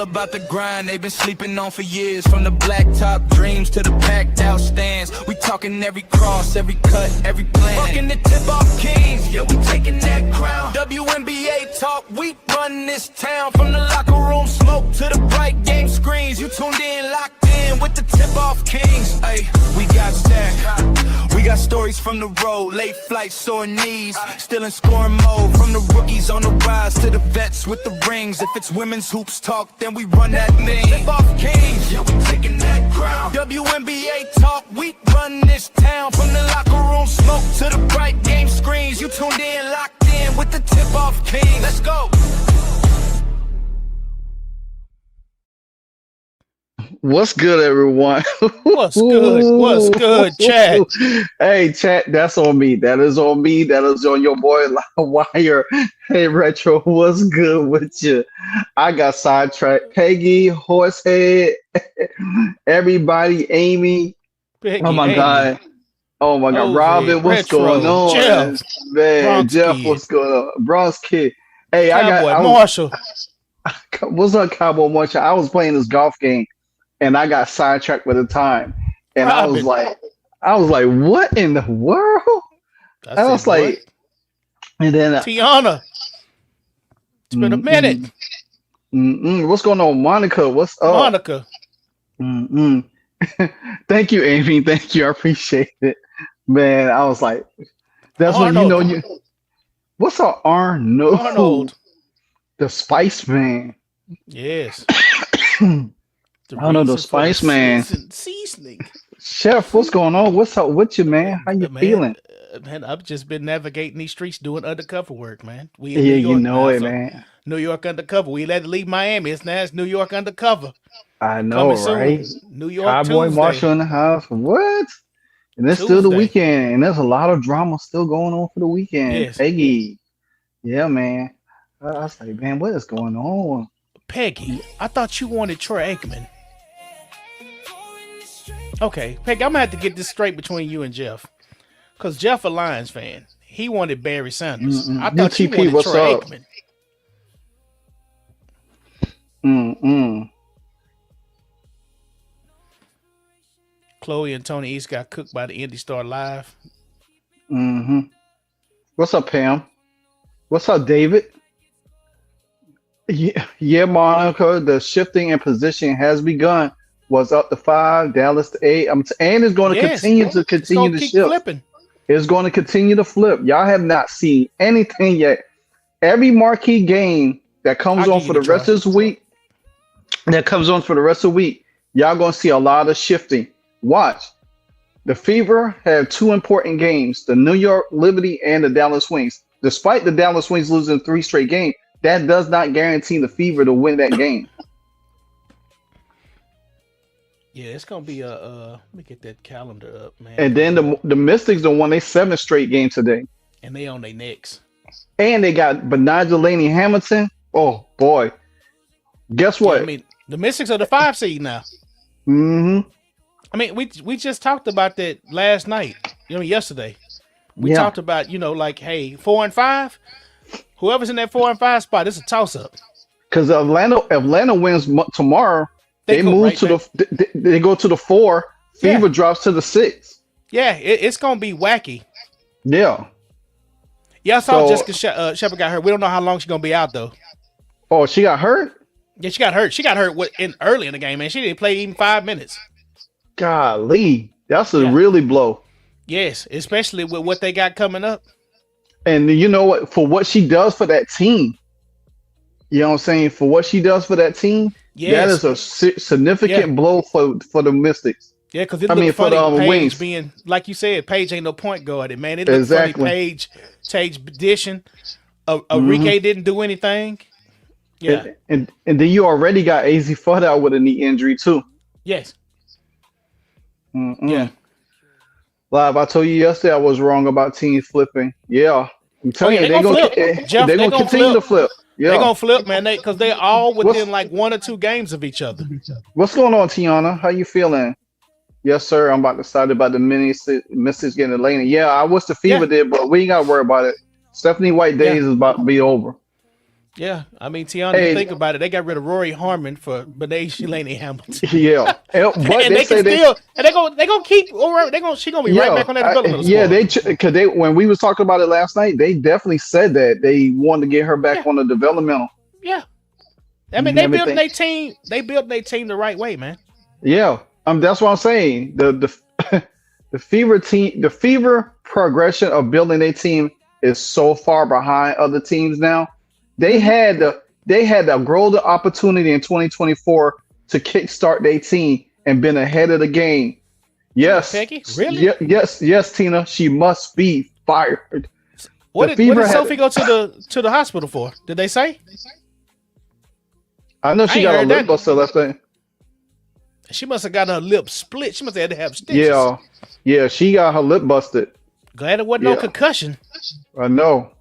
about the grind they've been sleeping on for years. From the blacktop dreams to the packed out stands. We talking every cross, every cut, every plan. Fucking the tip off Kingz, yeah, we taking that crown. WNBA talk, we run this town. From the locker room smoke to the bright game screens. You tuned in, locked in with the tip off Kingz. Ay, we got stacked. We got stories from the road, late flights, sore knees. Still in scoring mode. From the rookies on the rise to the vets with the rings. If it's women's hoops talk, then we run that thing. Tip off Kingz, yeah, we taking that crown. WNBA talk, we run this town. From the locker room smoke to the bright game screens. You tuned in, locked in with the tip off Kingz. Let's go. What's good, everyone? What's good? What's good, chat? Hey, chat, that's on me. That is on me. That is on your boy, Livewire. Hey, Retro, what's good with you? I got sidetracked. Peggy, Horsehead, everybody, Amy. Peggy, oh, my Amy. God. Oh, my God. Over Robin, what's Retro, going on? Jeff, Man, Bronx Jeff, Kid. what's going on? Bronx Kid. Hey, Cowboy Marshall. What's up, Cowboy Marshall? I was playing this golf game. And I got sidetracked with the time, and Robin. I was like, what in the world? I was like, and then Tiana. It's been a minute. What's going on, Monica? What's up, Monica? Thank you, Amy. Thank you. I appreciate it, man. I was like, that's Arnold. when you know you. What's up, Arnold? The Spice Man. Yes. I know the Spice Man. Seasoning. Chef, what's going on? What's up with you, man? How you feeling? Man, I've just been navigating these streets doing undercover work, man. We Yeah, in New York you know now, it, so man. New York undercover. We had to leave Miami. It's New York undercover. I know, Coming right? soon. New York Cowboy Tuesday. Marshall in the house. What? And it's still the Tuesday. weekend, and there's a lot of drama still going on for the weekend. Yes. Peggy. Yeah, man. I was like, man, what is going on? Peggy, I thought you wanted Troy Aikman. Okay, Peggy, I'm gonna have to get this straight between you and Jeff, cause Jeff a Lions fan. He wanted Barry Sanders. I thought you UTP, wanted what's Troy up? Aikman. Chloe and Tony East got cooked by the Indy Star Live. What's up, Pam? What's up, David? Yeah, Monica. The shifting in position has begun. Was up to 5, Dallas to 8. And it's going to continue to keep shift. flipping. It's going to continue to flip. Y'all have not seen anything yet. Every marquee game that comes on for the rest of this week, y'all going to see a lot of shifting. Watch. The Fever have 2 important games, the New York Liberty and the Dallas Wings. Despite the Dallas Wings losing 3 straight games, that does not guarantee the Fever to win that game. Yeah, it's gonna be let me get that calendar up, man. And then the Mystics don't won their 7th straight game today. And they on their necks. And they got Benaja Laney Hamilton. Oh boy. Guess what? Yeah, I mean, the Mystics are the 5 seed now. I mean, we just talked about that last night, yesterday. We talked about, like, hey, 4 and 5, whoever's in that 4 and 5 spot, it's a toss up. Because Atlanta wins tomorrow. They move right to they go to the 4. Fever drops to the 6. Yeah, it's gonna be wacky. Yeah. Yeah, I saw Jessica Shepard got hurt. We don't know how long she's gonna be out though. Oh, she got hurt? Yeah, she got hurt. She got hurt early in the game, man. She didn't play even 5 minutes. Golly, that's a really blow. Yes, especially with what they got coming up. And you know what? For what she does for that team, you know what I'm saying? For what she does for that team. That is a significant blow for the Mystics. Yeah, because it looks funny. For the Paige Wings being, like you said, Paige ain't no point guard, man. It looks funny. Paige dishing. Enrique didn't do anything. Yeah, and then you already got AZ Fudd out with a knee injury too. Yes. Yeah. Live, I told you yesterday I was wrong about teams flipping. Yeah, I'm telling you, they're gonna continue to flip. Yeah. They're gonna flip, man, because they're all within like 1 or 2 games of each other. What's going on, Tiana? How you feeling? Yes, sir. I'm about to start about the Mystics getting the lane. Yeah, I wish the Fever did, but we ain't gotta worry about it. Stephanie White days is about to be over. Yeah, I mean, Tiana, you think about it, they got rid of Rory Harmon for Benet Shalane Hamilton. Yeah, but and they can still, and they gonna keep, she gonna be right back on that developmental squad. Because when we was talking about it last night, they definitely said that they wanted to get her back on the developmental. Yeah, I mean, they built their team. They built their team the right way, man. Yeah, that's what I'm saying. The Fever team, the Fever progression of building a team is so far behind other teams now. They had the golden opportunity in 2024 to kickstart their team and been ahead of the game. Yes, Peggy? Really? Yes, Tina. She must be fired. What did Sophie go to the hospital for? Did they say? I know she got a lip buster last thing. She must have got her lip split. She must have had to have stitches. Yeah, she got her lip busted. Glad it wasn't no concussion. I know.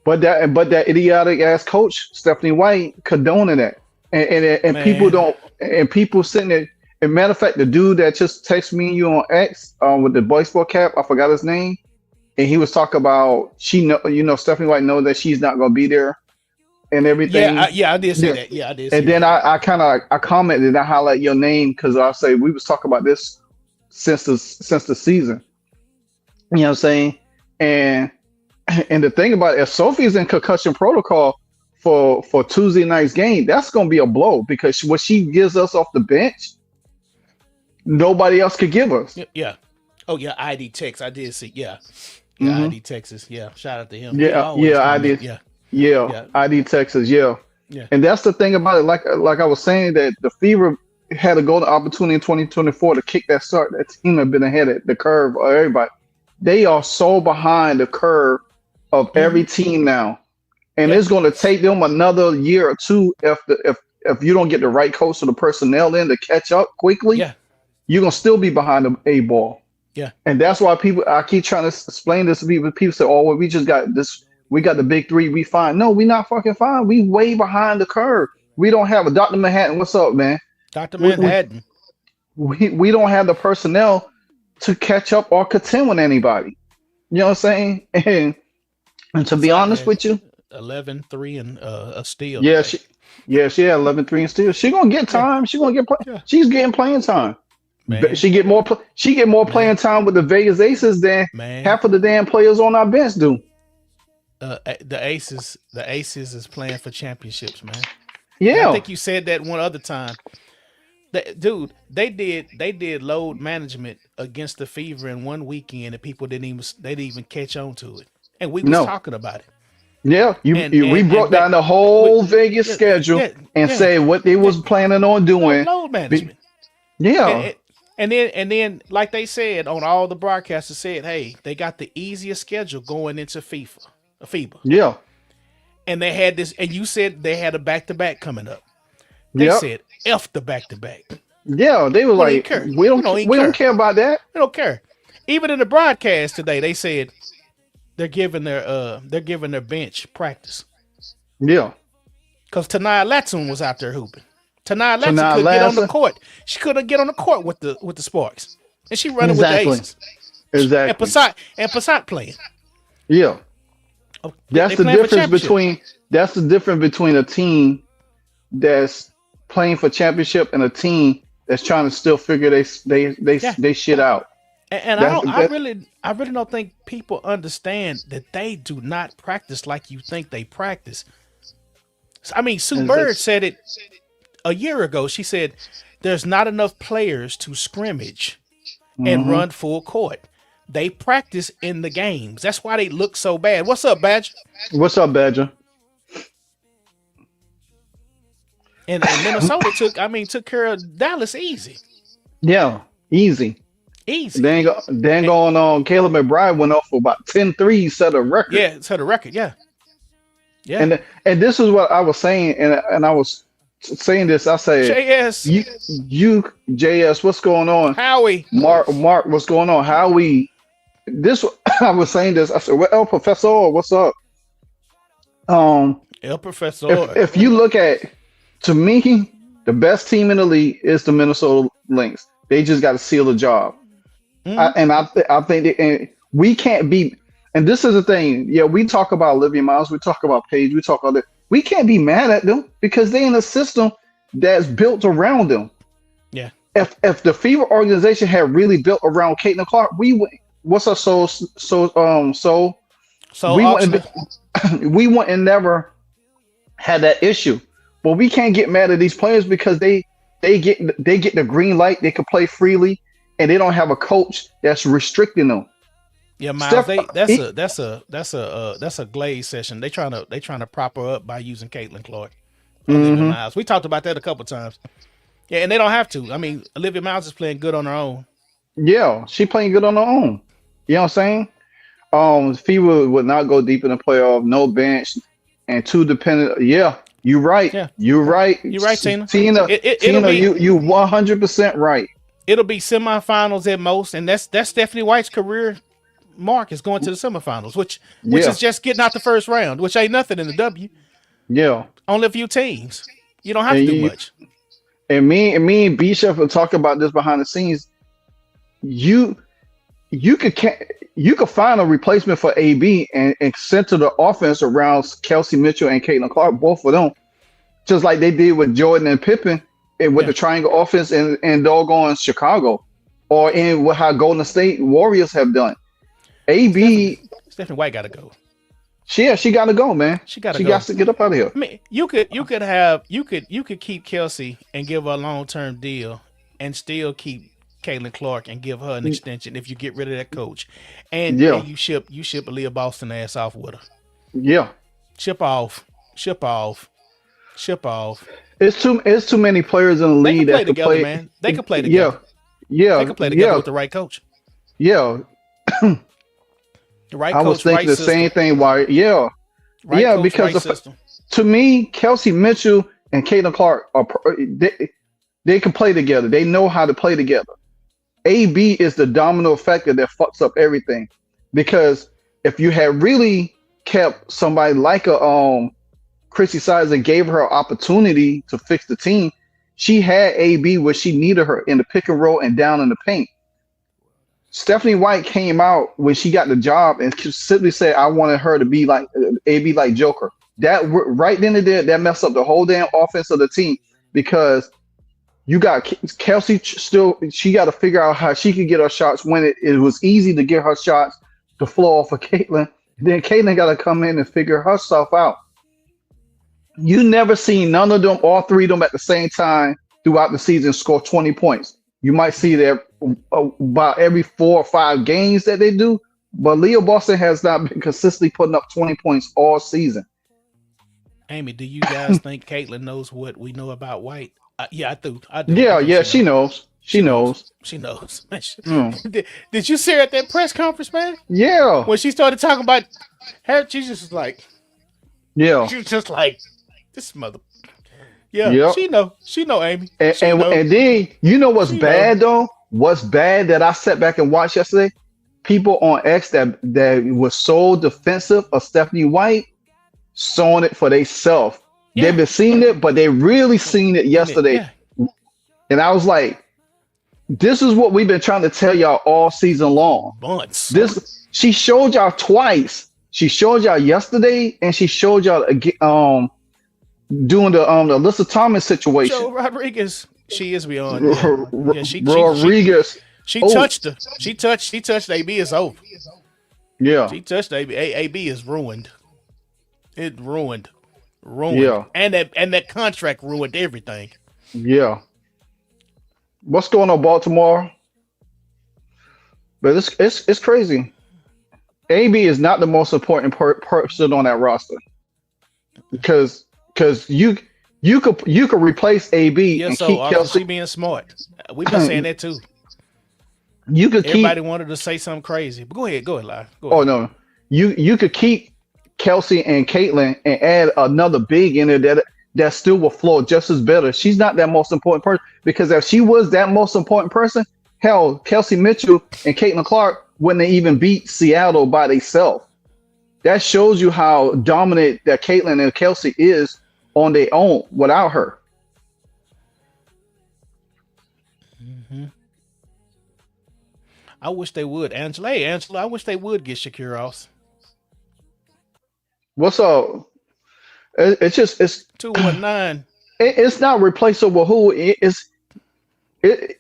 But that idiotic ass coach, Stephanie White, condoning it. And people don't, and people sitting there. As a matter of fact, the dude that just texted me you on X with the baseball cap, I forgot his name. And he was talking about Stephanie White knows that she's not gonna be there and everything. I did say that. Yeah, I did. And then I commented and I highlight your name because I say we was talking about this since the season. You know what I'm saying? And the thing about it, if Sophie's in concussion protocol for Tuesday night's game, that's gonna be a blow because what she gives us off the bench, nobody else could give us. Yeah. Oh yeah, ID Tex. I did see. Yeah. Yeah, ID Texas. Yeah. Shout out to him. ID Texas. Yeah. And that's the thing about it. Like I was saying, that the Fever had a golden opportunity in 2024 to kick that start. That team had been ahead of the curve of everybody. They are so behind the curve of every team now, and it's going to take them another year or two if you don't get the right coach or the personnel in to catch up quickly. Yeah, you're gonna still be behind the A ball. Yeah, and that's why I keep trying to explain this to people. People say, "Oh, well, we just got this. We got the big three. We fine." No, we not fucking fine. We way behind the curve. We don't have a Dr. Manhattan. What's up, man? Dr. Manhattan. We don't have the personnel to catch up or contend with anybody. You know what I'm saying? And to be honest with you, 11-3 and a steal. Yeah, she had 11-3 and steal. She gonna get time. She gonna get She's getting playing time. Man. She get more playing time with the Vegas Aces than half of the damn players on our bench do. The Aces is playing for championships, man. Yeah, and I think you said that one other time. Dude, they did load management against the Fever in one weekend, and people didn't even catch on to it, and we was talking about it. Yeah, we broke down the whole Vegas schedule and said what they was planning on doing. Load management. And then, like they said on all the broadcasters said, hey, they got the easiest schedule going into FIBA. Yeah, and they had this, and you said they had a back-to-back coming up. They said F the back-to-back. Yeah, they were like, we don't care about that. We don't care. Even in the broadcast today, they said they're giving their bench practice. Yeah, because Tania Latson was out there hooping. Tania Latson couldn't get on the court. She couldn't get on the court with the Sparks, and she running with the Aces. Exactly. And Passat playing. Yeah, that's the difference between a team that's playing for championship and a team that's trying to still figure they shit out. And I really don't think people understand that they do not practice like you think they practice. I mean, Sue Bird said it a year ago. She said there's not enough players to scrimmage and run full court. They practice in the games. That's why they look so bad. What's up, Badger? What's up, Badger? And Minnesota took care of Dallas easy. Yeah, easy. Then going on, Caleb McBride went off for about 10 threes, set a record. Yeah, set a record, yeah. And this is what I was saying, and I was saying this. I said, JS, you JS, what's going on? Howie, Mark, what's going on? Howie, this I was saying this. I said, well, El Professor, what's up? El Professor. If you look at, to me, the best team in the league is the Minnesota Lynx. They just got to seal the job. I think we can't beat. And this is the thing. Yeah, we talk about Olivia Miles. We talk about Paige. We talk about it. we can't be mad at them because they in a system that's built around them. Yeah. If the Fever organization had really built around Caitlin Clark, we would. What's our so we wouldn't we wouldn't never had that issue. But we can't get mad at these players because they get the green light. They can play freely, and they don't have a coach that's restricting them. Yeah, Miles. That's a glaze session. They trying to prop her up by using Caitlin Clark. Olivia Miles. We talked about that a couple times. Yeah, and they don't have to. I mean, Olivia Miles is playing good on her own. Yeah, she playing good on her own. You know what I'm saying? Fever would not go deep in the playoff. No bench and too dependent. Yeah, you're right. Yeah. You're right. You're right, Tina. Tina, you 100% right. It'll be semifinals at most, and that's Stephanie White's career mark is going to the semifinals, which is just getting out the first round, which ain't nothing in the W. Yeah. Only a few teams. You don't have to do much. And me and B Chef will talk about this behind the scenes. You could find a replacement for AB and center the offense around Kelsey Mitchell and Caitlin Clark, both of them, just like they did with Jordan and Pippen, and with the triangle offense and doggone Chicago, or in what how Golden State Warriors have done. AB Stephanie White got to go. She got to go, man. She got to get up out of here. I mean, you could keep Kelsey and give her a long-term deal, and still keep Caitlin Clark and give her an extension if you get rid of that coach, and you ship Aaliyah Boston ass off with her. Yeah, ship off. It's too many players in the league that can play. Man. They can play together. Yeah, they can play together with the right coach. Yeah. The right I was thinking the same thing. Why? Yeah, right coach, because to me, Kelsey Mitchell and Caitlin Clark they can play together. They know how to play together. AB is the domino factor that fucks up everything. Because if you had really kept somebody like a Chrissy Sides and gave her an opportunity to fix the team, she had AB where she needed her in the pick and roll and down in the paint. Stephanie White came out when she got the job and simply said, I wanted her to be like AB like Joker. That right then and there, that messed up the whole damn offense of the team because you got Kelsey still, she got to figure out how she could get her shots when it was easy to get her shots to flow off of Caitlin. Then Caitlin got to come in and figure herself out. You never seen none of them, all three of them at the same time throughout the season score 20 points. You might see that about every 4 or 5 games that they do, but Leo Boston has not been consistently putting up 20 points all season. Amy, do you guys think Caitlin knows what we know about White? Yeah, I do. Yeah, she knows. She knows. Did you see her at that press conference, man? Yeah. When she started talking about her, she just like, she was just like, this mother. Yeah, yep. She know, Amy. And then you know what's bad though? What's bad that I sat back and watched yesterday? People on X that was so defensive of Stephanie White, sawing it for themselves. Yeah. They've been seeing it, but they really seen it yesterday. Yeah. And I was like, this is what we've been trying to tell y'all all season long. Months. She showed y'all twice. She showed y'all yesterday, and she showed y'all doing the Alyssa Thomas situation. Joe Rodriguez, she is beyond. Rodriguez. She touched her. She touched AB. It's over. Yeah. She touched AB. AB is ruined. It ruined. Yeah. And that contract ruined everything. Yeah. What's going on, Baltimore? But it's crazy. AB is not the most important person on that roster because you could replace AB and keep Kelsey. She being smart. We've been saying that too. Everybody wanted to say something crazy, but go ahead, live. Oh no, you could keep Kelsey and Caitlin and add another big in there that still will flow just as better. She's not that most important person because if she was that most important person, hell, Kelsey Mitchell and Caitlin Clark wouldn't even beat Seattle by themselves. That shows you how dominant that Caitlin and Kelsey is on their own without her. Mm-hmm. I wish they would, Angela. Hey, Angela, I wish they would get Shakira off. What's up? It's 219. It's not replaceable. Who it?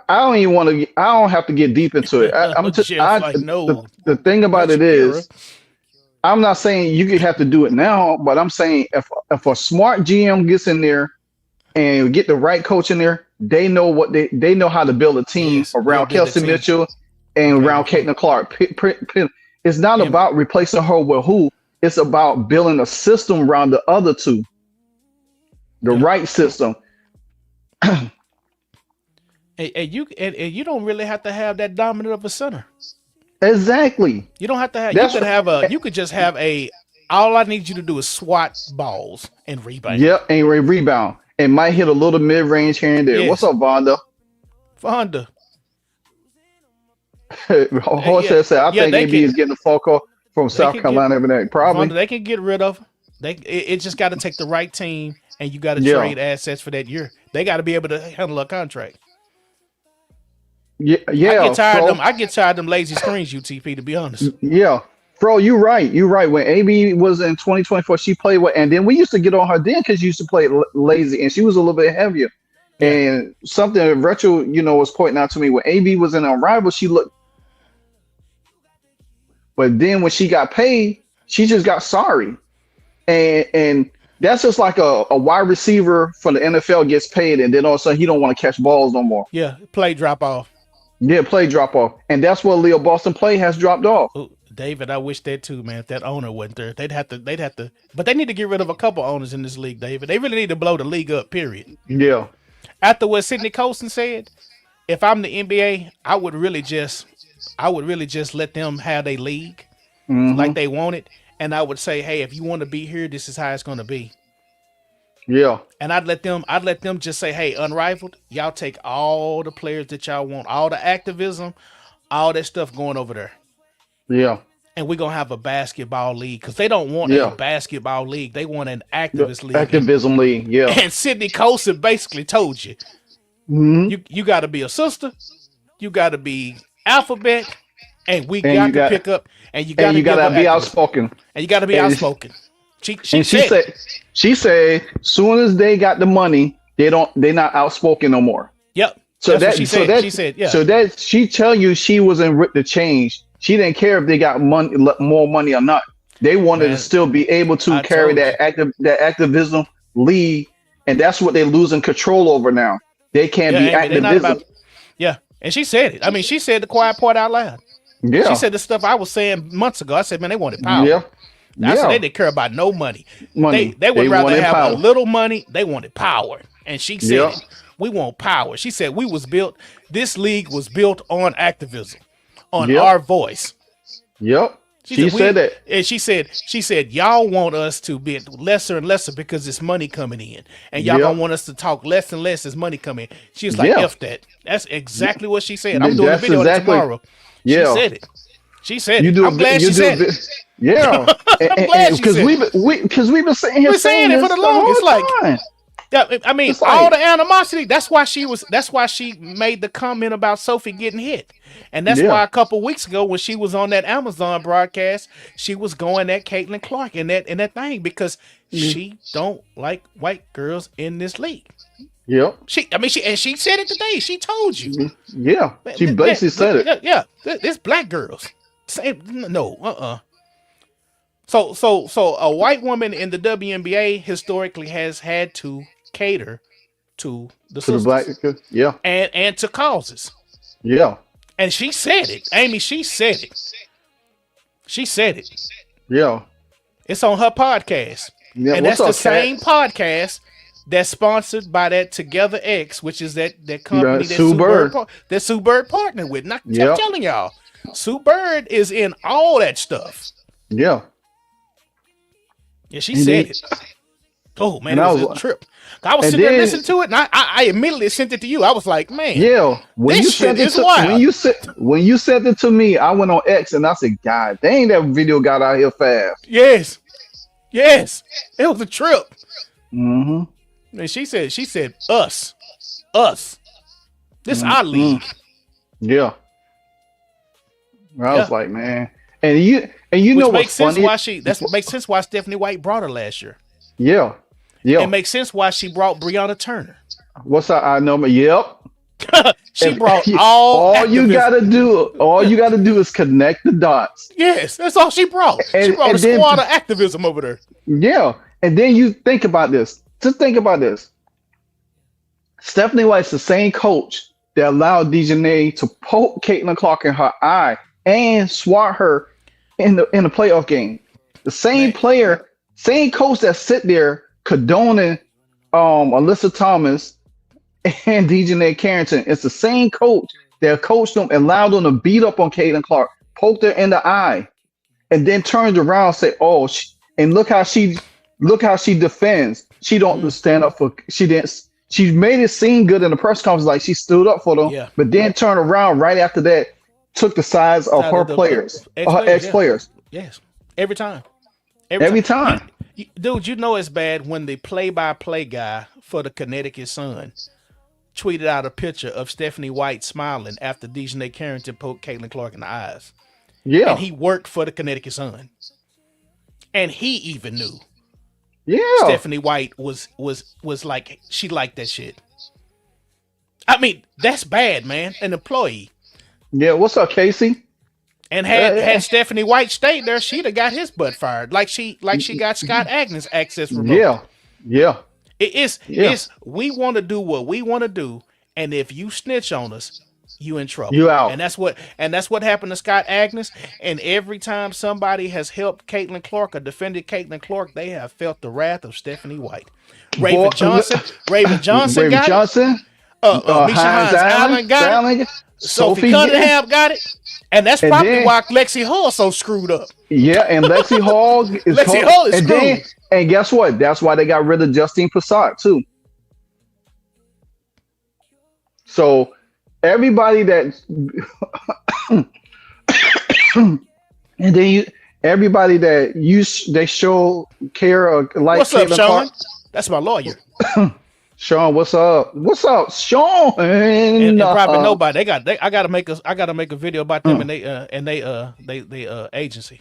I don't even want to. I don't have to get deep into it. I'm just. Jeff, like, no. The thing about it Shakira. is, I'm not saying you could have to do it now, but I'm saying if a smart GM gets in there and get the right coach in there, they know what they know how to build a team around Kelsey Mitchell and around Caitlin Clark. It's not about replacing her with who. It's about building a system around the other two. The right system. And you don't really have to have that dominant of a center. Exactly. You don't have to have. You could just have a. All I need you to do is swat balls and rebound. Yep, and rebound, and might hit a little mid range here and there. Yes. What's up, Vonda? Vonda. Horse said, I think AB is getting a phone call from South Carolina every day. Probably. Vonda, they can get rid of. It just got to take the right team, and you got to trade assets for that year. They got to be able to handle a contract. Yeah. I get tired of them lazy screens, UTP, to be honest. Yeah. Bro, you're right. When AB was in 2024, she played with, and then we used to get on her then because she used to play lazy, and she was a little bit heavier. Yeah. And something that Retro, was pointing out to me when AB was in Unrivaled, she looked. But then when she got paid, she just got sorry. And that's just like a wide receiver for the NFL gets paid, and then all of a sudden he don't want to catch balls no more. Yeah, play drop off. Yeah, play drop off. And that's what Leo Boston play has dropped off. Ooh, David, I wish that too, man. If that owner wasn't there, they'd have to but they need to get rid of a couple owners in this league, David. They really need to blow the league up, period. Yeah. After what Sidney Colson said, if I'm the NBA, I would really just let them have their league like they want it. And I would say, hey, if you want to be here, this is how it's going to be. Yeah. And I'd let them just say, hey, Unrivaled, y'all take all the players that y'all want, all the activism, all that stuff going over there. Yeah. And we're going to have a basketball league because they don't want a basketball league. They want an activist league. Activism league, yeah. And Sidney Colson basically told you, you got to be a sister, you got to be alphabet, and we got to pick up, and you got to be outspoken. And you got to be outspoken. She said, soon as they got the money, they're not outspoken no more. Yep. So that's what she said. Yeah. So that she tell you she wasn't with the change. She didn't care if they got more money or not. They wanted to still be able to carry that activism lead, and that's what they're losing control over now. They can't be activism. And she said it. I mean, she said the quiet part out loud. Yeah. She said the stuff I was saying months ago. I said, man, they wanted power. Yeah. I said they didn't care about no money. They would rather have power. A little money. They wanted power. And she said, we want power. She said this league was built on activism, on our voice. Yep. She said that. And she said, y'all want us to be lesser and lesser because it's money coming in. And y'all don't want us to talk less and less as money coming in. She was like, F that. That's exactly what she said. I'm doing a video on it tomorrow. Yeah. She said it. She said it. I'm glad she said it. Yeah. Because we've been saying it for the longest. Like, yeah, I mean, all the animosity. That's why she made the comment about Sophie getting hit. And that's why a couple weeks ago when she was on that Amazon broadcast, she was going at Caitlin Clark and that thing because she don't like white girls in this league. Yep. She said it today. She told you. Yeah. She basically said it. Yeah. It's black girls. No. So a white woman in the WNBA historically has had to cater to the sisters. Black, and to causes. Yeah. And she said it. Amy, she said it. She said it. Yeah. It's on her podcast. Yeah, and that's the same podcast that's sponsored by that Together X, which is that company that Sue Bird partnered with. And I kept telling y'all, Sue Bird is in all that stuff. Yeah. Yeah, she said it. Oh, man, it was a trip. I was sitting there listening to it, and I immediately sent it to you. I was like, man, when you sent it to me, I went on X, and I said, God dang, that video got out here fast. Yes. It was a trip. Mm-hmm. And she said, us. This is our league. Yeah. I was like, man. And And you know makes what's sense funny? makes sense why Stephanie White brought her last year. Yeah. It makes sense why she brought Breonna Turner. What's that? I know, but yep. She brought all you gotta do is connect the dots. Yes, that's all she brought. She brought a squad of activism over there. Yeah. And then you think about this. Just think about this. Stephanie White's the same coach that allowed Dejanay to poke Caitlin Clark in her eye and swat her in the playoff game. The same player, same coach that sit there condoning Alyssa Thomas and Dejanay Carrington. It's the same coach that coached them and allowed them to beat up on Caitlin Clark, poked her in the eye, and then turned around and said, "Oh, and look how she defends. She don't stand up for. She didn't. She made it seem good in the press conference, like she stood up for them, but then turned around right after that, took the sides of her players, her ex-players. Yes, every time. Every time. Dude, you know it's bad when the play-by-play guy for the Connecticut Sun tweeted out a picture of Stephanie White smiling after Dejanay Carrington poked Caitlin Clark in the eyes. Yeah. And he worked for the Connecticut Sun. And he even knew. Yeah. Stephanie White was like, she liked that shit. I mean, that's bad, man. An employee. Yeah, what's up, Casey? And had Stephanie White stayed there, she'd have got his butt fired. Like she got Scott Agnes access remote. Yeah. It's we want to do what we want to do, and if you snitch on us, you in trouble. You out. And that's what happened to Scott Agnes. And every time somebody has helped Caitlin Clark or defended Caitlin Clark, they have felt the wrath of Stephanie White. Raven Johnson got it. Misha Hines Allen got it. Sophie Cunningham got it. And that's probably why Lexi Hall so screwed up. Yeah, and Lexi Hall is screwed. And guess what? That's why they got rid of Justine Prasad too. So everybody that and then everybody that they show care or like. What's up, Sean? Clark, that's my lawyer. Sean, what's up? What's up, Sean? And probably nobody. I gotta make a video about them and they agency.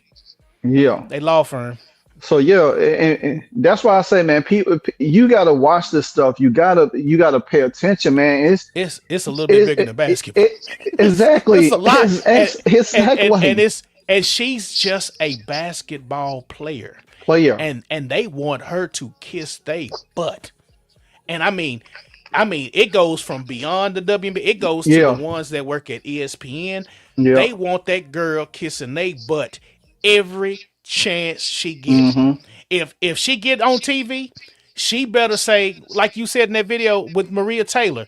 Yeah. They law firm. So yeah, and that's why I say, man, people, you gotta watch this stuff. You gotta pay attention, man. It's a little bit bigger than basketball. Exactly. It's a lot. Exactly. And she's just a basketball player. And they want her to kiss their butt. And I mean, it goes from beyond the WNBA. It goes to the ones that work at ESPN. Yeah. They want that girl kissing their butt every chance she gets. Mm-hmm. If she get on TV, she better say, like you said in that video with Maria Taylor.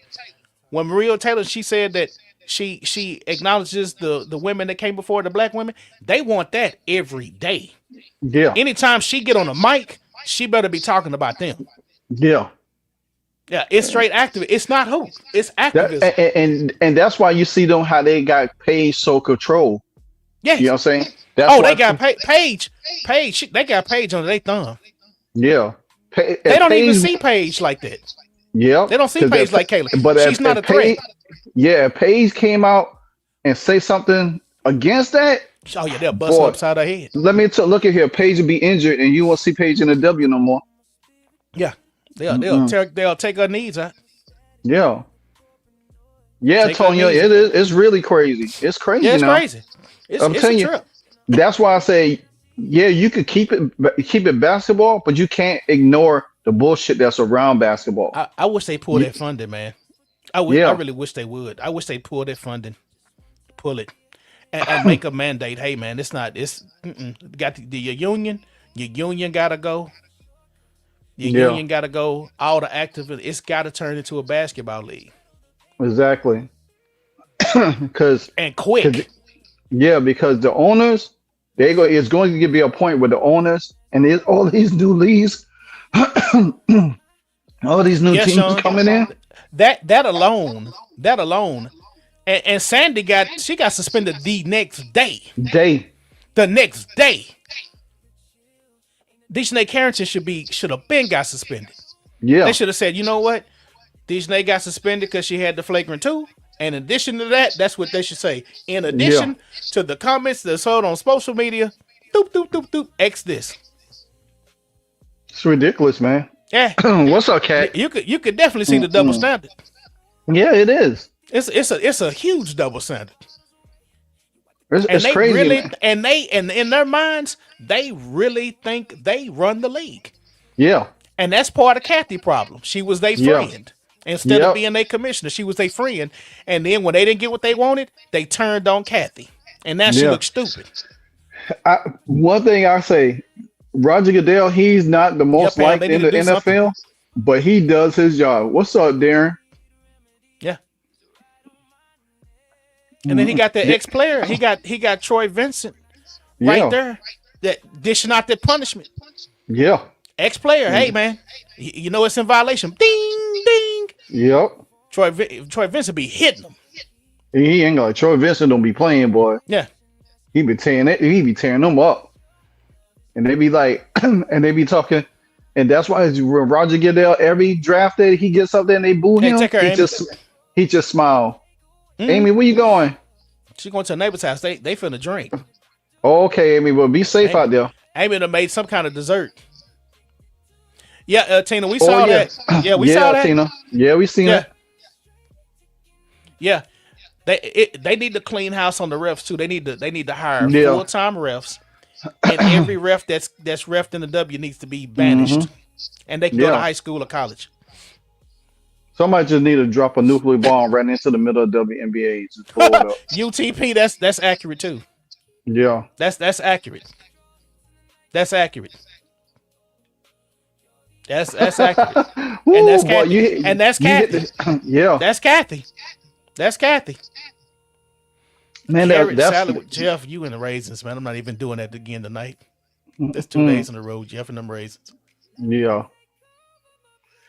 When Maria Taylor, she said that she acknowledges the women that came before, the black women. They want that every day. Yeah. Anytime she get on a mic, she better be talking about them. Yeah. Yeah, it's straight activism. It's not hoop. It's activism. And that's why you see them how they got Paige so control. Yes. You know what I'm saying? They got Paige. They got Paige under their thumb. Yeah. They don't even see Paige like that. Yeah. They don't see Paige like Kayla. But she's not a threat. Yeah, if Paige came out and say something against that. Oh yeah, they'll bust her upside her head. Let me look at here. Paige will be injured, and you won't see Paige in the W no more. Yeah. They'll take her needs out. Yeah. Yeah, Tonya, it's really crazy. It's crazy. Yeah, it's now. crazy. I'm telling you. That's why I say, yeah, you could keep it basketball, but you can't ignore the bullshit that's around basketball. I wish they pulled that funding, man. I really wish they would. I wish they pull that funding, pull it, and make a mandate. Hey, man, got your union. Your union gotta go. Your union got to go. All the activists, it's got to turn into a basketball league. Exactly. And quick. Because the owners, it's going to be a point where the owners and all these new leagues, all these new teams Sean, coming in. That alone, and Sandy got suspended the next day. The next day. Dejanay Carrington should have been got suspended. Yeah. They should have said, you know what? Dejanay got suspended because she had the flagrant 2. And in addition to that, that's what they should say. In addition to the comments that's heard on social media, Doop, doop, doop, doop. X this. It's ridiculous, man. Yeah. What's up, Cat? You could definitely see the double standard. Yeah, it is. It's a huge double standard. It's they crazy. Really, man. and in their minds, they really think they run the league. Yeah. And that's part of Kathy's problem. She was their friend. Instead of being their commissioner, she was their friend. And then when they didn't get what they wanted, they turned on Kathy. And now she looks stupid. One thing I say, Roger Goodell, he's not the most liked in the NFL, but he does his job. What's up, Darren? Yeah. And then he got the ex-player. He got Troy Vincent right there that dishing out that punishment. Yeah. Ex-player, hey man, you know it's in violation. Ding, ding. Yep. Troy Vincent be hitting them. He ain't gonna. Troy Vincent don't be playing, boy. Yeah. He be tearing them up, and they be like, and they be talking, and that's why Roger Goodell every draft day he gets up there and they boo him. He just smile. Amy, where you going? She going to a neighbor's house. They finna drink. Okay, Amy, well be safe out there. Amy done made some kind of dessert. Yeah, Tina, we saw that. Yeah, we saw that. Tina. Yeah, we seen it. Yeah, they need to clean house on the refs too. They need to hire full-time refs, and every ref that's reffed in the W needs to be banished, and they can go to high school or college. Somebody just need to drop a nuclear bomb right into the middle of WNBA. Just blow it up. UTP, that's accurate too. Yeah, that's accurate. That's accurate. That's accurate. And that's Kathy. That's Kathy. That's Kathy. Man, that's salad with Jeff. You and the raisins, man. I'm not even doing that again tonight. That's 2 days in a row, Jeff and them raisins. Yeah.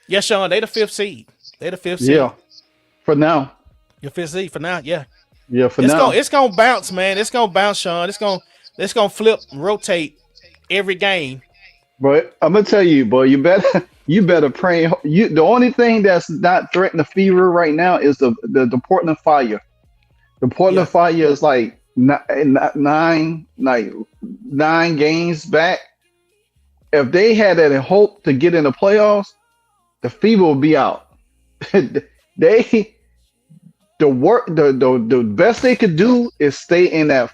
Yeah, Sean, they the 5th seed. They the 5th seed. Yeah. For now. Your 5th seed for now, yeah. Yeah, for now. It's gonna bounce, man. It's gonna bounce, Sean. It's gonna flip, rotate every game. But I'm gonna tell you, boy, you better pray. The only thing that's not threatening the fever right now is the Portland Fire. The Portland Fire is like nine games back. If they had any hope to get in the playoffs, the fever will be out. The best they could do is stay in that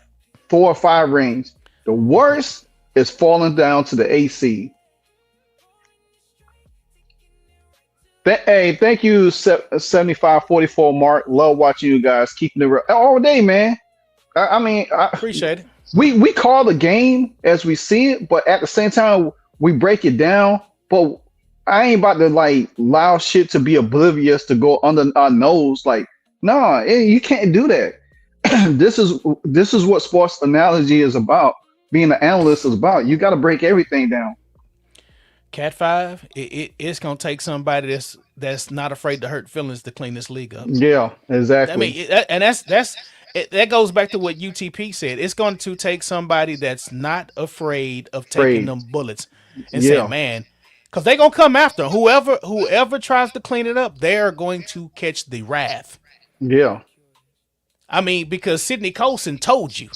4 or 5 range. The worst is falling down to the AC. Hey, thank you, 7544 Mark. Love watching you guys. Keeping it all day, man. I appreciate it. We call the game as we see it, but at the same time, we break it down. But I ain't about to like allow shit to be oblivious to go under our nose. Like, nah, you can't do that. This is what sports analogy is about. Being an analyst is about. You got to break everything down. Cat 5, it's gonna take somebody that's not afraid to hurt feelings to clean this league up. Yeah, exactly. I mean, that goes back to what UTP said. It's going to take somebody that's not afraid of taking them bullets and saying, man, because they're gonna come after them. Whoever tries to clean it up, they're going to catch the wrath. Yeah. I mean, because Sydney Colson told you.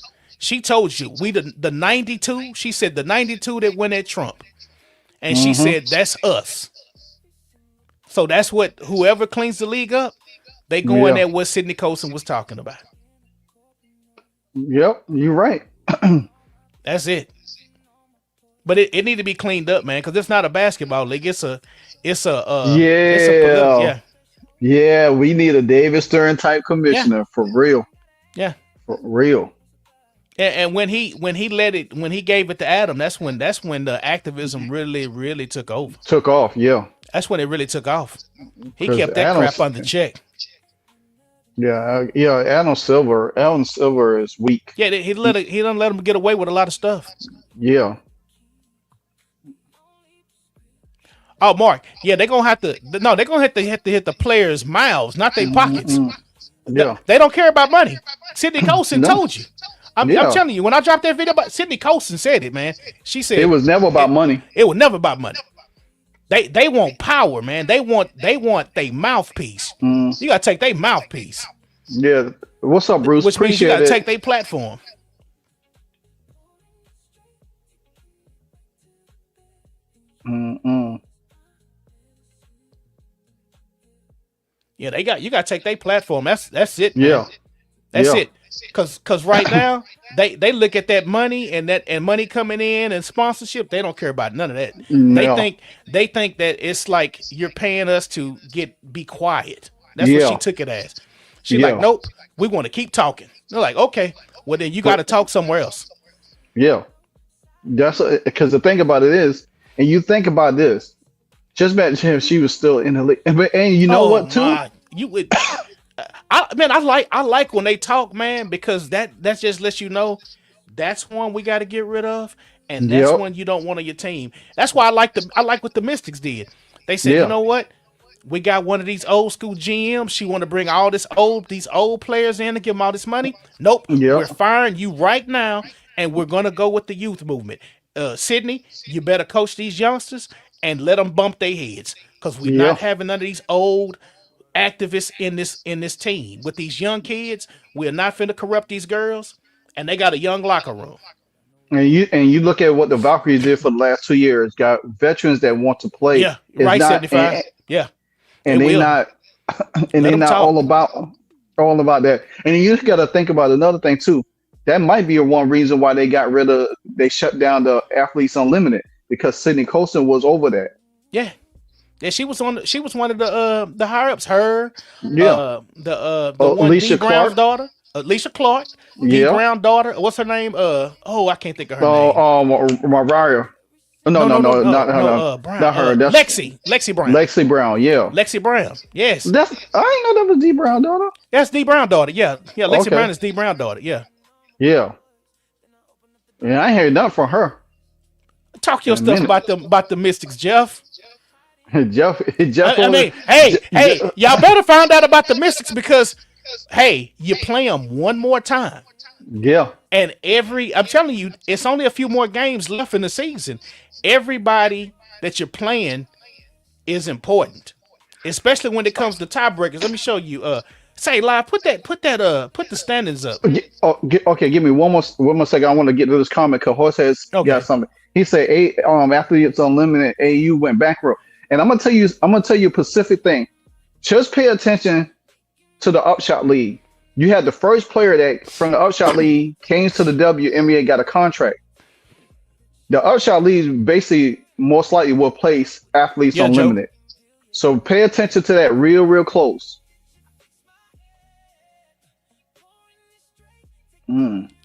She told you we the 92. She said the 92 that went at Trump, and she said that's us. So that's what whoever cleans the league up, they go in at what Sydney Colson was talking about. Yep, you're right. That's it. But it need to be cleaned up, man, because it's not a basketball league. It's a Yeah, we need a David Stern type commissioner for real. Yeah, for real. And when he gave it to Adam, that's when the activism really took over. Took off, yeah. That's when it really took off. He kept that crap under check. Yeah, Adam Silver is weak. Yeah, he don't let him get away with a lot of stuff. Yeah. Oh, Mark. Yeah, they're gonna have to hit the players' mouths, not their pockets. Yeah. They don't care about money. Sydney Colson told you. I'm telling you, when I dropped that video about Sydney Colson said it, man. She said it was never about money. It was never about money. They want power, man. They want their mouthpiece. You gotta take their mouthpiece. Yeah. What's up, Bruce? Which Appreciate means you gotta it. take their platform. Yeah, you got to take their platform. That's it, man. Yeah. That's Yeah. it. Cause right now they look at that money and money coming in and sponsorship. They don't care about none of that. They No. think that it's like you're paying us to be quiet. That's what she Yeah. took it as. She like, Yeah. nope, we want to keep talking. They're like, okay, well then you got to But talk somewhere else. yeah, that's because the thing about it is, and you think about this, just imagine if she was still in the league. And you know Oh what too? my, you would. I like when they talk, man, because that just lets you know that's one we got to get rid of, and that's Yep. one you don't want on your team. That's why I like what the Mystics did. They said, you Yeah. know what, we got one of these old school GMs. She want to bring all these old players in and give them all this money. Nope, we're Yep. firing you right now, and we're gonna go with the youth movement. Sydney, you better coach these youngsters and let them bump their heads because we're not Yeah. having none of these old activists in this team with these young kids. We're not finna corrupt these girls, and they got a young locker room. And you look at what the Valkyries did for the last 2 years. Got veterans that want to play. Yeah, It's right. not 75. Yeah, they and they will. not and Let they them not talk. all about that. And you just got to think about another thing too. That might be one reason why they shut down the Athletes Unlimited because Sydney Colson was over that. Yeah, yeah. She was one of the higher ups. Her, Yeah. the one D Alicia Brown's Clark. daughter, Alicia Clark, D Yeah. Brown daughter. What's her name? I can't think of her Oh, name. Mariah. No, No, no, no, no, no, no, not her. no. No, Brown. not her. That's Lexi Brown. Lexi Brown. Yeah. Lexi Brown. Yes, That's I didn't know that was D Brown daughter. that's D Brown daughter. Yeah, yeah. Lexi Okay. Brown is D Brown daughter. Yeah. Yeah. Yeah, I ain't heard nothing from her Talk in your a stuff minute. about the Mystics, Jeff. Jeff I mean, hey, y'all better find out about the Mystics because, hey, you play them one more time, yeah. and I'm telling you, it's only a few more games left in the season. Everybody that you're playing is important, especially when it comes to tiebreakers. Let me show you. Say live, put the standings up. Okay, give me one more second. I want to get to this comment because Horse has Okay. got something. He said, Athletes Unlimited AU went bankrupt. And I'm gonna tell you a specific thing. Just pay attention to the Upshot League. You had the first player that from the Upshot League came to the WNBA, got a contract. The Upshot League basically most likely will place Athletes Yeah, Unlimited. So pay attention to that real close.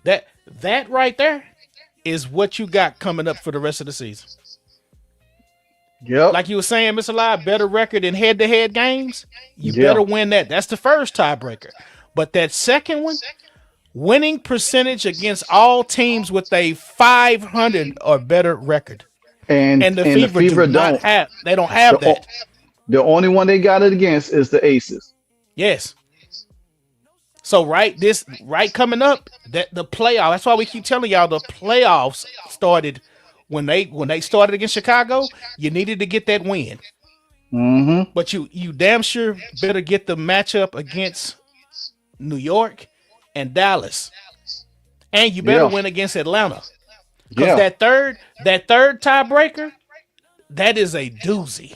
That right there is what you got coming up for the rest of the season. Yep. Like you were saying, Mr. Live, better record in head-to-head games. You Yeah. better win that. That's the first tiebreaker. But that second one, winning percentage against all teams with a 500 or better record. And And the the Fever don't. they don't have The, that. the only one they got it against is the Aces. Yes. So right coming up, that the playoff. That's why we keep telling y'all the playoffs started when they started against Chicago. You needed to get that win. Mm-hmm. But you damn sure better get the matchup against New York and Dallas. And you better win against Atlanta. Because Yeah. that third tiebreaker, that is a doozy.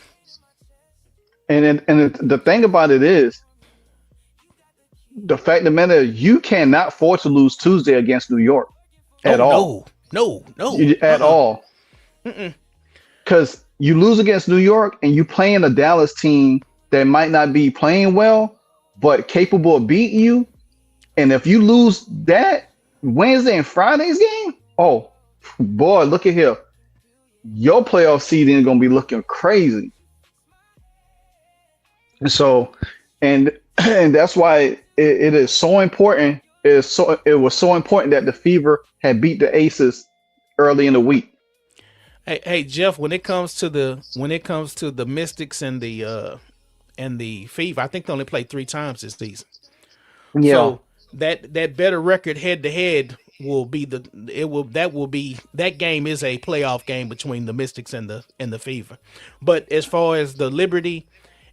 And the thing about it is, the fact of the matter is, you cannot afford to lose Tuesday against New York at all. No. At all. Because you lose against New York and you playing a Dallas team that might not be playing well, but capable of beating you. And if you lose that Wednesday and Friday's game, oh boy, look at here. Your playoff seeding is gonna be looking crazy. So, and that's why it is so important. It was so important that the Fever had beat the Aces early in the week. Hey Jeff, when it comes to the Mystics and the Fever, I think they only played 3 times this season. Yeah. So that better record head to head will be that game is a playoff game between the Mystics and the Fever. But as far as the Liberty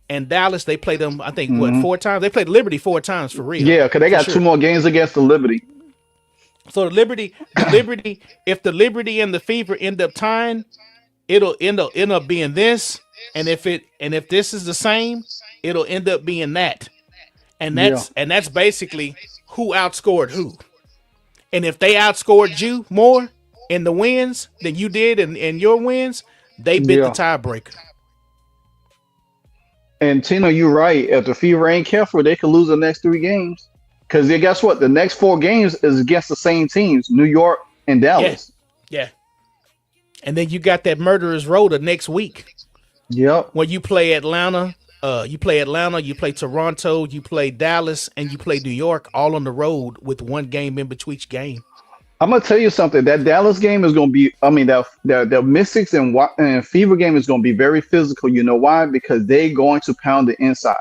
and Dallas, they played them, I think, 4 times? They played Liberty 4 times for real. Yeah, because they got 2 more games against the Liberty. So the Liberty, if the Liberty and the Fever end up tying, it'll end up being this. And if this is the same, it'll end up being that. And that's basically who outscored who. And if they outscored you more in the wins than you did in your wins, they bit the tiebreaker. And Tino, you're right. If the Fever ain't careful, they could lose the next 3 games. Because guess what? The next 4 games is against the same teams, New York and Dallas. Yeah. And then you got that murderer's road of next week. Yep. When you play Atlanta, you play Toronto, you play Dallas, and you play New York, all on the road with 1 game in between each game. I'm gonna tell you something. That Dallas game is gonna be. I mean, the Mystics and Fever game is gonna be very physical. You know why? Because they're going to pound the inside.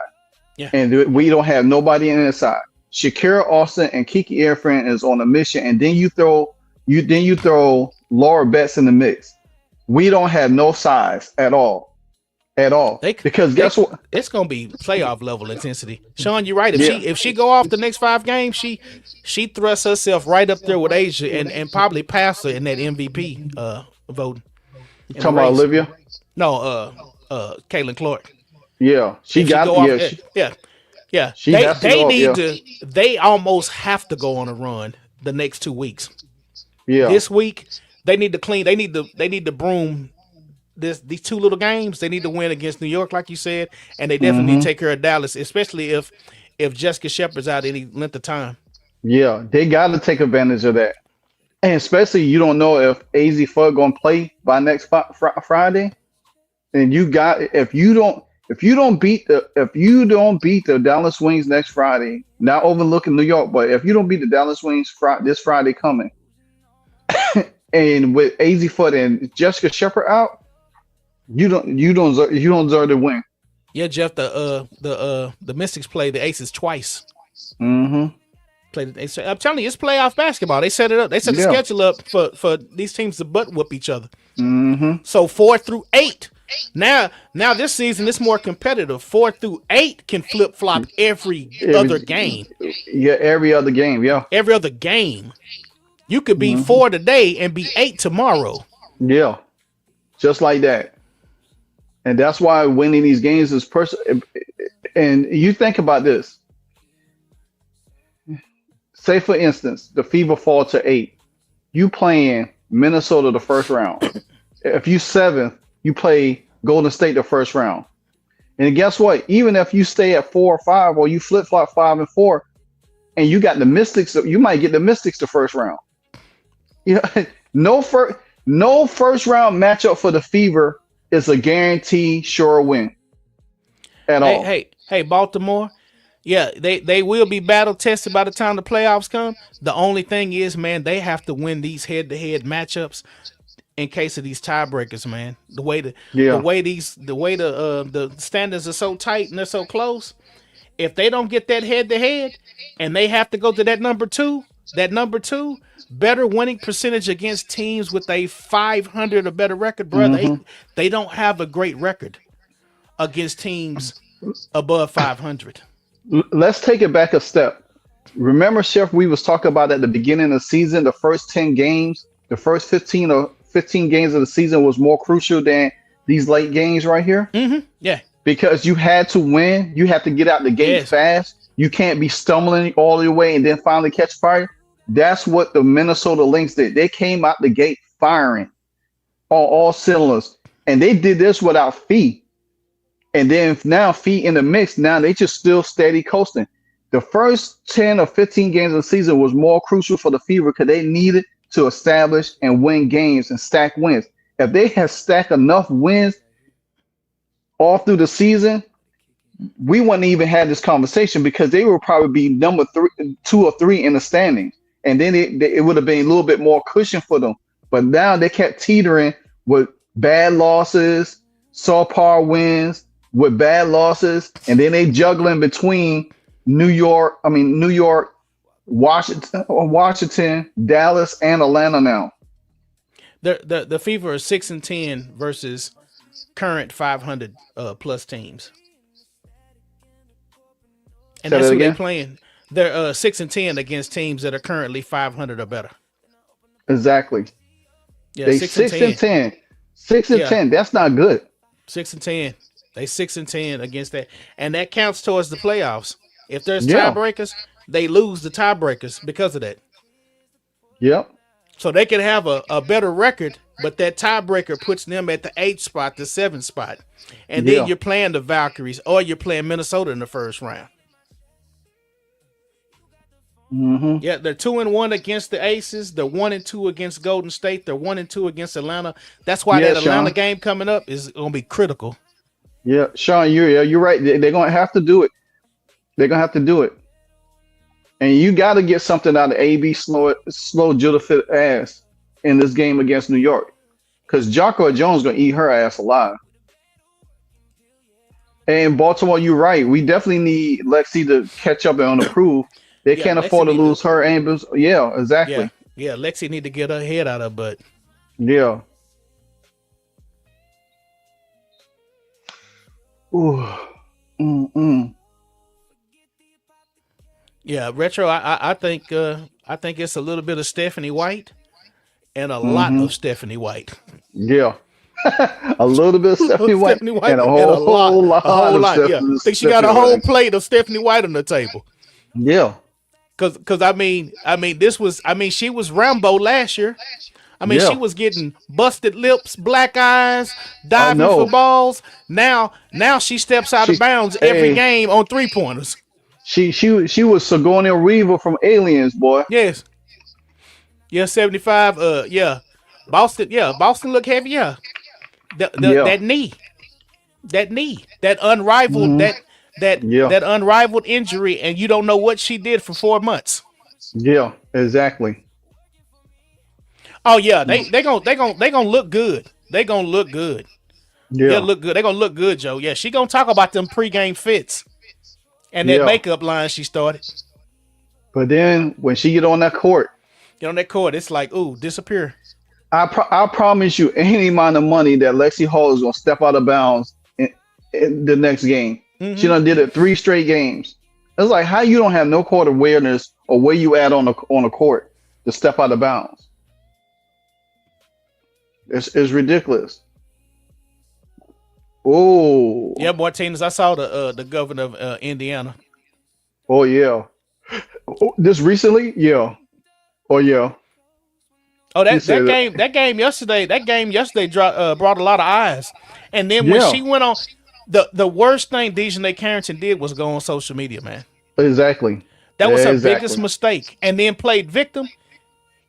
Yeah. And we don't have nobody in the inside. Shakira Austin and Kiki Airfriend is on a mission, and then you throw Laura Betts in the mix. We don't have no size at all. Guess what? It's gonna be playoff level intensity. Sean, you're right. If she go off the next 5 games, she thrusts herself right up there with Asia and probably pass her in that MVP voting. You talking about Olivia? No, Caitlin Clark. Yeah, yeah. They almost have to go on a run the next 2 weeks. Yeah. This week they need to clean. They need to broom these 2 little games. They need to win against New York, like you said, and they definitely need to take care of Dallas, especially if Jessica Shepard's out any length of time. Yeah, they got to take advantage of that, and especially you don't know if seedings gonna play by next Friday, and if you don't beat the Dallas Wings next Friday, not overlooking New York, but if you don't beat the Dallas Wings this Friday coming, and with seedings and Jessica Shepard out. You don't deserve to win. Yeah, Jeff. The Mystics play the Aces twice. Mm-hmm. I'm telling you, it's playoff basketball. They set it up. They set the schedule up for these teams to butt whoop each other. Mm-hmm. So 4 through 8. Now this season it's more competitive. 4 through 8 can flip flop every other game. Yeah, every other game. Yeah, every other game. You could be 4 today and be 8 tomorrow. Yeah, just like that. And that's why winning these games is personal. And you think about this. Say, for instance, the Fever fall to 8. You playing Minnesota the first round. If you 7th, you play Golden State the first round. And guess what? Even if you stay at 4 or 5, or you flip-flop 5 and 4, and you got the Mystics, you might get the Mystics the first round. You know, no first round matchup for the Fever is a guaranteed sure win at all. Hey, Baltimore. Yeah, they will be battle tested by the time the playoffs come. The only thing is, man, they have to win these head-to-head matchups in case of these tiebreakers, man. The way the standards are so tight and they're so close. If they don't get that head-to-head and they have to go to that number two, better winning percentage against teams with a 500 or better record, brother. They don't have a great record against teams above 500. Let's take it back a step. Remember, Chef, we was talking about at the beginning of the season, the first 10 games, the first 15 games of the season was more crucial than these late games right here. Yeah. Because you had to win. You have to get out the gate fast. You can't be stumbling all the way and then finally catch fire. That's what the Minnesota Lynx did. They came out the gate firing on all cylinders. And they did this without Fee. And then now Fee in the mix, now they just still steady coasting. The first 10 or 15 games of the season was more crucial for the Fever because they needed to establish and win games and stack wins. If they had stacked enough wins all through the season, we wouldn't even have this conversation because they would probably be number 2 or 3 in the standings. And then it would have been a little bit more cushion for them. But now they kept teetering with bad losses, subpar wins, with bad losses, and then they juggling between New York, Washington, Dallas, and Atlanta now. The Fever is 6-10 versus current 500 plus teams. And that's who they're playing. They're 6-10 against teams that are currently 500 or better. Exactly. Yeah, they 6-10. 6-10. That's not good. 6-10. They 6-10 against that, and that counts towards the playoffs. If there's Yeah. tiebreakers, they lose the tiebreakers because of that. Yep. So they could have a better record, but that tiebreaker puts them at the 8th spot, the 7th spot, and then you're playing the Valkyries or you're playing Minnesota in the first round. Mm-hmm. Yeah, they're 2-1 against the Aces. They're 1-2 against Golden State. They're 1-2 against Atlanta. That's why that Atlanta game coming up is going to be critical. Yeah, Sean, you're right. They're going to have to do it. They're going to have to do it. And you got to get something out of AB slow Judith ass in this game against New York. Because Jocko Jones going to eat her ass alive. And Baltimore, you're right. We definitely need Lexi to catch up and improve. They can't afford to lose her. Yeah, exactly. Yeah, Lexi need to get her head out of her butt. Yeah. Ooh. Mm-mm. Yeah, Retro, I think it's a little bit of Stephanie White and a lot of Stephanie White. Yeah. A little bit of Stephanie White and a whole lot of Stephanie. Yeah. I think she got a whole plate of Stephanie White on the table. Yeah. Cause she was Rambo last year. She was getting busted lips, black eyes, diving for balls. Now she steps out of bounds every game on 3-pointers. She was Sigourney Weaver from Aliens, boy. Yes. Yeah, 75. Boston look heavy. Yeah. That knee, that unrivaled, that unrivaled injury, and you don't know what she did for 4 months. Yeah, exactly. Oh yeah, they gonna look good. They gonna look good. Yeah, they'll look good. They gonna look good, Joe. Yeah, she gonna talk about them pregame fits and that makeup line she started. But then when she get on that court, it's like, ooh, disappear. I promise you, any amount of money that Lexi Hall is gonna step out of bounds in the next game. Mm-hmm. She done did it 3 straight games. It's like, how you don't have no court awareness or where you at on the court to step out of bounds. It's ridiculous. Oh yeah, Martinez. I saw the governor of Indiana. Oh yeah, this recently, yeah. Oh yeah. Oh, that game yesterday brought a lot of eyes. And then when she went on, the worst thing Dejanay Carrington did was go on social media, man. Exactly. That was her biggest mistake. And then played victim.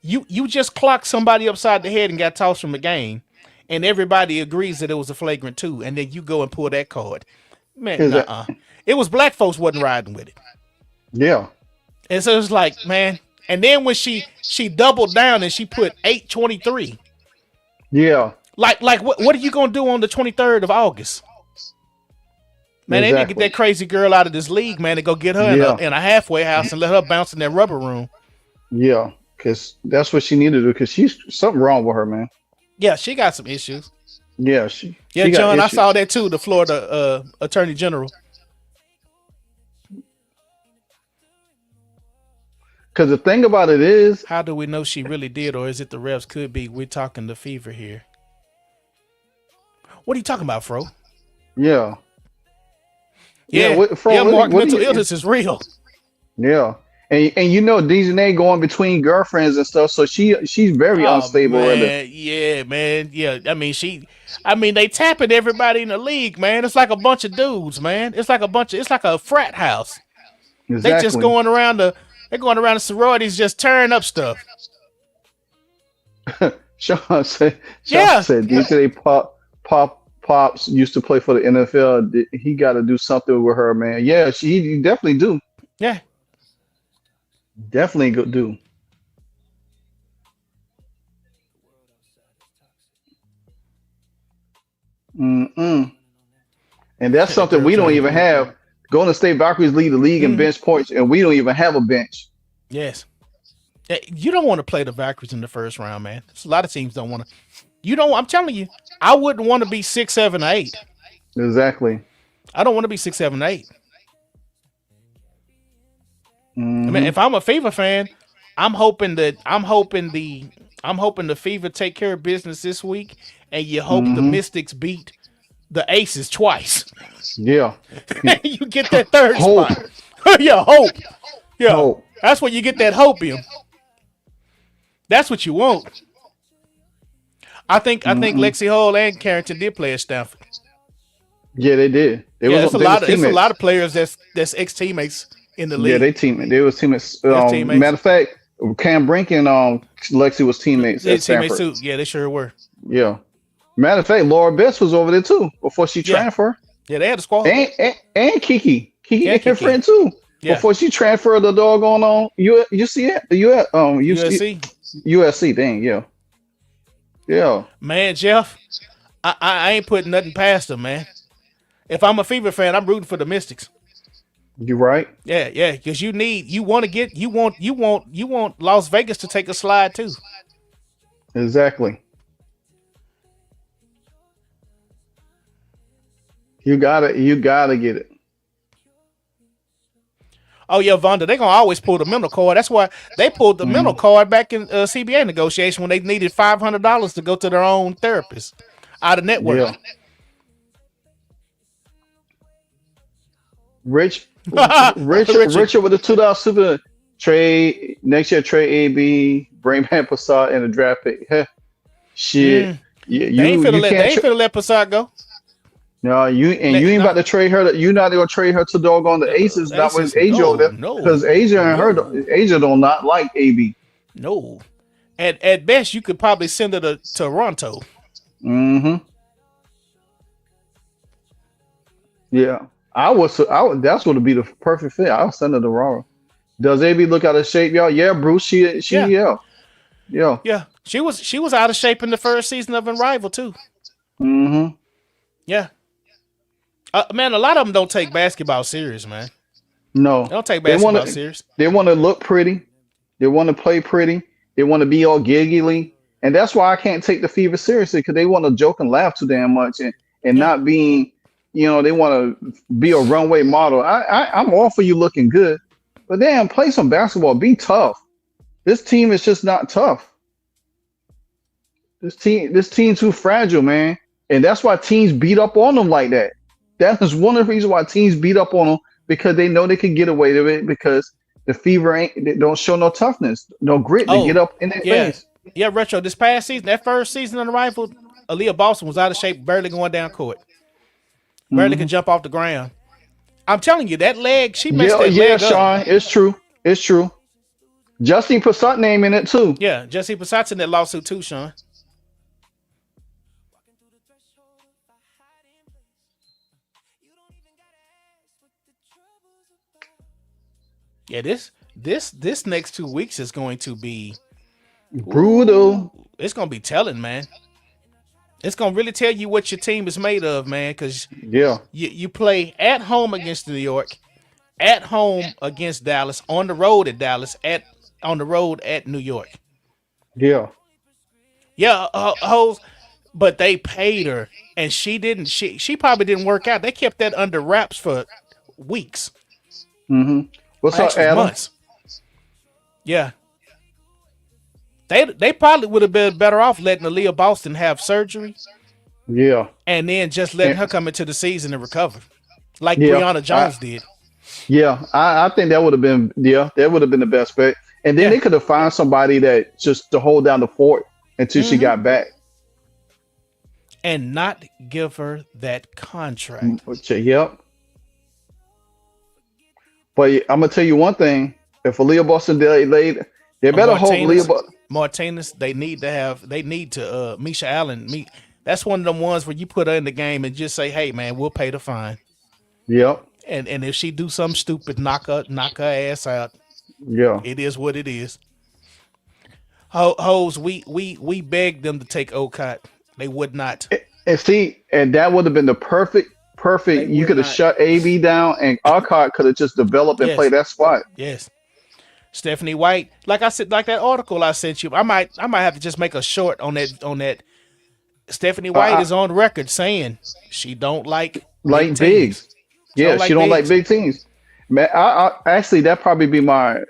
You just clocked somebody upside the head and got tossed from the game, and everybody agrees that it was a flagrant 2, and then you go and pull that card. Man, it was black folks wasn't riding with it. Yeah. And so it's like, man. And then when she doubled down and she put 8-23. Yeah. Like what are you gonna do on the 23rd of August? Man, they need to get that crazy girl out of this league, man, and go get her in a halfway house and let her bounce in that rubber room. Yeah, because that's what she needed to do, because she's something wrong with her, man. Yeah, she got some issues. Yeah, she John, I saw that too, the Florida Attorney General. Because the thing about it is, how do we know she really did, or is it the refs? Could be. We're talking the fever here. What are you talking about, Fro? Yeah. Mark, mental illness is real. Yeah. And Dejanay going between girlfriends and stuff, so she's very unstable. Man. Yeah, man. Yeah. They tapping everybody in the league, man. It's like a bunch of dudes, man. It's like a frat house. Exactly. They just going around the sororities just tearing up stuff. Sean said Dejanay Pops used to play for the NFL. He got to do something with her, man. Yeah, he definitely do. Yeah. Definitely do. And that's something we don't even have. Golden State Valkyries lead the league in bench points, and we don't even have a bench. Yes. You don't want to play the Valkyries in the first round, man. A lot of teams don't want to. I'm telling you, I wouldn't want to be 6, 7, 8. Exactly. I don't want to be 6, 7, 8. I mean, if I'm a Fever fan, I'm hoping the Fever take care of business this week, and you hope the Mystics beat the aces twice. Yeah. You get that third Hope. spot. Yeah, hope. Yeah, Hope. that's when you get that hopium. That's what you want. I think Lexi Hull and Carrington did play at Stanford. Yeah, they did. It's a lot of players that's ex teammates in the league. Yeah, they teammates. They was teammates. Teammates. Matter of fact, Cam Brink and Lexi was teammates at Stanford. Teammates too. Yeah, they sure were. Yeah. Matter of fact, Laura Best was over there too before she transferred. Yeah, they had a squad. And Kiki. Kiki and her friend too. Yeah. Before she transferred the doggone on USC. Dang, yeah. Yeah. Man, Jeff, I ain't putting nothing past them, man. If I'm a Fever fan, I'm rooting for the Mystics. You right? Yeah, because you want Las Vegas to take a slide too. Exactly. You gotta get it. Oh yeah, Vonda, they're gonna always pull the mental card. That's why they pulled the mental card back in CBA negotiation when they needed $500 to go to their own therapist out of network. Yeah. Richard with the $2 super trade next year. Trade AB, bring back Passat and a draft pick. Shit, they ain't finna let Passat go. No, you ain't about to trade her. You're not gonna trade her to doggone the Aces. Not with Asia over there, because Asia don't not like AB. No, at best you could probably send her to Toronto. Mm-hmm. Yeah, I would. That's what would be the perfect fit. I'll send her to Aurora. Does AB look out of shape, y'all? Yeah, Bruce. Yeah. She was out of shape in the first season of Unrivaled too. Mm-hmm. Yeah. Man, a lot of them don't take basketball serious, man. No, they don't take basketball serious. They want to look pretty. They want to play pretty. They want to be all giggly, and that's why I can't take the Fever seriously, because they want to joke and laugh too damn much, and not being, they want to be a runway model. I'm all for you looking good, but damn, play some basketball. Be tough. This team is just not tough. This team too fragile, man, and that's why teams beat up on them like that. That is one of the reasons why teams beat up on them, because they know they can get away with it, because the Fever they don't show no toughness, no grit to get up in their face. Yeah, Retro. This past season, that first season on the rifle, Aaliyah Boston was out of shape, barely going down court. Barely could jump off the ground. I'm telling you, that leg, she messed that leg up. Yeah, Sean, it's true. Justine Passat name in it too. Yeah, Justine Passat's in that lawsuit too, Sean. Yeah, this next 2 weeks is going to be brutal. It's going to be telling, man. It's going to really tell you what your team is made of, man, because you play at home against New York, at home against Dallas, on the road at Dallas, on the road at New York. Yeah. Yeah, but they paid her, and she didn't. She probably didn't work out. They kept that under wraps for weeks. Mm-hmm. What's up, Adam? Months. Yeah. They probably would have been better off letting Aaliyah Boston have surgery. Yeah. And then just letting her come into the season and recover. Like Brianna Jones did. Yeah. I think that would have been the best bet. And then they could have found somebody that just to hold down the fort until she got back. And not give her that contract. Yep. But I'm gonna tell you one thing: if Aaliyah Boston they better hope Aaliyah Martinez. They need to Misha Allen. That's one of them ones where you put her in the game and just say, "Hey, man, we'll pay the fine." Yep. And if she do something stupid, knock her ass out. Yeah. It is what it is. Hoes, we begged them to take Okot. They would not. And that would have been the perfect. You could have shut AB down, and Alcott could have just developed and played that spot. Yes. Stephanie White, like I said, like that article I sent you, I might have to just make a short on that. Stephanie White is on record saying she don't like bigs. Yeah, she don't like big teams. Man, I actually that probably be my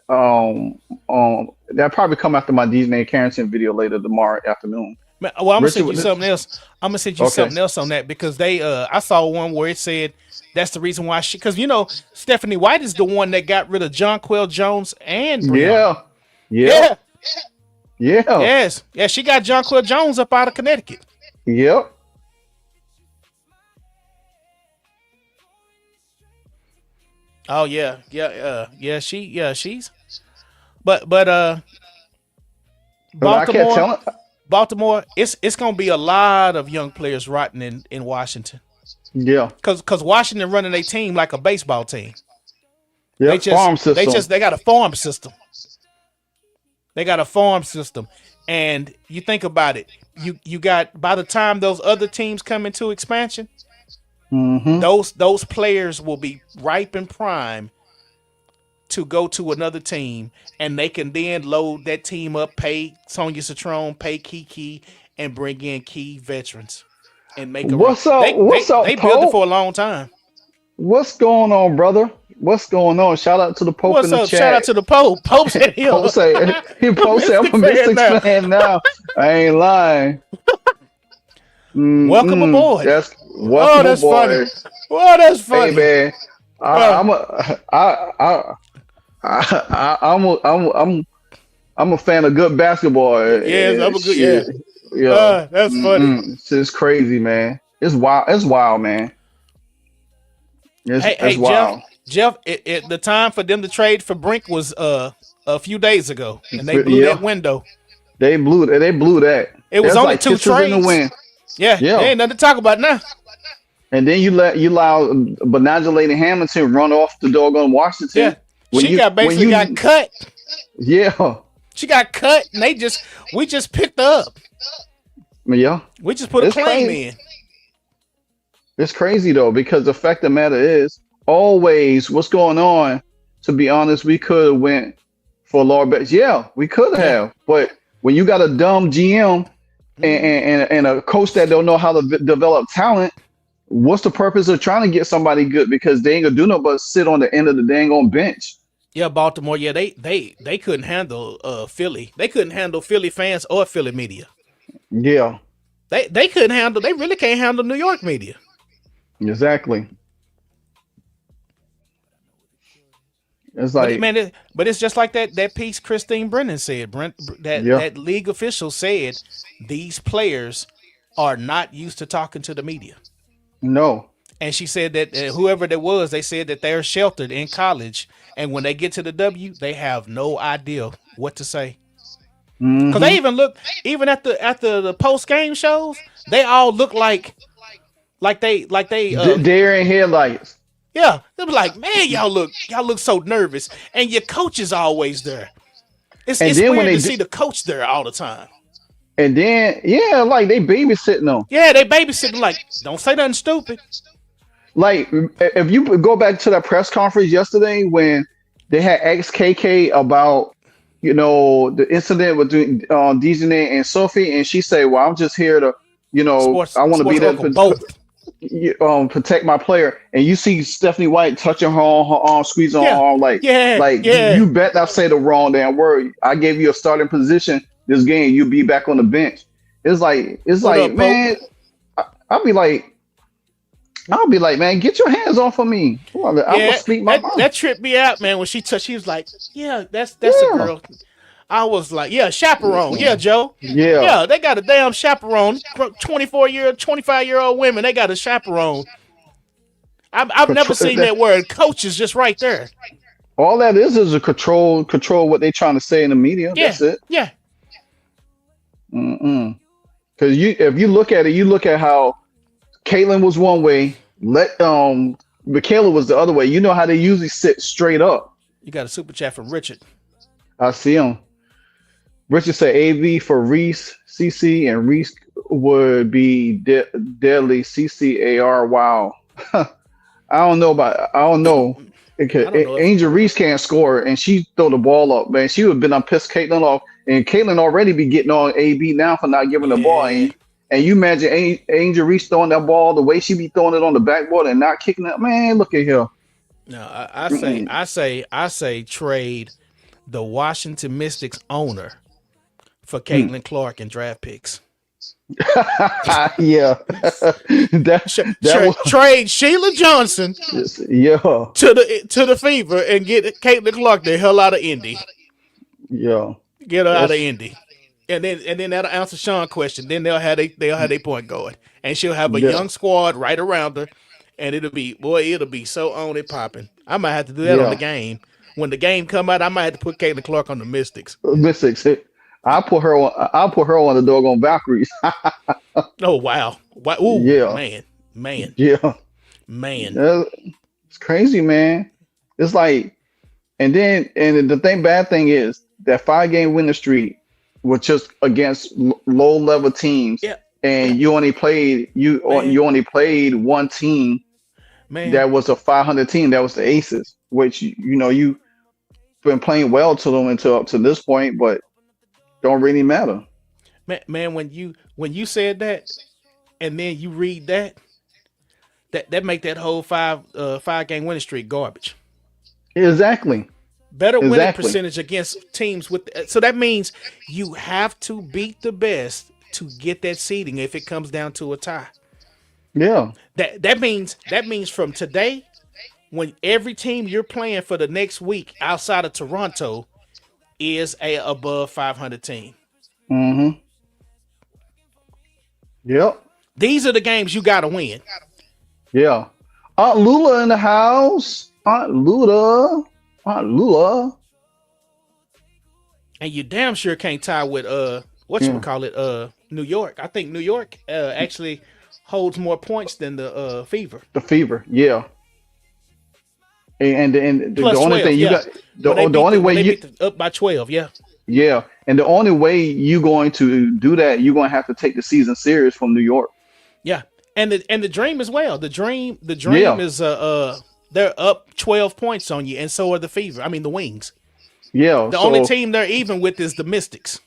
that probably come after my Disney Carrington video later tomorrow afternoon. Well, I'm gonna Richard, send you something else. I'm gonna send you okay. something else on that because they I saw one where it said that's the reason why she, because Stephanie White is the one that got rid of Jonquel Jones and Brianna. Yeah. Yep. Yeah. Yeah. Yes. Yeah, she got Jonquel Jones up out of Connecticut. Yep. Oh yeah. She's but But I kept Baltimore, telling. Baltimore, it's gonna be a lot of young players rotting in Washington. Yeah. Cause Washington running a team like a baseball team. Yep. Farm system. They got a farm system. They got a farm system. And you think about it, you got, by the time those other teams come into expansion, Mm-hmm. those players will be ripe and prime to go to another team, and they can then load that team up, pay Sonya Citron, pay Kiki, and bring in key veterans and make a run. What's up? What's up, They built it Pope? for a long time. What's going on, brother? What's going on? Shout out to the Pope in What's the up? chat. Shout out to the Pope. Pope said Pope say Pope say I'm a Mystic fan Mystic fan now. I ain't lying. Welcome aboard. That's welcome that's aboard. funny. Oh, that's funny. Hey man, I'm a fan of good basketball. Yes, I'm a good. Shit. Yeah, that's funny. It's just crazy, man. It's wild. It's wild, man. It's wild. Jeff, the time for them to trade for Brink was a few days ago, and they blew that window. They blew that. It was That's only like two kisses trades. in the wind. Yeah, there ain't nothing to talk about now. And then you allow Benaja Lady Hamilton run off the doggone Washington. Yeah, she got cut. Yeah, she got cut, and we just picked her up. Yeah, we just put a claim in. It's crazy though, because the fact of the matter is, always what's going on. To be honest, we could have went for Laura Betts. Yeah, we could have, but when you got a dumb GM and a coach that don't know how to develop talent, what's the purpose of trying to get somebody good? Because they ain't gonna do no but sit on the end of the dang on bench. Yeah, Baltimore. Yeah, they couldn't handle Philly. They couldn't handle Philly fans or Philly media. Yeah, they couldn't handle. They really can't handle New York media. Exactly. It's like, but it's just like that piece Christine Brennan said. That league official said these players are not used to talking to the media. No. And she said that whoever that was, they said that they're sheltered in college, and when they get to the W, they have no idea what to say. Because they even look, even at the post game shows, they all look like they deer in headlights. Yeah, they be like, man, y'all look so nervous, and your coach is always there. It's weird to see the coach there all the time. And then like they babysitting them. Yeah, they babysitting, like, don't say nothing stupid. Like, if you go back to that press conference yesterday when they had XKK about the incident between Dejanay and Sophie, and she said, well, I'm just here to I want to be there to protect my player. And you see Stephanie White touching her arm, squeezing her arm, you bet not say the wrong damn word. I gave you a starting position this game, you'll be back on the bench. It's like man, I'll be like, man, get your hands off of me. I'm gonna speak my mind. That tripped me out, man. When she was like, yeah, that's a girl. I was like, yeah, chaperone. Yeah, Joe. Yeah, they got a damn chaperone. 25-year-old women, they got a chaperone. I've never seen that word. Coach is just right there. All that is a control what they trying to say in the media. Yeah. That's it. Yeah. Because if you look at it, you look at how Caitlin was one way, Michaela was the other way. You know how they usually sit straight up. You got a super chat from Richard. I see him. Richard said AV for Reese, CC, and Reese would be deadly. CCAR. Wow. I don't know. Angel Reese can't score, and she throw the ball up, man. She would have been on pissed Caitlin off, and Caitlin already be getting on AB now for not giving the ball. And you imagine Angel Reese throwing that ball the way she be throwing it on the backboard and not kicking it. Man, look at here. No, I say trade the Washington Mystics owner for Caitlin Clark and draft picks. Yeah. Trade Sheila Johnson yeah. to the Fever and get Caitlin Clark the hell out of Indy. Yeah. Get her out of Indy. And then that'll answer Sean's question. Then they'll have their point guard. And she'll have a young squad right around her. And it'll be so on and popping. I might have to do that on the game. When the game come out, I might have to put Caitlin Clark on the Mystics. I'll put her on the doggone Valkyries. Oh wow. Ooh, yeah. Man. Yeah. Man. It's crazy, man. It's like, and the bad thing is that 5-game winning streak was just against low level teams. Yeah. And you only played one team. Man. That was a 500 team. That was the Aces, which you've been playing well to them until up to this point, but don't really matter. Man, when you said that, and then you read that make that whole 5-game winning streak garbage. Exactly. Better winning percentage against teams with. So that means you have to beat the best to get that seeding if it comes down to a tie. Yeah. That means from today, when every team you're playing for the next week outside of Toronto is a above 500 team. Mm-hmm. Yep. These are the games you got to win. Yeah. Aunt Lula in the house. Aunt Lula. And you damn sure can't tie with New York. I think New York actually holds more points than the Fever. The Fever, yeah. And the only 12, thing you got the only way you up by 12, yeah. Yeah, and the only way you're going to do that, you're going to have to take the season series from New York. Yeah, and the Dream as well. The Dream is they're up 12 points on you, and so are the Fever. I mean the Wings. Yeah. The only team they're even with is the Mystics.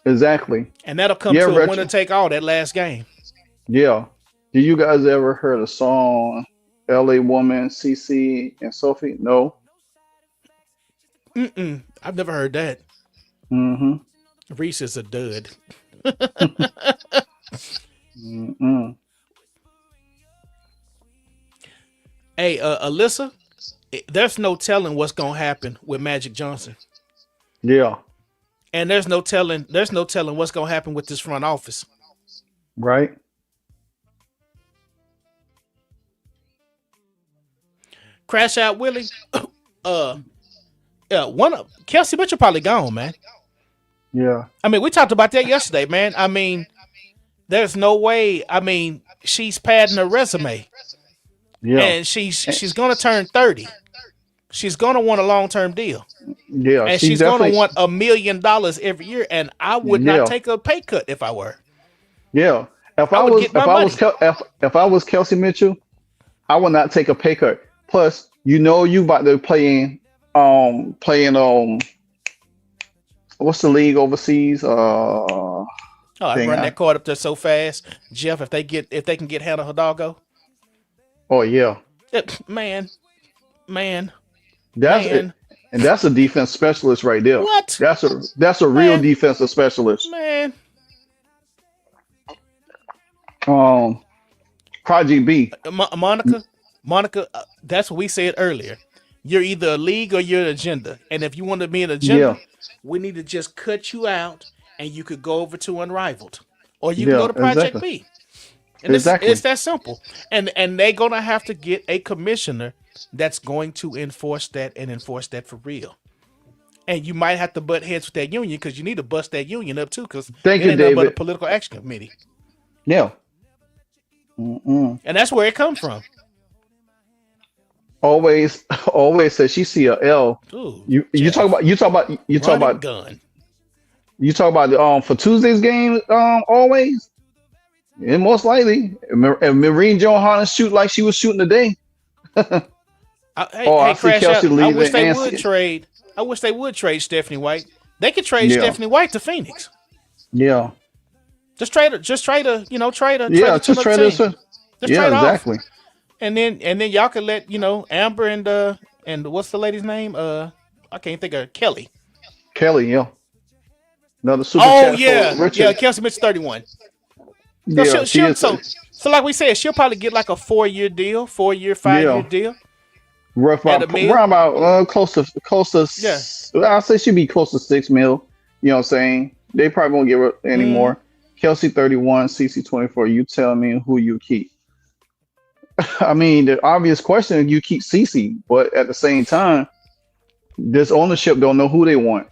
Exactly. And that'll come to a winner take all that last game. Yeah. Do you guys ever heard a song LA Woman, CC, and Sophie? No. I've never heard that. Mm-hmm. Reese is a dud. Mm-mm. Hey, Alyssa, there's no telling what's gonna happen with Magic Johnson. Yeah. And there's no telling what's gonna happen with this front office. Right. Crash Out Willie. One of Kelsey Mitchell probably gone, man. Yeah. I mean, we talked about that yesterday, man. I mean, there's no way. I mean, she's padding her resume. Yeah. And she's gonna turn 30. She's gonna want a long-term deal. Yeah. And she's gonna want $1 million every year. And I would not take a pay cut if I were. Yeah. If I was Kelsey Mitchell, I would not take a pay cut. Plus, you about to playing what's the league overseas? I run that card up there so fast, Jeff. If they can get Hannah Hidalgo. Oh yeah. Man. That's it. And that's a defense specialist right there. What? That's a real defensive specialist. Man. Project B. Monica, that's what we said earlier. You're either a league or you're an agenda. And if you want to be an agenda, we need to just cut you out and you could go over to Unrivaled. Or you can go to Project B. And it's that simple. And they're going to have to get a commissioner that's going to enforce that and enforce that for real. And you might have to butt heads with that union because you need to bust that union up too because it ain't nothing but a political action committee. Yeah. Mm-mm. And that's where it comes from. Always says she see a L. Ooh, you talk about gun. You talk about for Tuesday's game always. And most likely, if Marine Johanna shoot like she was shooting today. I wish they would trade. I wish they would trade Stephanie White. They could trade Stephanie White to Phoenix. Yeah. Just trade her. Trade her. Yeah, just trade her. Yeah, exactly. Off. And then y'all could let Amber and what's the lady's name? I can't think of Kelly. Kelly, yeah. Another super. Oh yeah, Kelsey Mitchell 31. So Yeah, she is. so like we said, she'll probably get like a 4-year deal, 4-year, 5-year Yeah, deal rough at a about mill. around about close to. Yeah. I'll say she'd be close to 6 mil. You know what I'm saying? They probably won't give her any Mm-hmm. more. Kelsey 31, CC 24. You tell me who you keep. I mean, the obvious question: you keep CC, but at the same time, this ownership don't know who they want.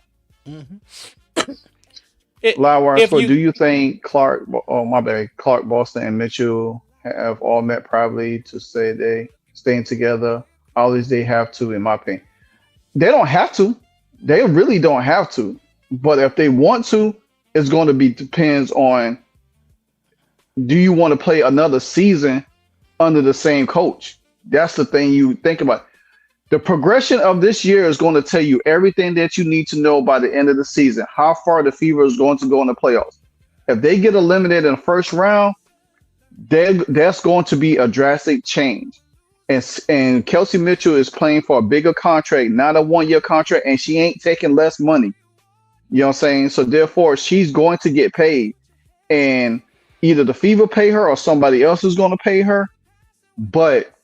Mm-hmm. Livewire If score. Do you you think Clark? Oh my bad. Clark, Boston, and Mitchell have all met privately to say they staying together. Always they have to, in my opinion. They don't have to. They really don't have to. But if they want to, it's going to be depends on. Do you want to play another season under the same coach? That's the thing you think about. The progression of this year is going to tell you everything that you need to know by the end of the season. How far the Fever is going to go in the playoffs. If they get eliminated in the first round, that's going to be a drastic change. And Kelsey Mitchell is playing for a bigger contract, not a 1-year contract, and she ain't taking less money. You know what I'm saying? So therefore, she's going to get paid, and either the Fever pay her or somebody else is going to pay her. But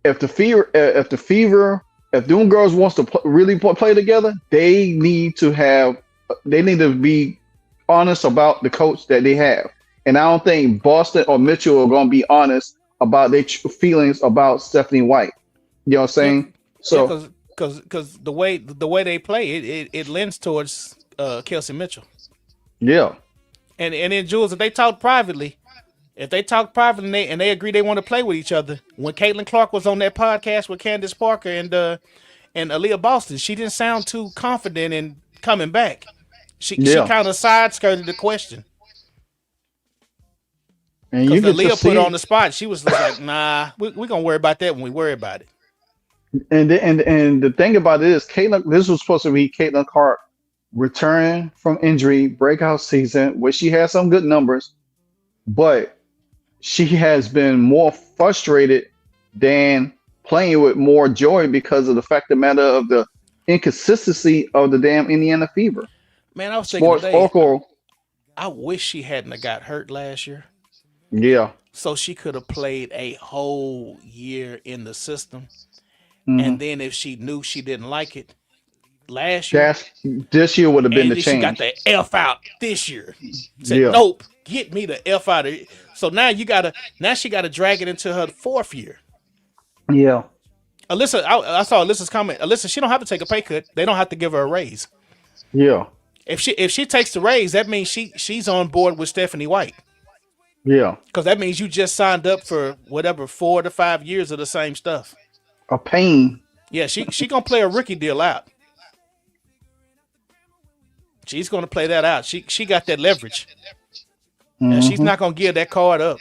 if the Fever, if Doom Girls wants to really play together, they need to be honest about the coach that they have. And I don't think Boston or Mitchell are going to be honest about their feelings about Stephanie White. You know what I'm yeah, saying? yeah, So because the way they play, it lends towards Kelsey Mitchell. yeah, And then Jules, if they talk privately, and they agree they want to play with each other, when Caitlin Clark was on that podcast with Candace Parker and Aaliyah Boston, she didn't sound too confident in coming back. She yeah, kind of side skirted the question and because you get to Aaliyah put her on see, the spot. She was just like, "Nah, we're gonna worry about that when we worry about it." and the thing about it is, Caitlin. This was supposed to be Caitlin Clark returning from injury, breakout season, where she had some good numbers, but she has been more frustrated than playing with more joy because of the fact of the matter of the inconsistency of the damn Indiana Fever. Man, I was thinking Sports today, Oracle, I wish she hadn't have got hurt last year, yeah. so she could have played a whole year in the system. Hmm. And then if she knew she didn't like it last year, That's this year would have been and the then she got change. the F out this year. Said, Yeah, nope, get me the F out of it. So now she gotta drag it into her 4th year. yeah, Alyssa, I saw Alyssa's comment. Alyssa, she don't have to take a pay cut. They don't have to give her a raise. yeah, If she takes the raise, that means she's on board with Stephanie White. yeah. Because that means you just signed up for whatever 4 to 5 years of the same stuff. A pain. Yeah, she gonna play a rookie deal out. She's gonna play that out. She got that leverage. And she's Hmm. not gonna give that card up.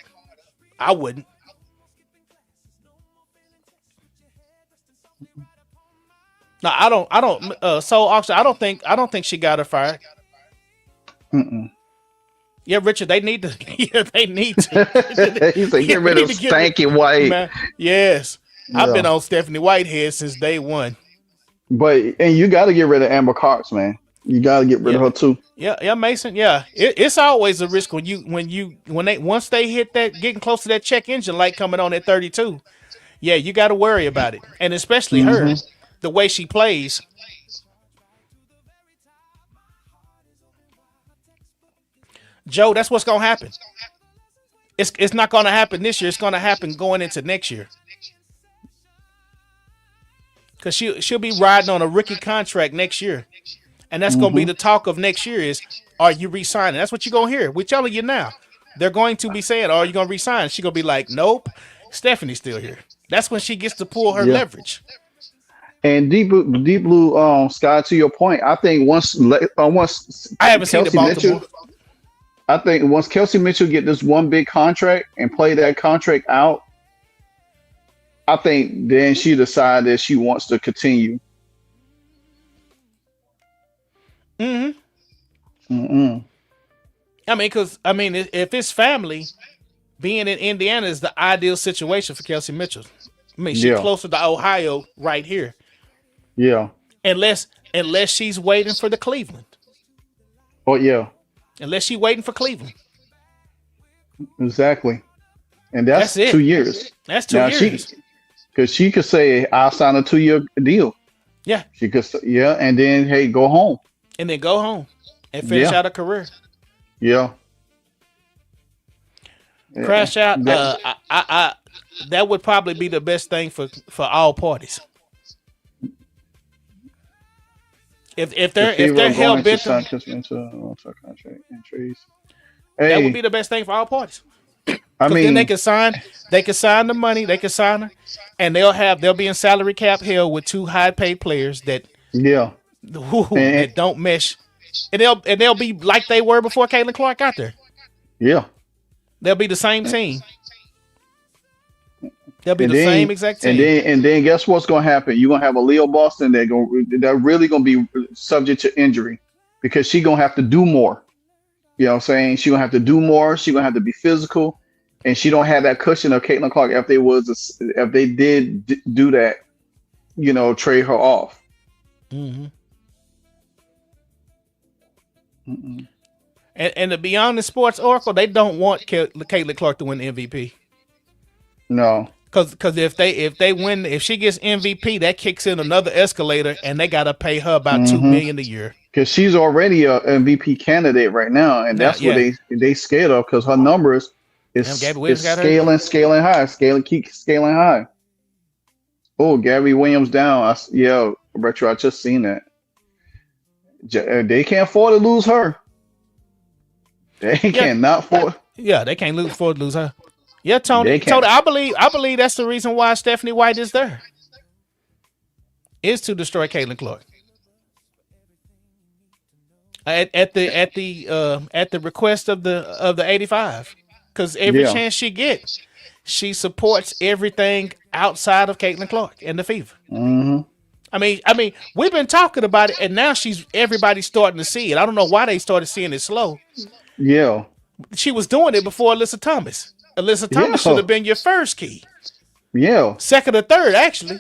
I wouldn't. No, I don't. So actually, I don't think she got her fired. Mm-mm. Yeah, Richard, they need to. Yeah, they need to. He said, Yeah, "Get we rid need of to get rid. Stanky White." Man, yes, I've been Yeah, on Stephanie Whitehead since day one. and you got to get rid of Amber Cox, man. You got to get rid Yeah, of her too. yeah, Mason. Yeah, it's always a risk when they once they hit that getting close to that check engine light coming on at 32. Yeah, you got to worry about it, and especially her, Hmm. the way she plays. Joe, that's what's gonna happen. It's not gonna happen this year. It's gonna happen going into next year. Cause she'll be riding on a rookie contract next year. And that's gonna be Hmm. the talk of next year is, are you re-signing? That's what you're gonna hear. We're telling you now. They're going to be saying, are you gonna resign? She's gonna be like, nope, Stephanie's still here. That's when she gets to pull her Yeah. leverage. And Deep Blue Sky, to your point, I think once I haven't seen the Kelsey Mitchell, Baltimore. I think once Kelsey Mitchell get this one big contract and play that contract out, I think then she decide that she wants to continue. Mm-hmm. Mm-mm. If it's family, being in Indiana is the ideal situation for Kelsey Mitchell. I mean, she's Yeah, closer to Ohio right here. yeah, Unless she's waiting for the Cleveland. oh yeah, Unless she's waiting for Cleveland. Exactly. And that's That's it. 2 years. That's 2 Now years. because she could say, "I'll sign a 2 year deal." Yeah, She could, yeah, and then hey, go home. and then go home and finish Yeah, out a career. yeah. Crash out. That, That would probably be the best thing for all parties. If the they're Fever are hell going to bent, sign Kiss into a long-term contract entries. that would be Hey, the best thing for all parties. I Because then mean, they can sign the money, they can sign her, and they'll be in salary cap hell with two high paid players yeah, and that don't mesh, and they'll be like they were before Caitlin Clark got there. yeah, They'll be the same team. They'll be and the then same exact team. and then guess what's going to happen? You're going to have a Leo Boston. They're really going to be subject to injury because she's going to have to do more. You know what I'm saying? She's going to have to do more. She's going to have to be physical. And she don't have that cushion of Caitlin Clark if they did do that, trade her off. Mm-hmm. And to be honest, Sports Oracle, they don't want Caitlin Clark to win the MVP. No. Because if she gets MVP, that kicks in another escalator, and they gotta pay her about $2 million a year. Because she's already a MVP candidate right now, and that's what they scared of because her numbers is scaling high. Oh, Gabby Williams down. Retro. I just seen that. They can't afford to lose her. They cannot afford. Yeah, they can't afford to lose her. Yeah, Tony, I believe that's the reason why Stephanie White is there. Is to destroy Caitlin Clark. At the request of the 85, because every chance she gets, she supports everything outside of Caitlin Clark and the Fever. Mm-hmm. I mean, we've been talking about it, and now everybody's starting to see it. I don't know why they started seeing it slow. Yeah, she was doing it before Alyssa Thomas. Alyssa Thomas should have been your first key. Yeah. Second or third, actually.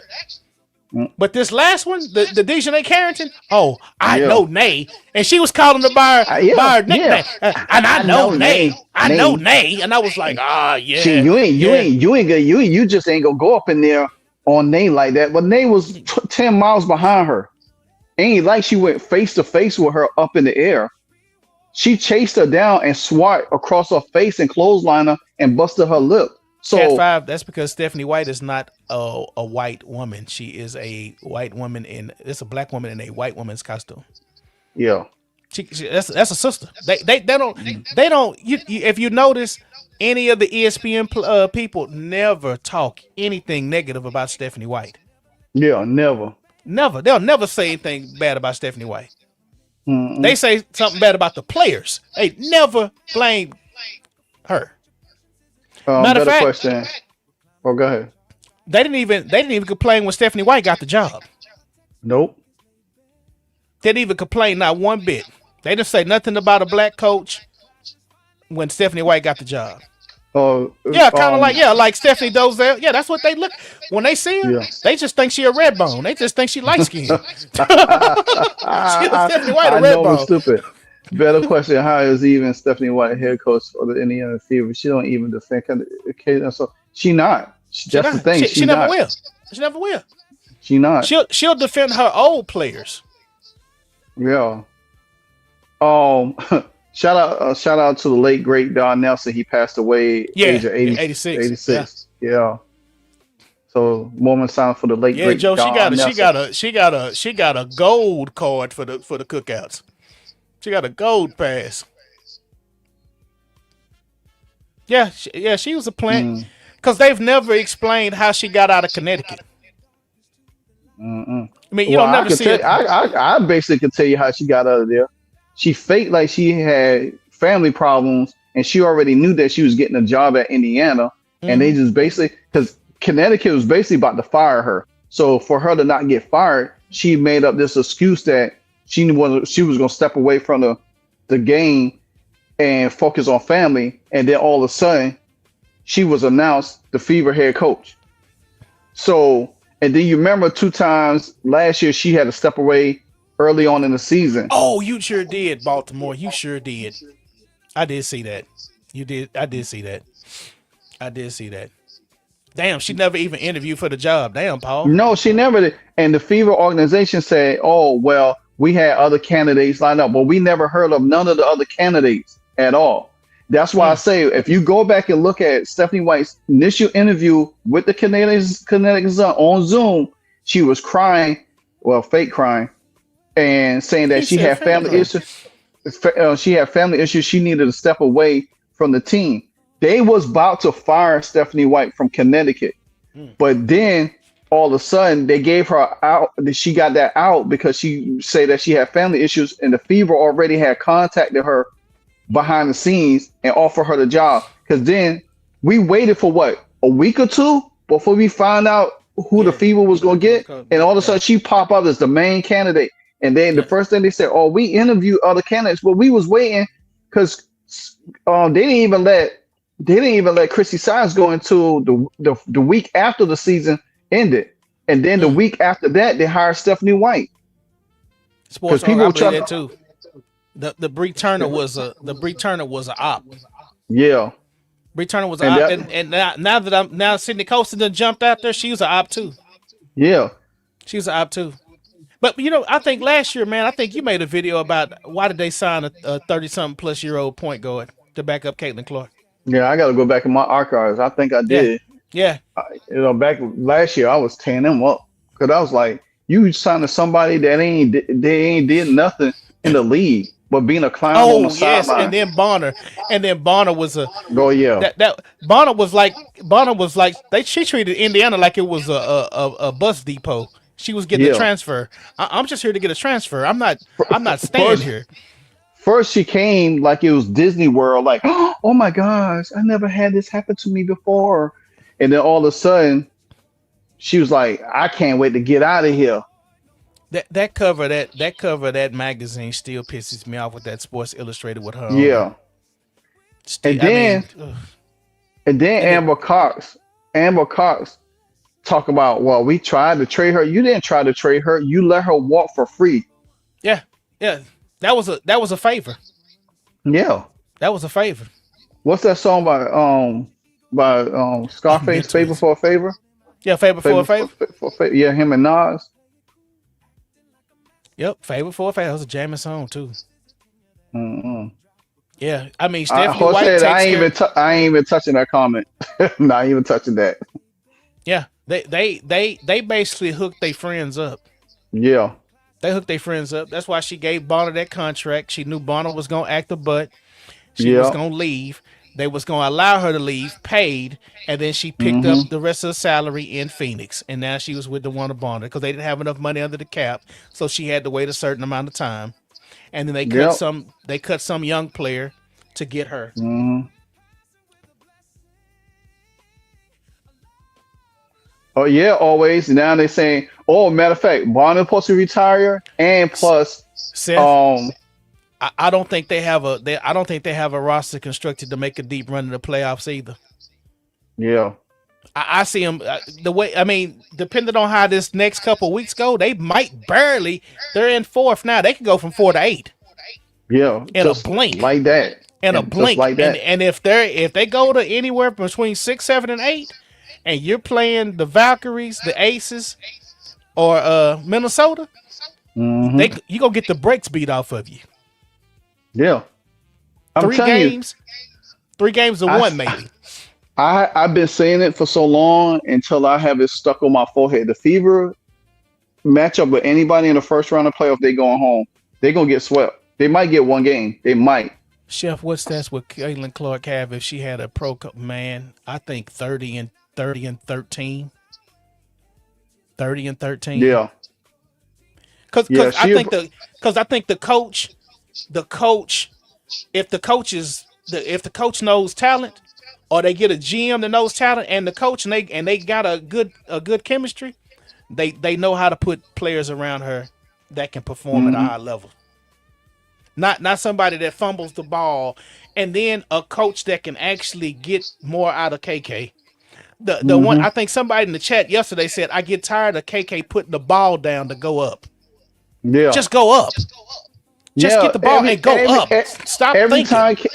But this last one, the Dejanay Carrington, I know Nay. And she was calling the bar nickname. And I know Nay. I know Nay. And I was like, yeah. See, you just ain't gonna go up in there on Nay like that. But Nay was 10 miles behind her. Ain't like she went face to face with her up in the air. She chased her down and swat across her face and clotheslined her and busted her lip. So Cat 5, that's because Stephanie White is not a white woman. She is a white woman it's a black woman in a white woman's costume. Yeah. That's a sister. They don't if you notice, any of the ESPN people never talk anything negative about Stephanie White. Yeah, never. They'll never say anything bad about Stephanie White. Mm-mm. They say something bad about the players. They never blame her. Matter of fact, question. Oh, go ahead. They didn't even complain when Stephanie White got the job. Nope. They didn't even complain, not one bit. They didn't say nothing about a black coach when Stephanie White got the job. Yeah, kind of like Stephanie Dozell. Yeah, that's what they look when they see her. Yeah. They just think she a red bone. They just think she light skinned. Stephanie White a red bone. Stupid. Better question: how is even Stephanie White head coach for the Indiana Fever? She don't even defend. So she not. That's the thing. She never will. She never will. She not. She'll defend her old players. Yeah. Shout out to the late great Don Nelson. He passed away age of 86. Yeah. So moment silent for the late great Joe, Don Nelson. she got a gold card for the cookouts. She got a gold pass. Yeah, she was a plant because they've never explained how she got out of Connecticut. Mm-mm. I mean, don't never see it. I basically can tell you how she got out of there. She faked like she had family problems, and she already knew that she was getting a job at Indiana, and they just basically, because Connecticut was basically about to fire her. So for her to not get fired, she made up this excuse that she was going to step away from the game and focus on family, and then all of a sudden, she was announced the Fever head coach. So, and then you remember 2 times last year she had to step away early on in the season. Oh, you sure did, Baltimore. You sure did. I did see that. You did. I did see that. I did see that. Damn, she never even interviewed for the job. Damn, Paul. No, she never did. And the Fever organization said, "Oh, well, we had other candidates lined up, but we never heard of none of the other candidates at all." That's why I say, if you go back and look at Stephanie White's initial interview with the Kinetic Sun on Zoom, she was crying, well, fake crying, and saying that she had family issues. She had family issues. She needed to step away from the team. They was about to fire Stephanie White from Connecticut, but then all of a sudden they gave her out. She got that out because she said that she had family issues, and the Fever already had contacted her behind the scenes and offer her the job. Because then we waited for what, a week or two before we found out who the Fever was going to get, and all of a sudden she popped up as the main candidate. And then the first thing they said, "Oh, we interviewed other candidates," but we was waiting because they didn't even let Chrissy Sides go into the week after the season ended, and then the week after that they hired Stephanie White. Sports people try that too. The Bree Turner was a op. Yeah, Bree Turner was an op, and now Sydney Colson done jumped out there. She was an op too. Yeah, she was an op too. But I think last year, man, I think you made a video about why did they sign a 30-something plus year old point guard to back up Caitlin Clark. Yeah, I got to go back in my archives. I think I did. Yeah. Back last year I was tearing them up because I was like, you signing somebody that ain't did nothing in the league but being a clown on the sideline. And then Bonner was a. Oh yeah. That Bonner was like she treated Indiana like it was a bus depot. She was getting a transfer. I'm just here to get a transfer. I'm not staying here. First, she came like it was Disney World, like, "Oh my gosh, I never had this happen to me before." And then all of a sudden, she was like, "I can't wait to get out of here." That cover that magazine still pisses me off with that Sports Illustrated with her. Yeah. And then Amber Cox talk about, well, we tried to trade her. You didn't try to trade her. You let her walk for free. Yeah. That was a favor. Yeah. That was a favor. What's that song by Scarface, Favor for a Favor? Yeah, Favor for a Favor. Yeah, him and Nas. Yep, Favor for a Favor. That was a jamming song too. Mm-hmm. Yeah, I mean, Stephanie White takes I ain't even touching that comment. Not even touching that. Yeah, they basically hooked their friends up. Yeah. They hooked their friends up. That's why she gave Bonner that contract. She knew Bonner was going to act a butt. She was going to leave. They was going to allow her to leave, paid, and then she picked up the rest of the salary in Phoenix. And now she was with the one of Bonner because they didn't have enough money under the cap, so she had to wait a certain amount of time. And then they cut some young player to get her. Mm-hmm. Oh yeah, always. Now they're saying, oh, matter of fact, Bonner's supposed to retire, and plus, Seth, I don't think they have a roster constructed to make a deep run in the playoffs either. Yeah, I see them the way. I mean, depending on how this next couple weeks go, they might barely. They're in fourth now. They can go from 4 to 8. Yeah, in a blink, like that. In a blink, like that. And if they go to anywhere between 6, 7, and 8. And you're playing the Valkyries, the Aces, or Minnesota, you're going to get the brakes beat off of you. Yeah. 3 games to 1, maybe. I've been saying it for so long until I have it stuck on my forehead. The Fever match up with anybody in the first round of playoff, they going home. They're going to get swept. They might get 1 game. They might. Chef, what stats would Caitlin Clark have if she had a pro cup? Man, I think 30 and 13. 30 and 13. Yeah. Because I think the coach, if the coach knows talent, or they get a GM that knows talent and the coach, and they got a good chemistry, they know how to put players around her that can perform at a high level. Not somebody that fumbles the ball, and then a coach that can actually get more out of KK. The one, I think somebody in the chat yesterday said, I get tired of KK putting the ball down to go up. Yeah. Just go up. Just get the ball and go up. Stop every thinking.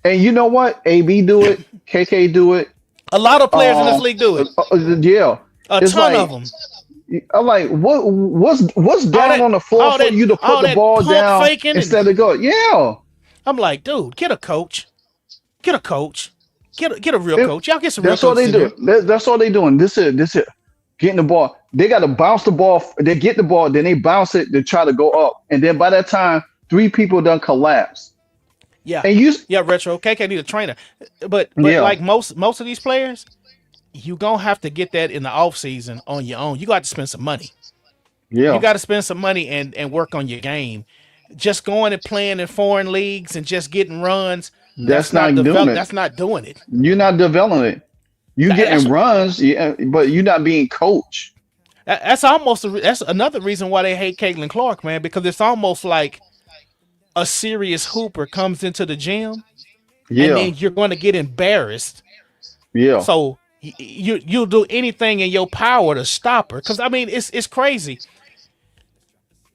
And you know what? AB do it. KK do it. A lot of players in this league do it. Yeah. A It's ton like of them. I'm like, what's All down that, on the floor all for that, you to all put the that ball pump down faking, instead of go? Yeah. I'm like, dude, get a coach. Get a coach. Get a real It- coach. Y'all get some real that's all coaches they in do. here. That's all they doing. This is getting the ball. They got to bounce the ball. They get the ball, then they bounce it to try to go up, and then by that time, three people done collapse. Yeah. And you, Yeah, retro. KK need a trainer. But yeah, like most of these players, you gonna have to get that in the off season on your own. You got to spend some money. You yeah, got to spend some money and work on your game. Just going and playing in foreign leagues and just getting runs, that's not doing it. that's not doing it. You're not developing it. You That's getting runs, yeah, but you're not being coached. that's that's another reason why they hate Caitlin Clark, man, because it's almost like a serious hooper comes into the gym and Yeah, then you're going to get embarrassed. yeah, So you'll do anything in your power to stop her. Because I mean, it's crazy.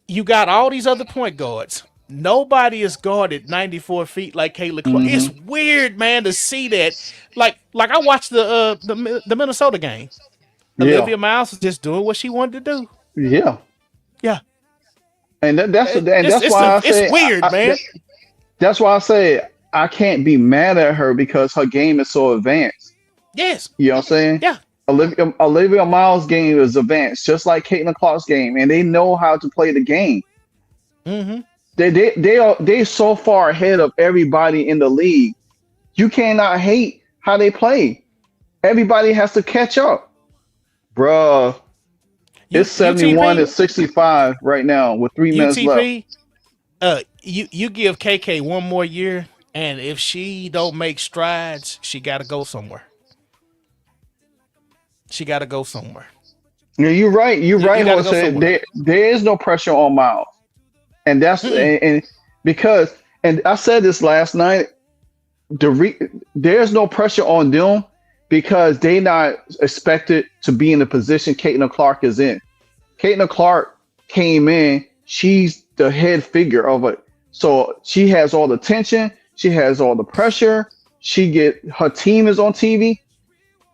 You got all these other point guards. Nobody is guarded 94 feet like Caitlin Clark. It's weird, man, to see that. Like I watched the Minnesota game. yeah, Olivia Miles was just doing what she wanted to do. yeah. Yeah, And that's why I it's say weird, man. that's why I say I can't be mad at her because her game is so advanced. Yes, You know what I'm saying? yeah. Olivia Miles' game is advanced, just like Caitlin Clark's game, and they know how to play the game. Mm-hmm. They so far ahead of everybody in the league. You cannot hate how they play. Everybody has to catch up, bruh. It's 71 to 65 right now with 3 minutes left. UTP. You give KK one more year, and if she don't make strides, she got to go somewhere. She got to go somewhere. Yeah, you're right. You're right, gotta go Jose. somewhere. There is no pressure on Miles, and that's and because and I said this last night. There's no pressure on them because they not expected to be in the position Caitlin Clark is in. Caitlin Clark came in. She's the head figure of it, so she has all the tension. She has all the pressure. Her team is on TV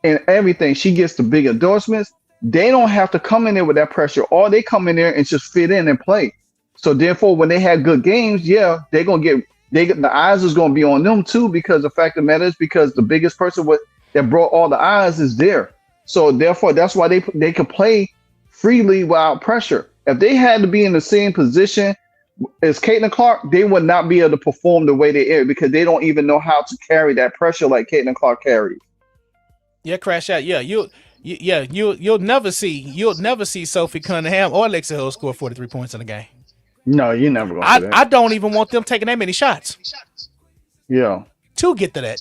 and everything. She gets the big endorsements. They don't have to come in there with that pressure. All they come in there and just fit in and play. So therefore, when they have good games, yeah, they're gonna get the eyes is gonna be on them too, because the fact of the matter is because the biggest person that brought all the eyes is there. So therefore, that's why they can play freely without pressure. If they had to be in the same position as Caitlin Clark, they would not be able to perform the way they are because they don't even know how to carry that pressure like Caitlin Clark carries. Yeah, crash out. Yeah, you'll never see Sophie Cunningham or Alexa Hill score 43 points in a game. No, you're never gonna do that. I don't even want them taking that many shots Yeah. to get to that.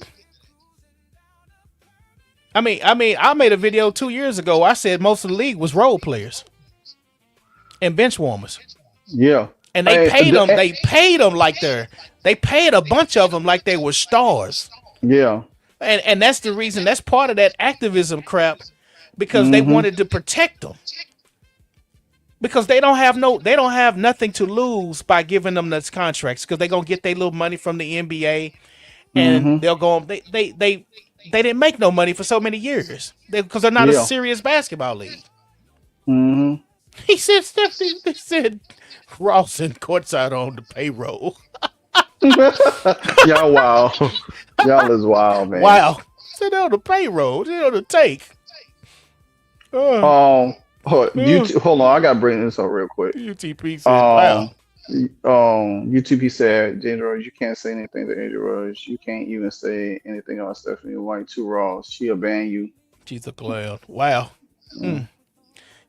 I mean, I made a video 2 years ago. I said most of the league was role players and bench warmers. Yeah. And they paid them. They paid them like they paid a bunch of them like they were stars. Yeah. And that's the reason. That's part of that activism crap, because they wanted to protect them. Because they don't have nothing to lose by giving them those contracts, because they're gonna get their little money from the NBA, and they'll go. They didn't make no money for so many years because they're not a serious basketball league. Mm-hmm. He said, Stephanie. They said Ross and courtside on the payroll. Y'all wow. Y'all is wild, man. Wow. Sit on the payroll. Sit on the take. Hold on, I gotta bring this up real quick. UTP said, wow. UTP said, James Rose, you can't say anything to Angel Rose. You can't even say anything on Stephanie White too raw. She'll ban you. She's a clown. Wow.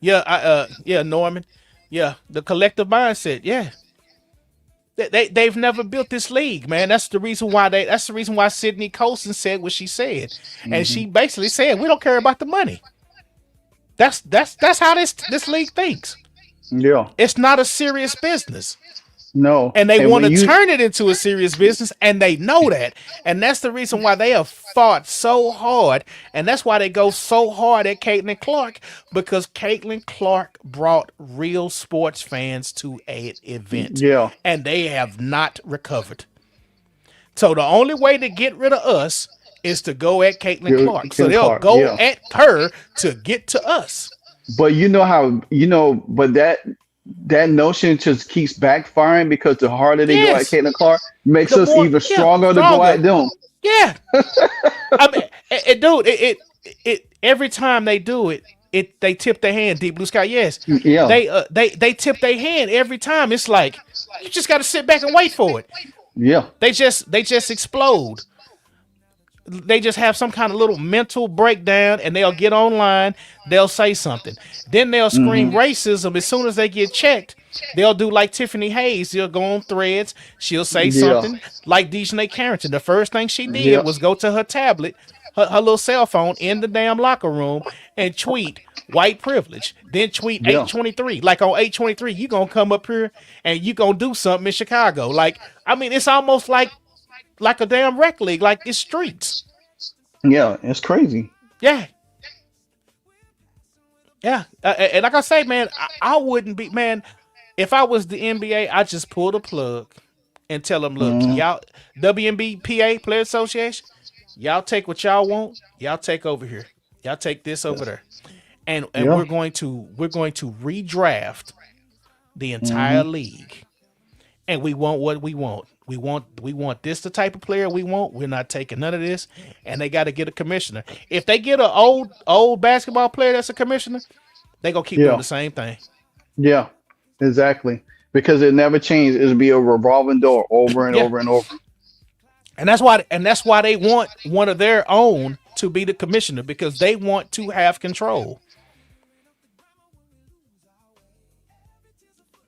Yeah, yeah, Norman. Yeah, the collective mindset. Yeah. They've never built this league, man. That's the reason why Sydney Colson said what she said. And she basically said, we don't care about the money. That's how this league thinks. Yeah. It's not a serious business. No. And they want to turn it into a serious business, and they know that. And that's the reason why they have fought so hard. And that's why they go so hard at Caitlin Clark, because Caitlin Clark brought real sports fans to an event. Yeah. And they have not recovered. So the only way to get rid of us is to go at Caitlin Clark. So they'll Clark, go yeah. at her to get to us. But you know how but that notion just keeps backfiring because the harder they go at Yes. Caitlin Clark makes The us more, even yeah, stronger to go stronger. at them. Yeah. I mean, dude, it every time they do it, they tip their hand. Deep Blue Sky, yes, Yeah, they tip their hand every time. It's like you just got to sit back and wait for it. yeah, They just explode. They just have some kind of little mental breakdown, and they'll get online. They'll say something, then they'll scream hmm, racism. As soon as they get checked, they'll do like Tiffany Hayes. She'll go on Threads. She'll say yeah, something like Dejanay Carrington. The first thing she did yeah, was go to her tablet, her little cell phone in the damn locker room, and tweet white privilege. Then tweet yeah, 823. Like on 823, you gonna come up here and you gonna do something in Chicago. Like, I mean, it's almost like a damn rec league. Like it's streets. yeah. It's crazy. Yeah, yeah. And like I say, man, I wouldn't be, man. If I was the NBA, I just pull the plug and tell them, look, Hmm. y'all, WNBPA Player Association, y'all take what y'all want. Y'all take over here. Y'all take this over there, and Yeah. we're going to redraft the entire Hmm. league, and we want what we want. We want this the type of player we want. We're not taking none of this, and they got to get a commissioner. If they get an old basketball player that's a commissioner, they gonna keep doing Yeah. the same thing. Yeah. Exactly. Because it never changed. It'll be a revolving door over and Yeah, over and over. and that's why they want one of their own to be the commissioner because they want to have control.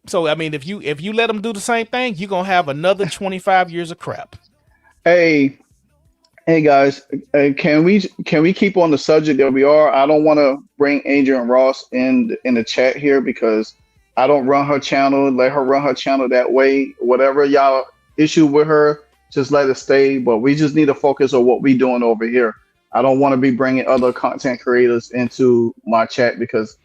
So I mean, if you let them do the same thing, you're gonna have another 25 years of crap. Hey, hey guys, can we keep on the subject that we are? I don't want to bring Adrian Ross in the chat here because I don't run her channel. Let her run her channel that way. Whatever y'all issue with her, just let it stay. But we just need to focus on what we doing over here. I don't want to be bringing other content creators into my chat because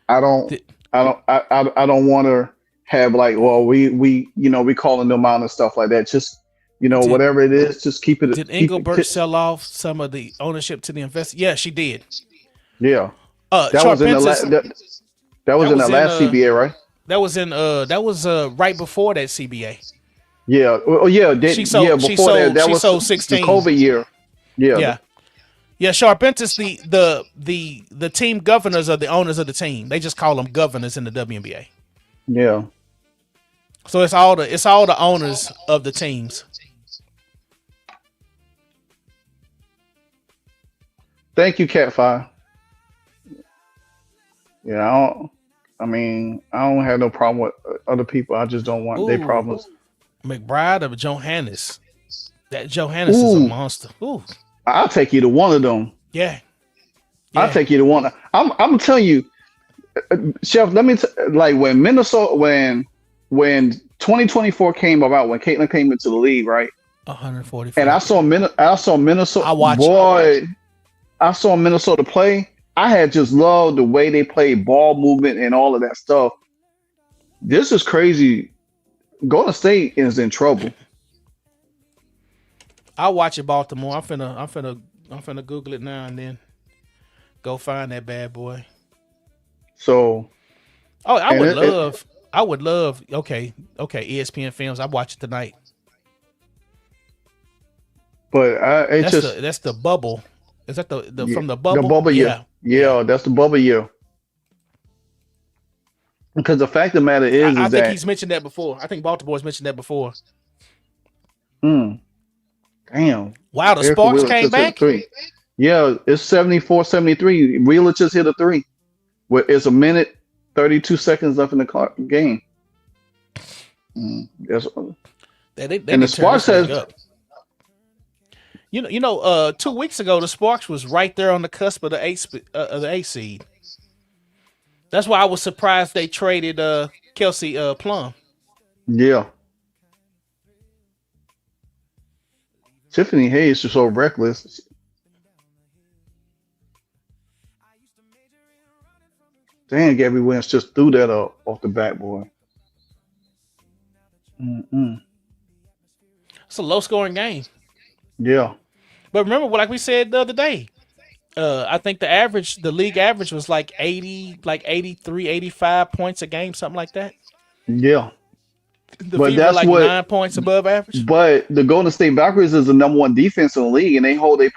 I don't Did, I don't want to have like, well, we calling them out and stuff like that. Just did whatever it is, just keep it did keep it Engelbert sell off some of the ownership to the investor? Yeah, she did. yeah. That was in the Sharpentis, that was that in the was in last CBA, right? that was right before that CBA. Yeah. Oh yeah, She sold she before that sold that she was sold the 16. COVID year. Yeah. Yeah. Yeah, Sharpentis, the team governors are the owners of the team. They just call them governors in the WNBA. Yeah. So it's all the owners of the teams. Thank you, Cat Five. Yeah, I don't have no problem with other people. I just don't want their Ooh, problems. McBride of Johannes. That Johannes is a Ooh, monster. Ooh, I'll take you to one of them. yeah, I'll yeah. take you to one. I'm telling you, Chef. Like when Minnesota when 2024 came about when Caitlin came into the league, right? And 144. I saw Minnesota I watch it. boy. I saw Minnesota play. I had just loved the way they played ball movement and all of that stuff. This is crazy. Golden State is in trouble. I watch it. Baltimore. I'm finna Google it now and then go find that bad boy. So Oh, I and would it love. I would love. Okay, okay. ESPN Films. I watch it tonight. but it's That's just the bubble. Is that the yeah, from the the bubble? bubble year. Yeah, yeah. Yeah, that's the bubble year. Because the fact of the matter I is think that he's mentioned that before. I think Baltimore's mentioned that before. mm, damn, Wow, the Erica Sparks Wheeler came just hit a back. three. Yeah, it's 74-73. Wheeler just hit a three. It's a minute 32 seconds left in the game. That's, They and the need to turn Sparks this league has up. 2 weeks ago the Sparks was right there on the cusp of the eighth seed. That's why I was surprised they traded Kelsey Plum. yeah. Tiffany Hayes is so reckless. Damn, Gabby Williams just threw that off the backboard. Mm-mm. a low scoring game. Yeah. But remember, like we said the other day, I think the league average was like 80, like 83, 85 points a game, something like that. Yeah. The But Fever that's like what. 9 points above average. But the Golden State Valkyries is the number one defense in the league, and they hold their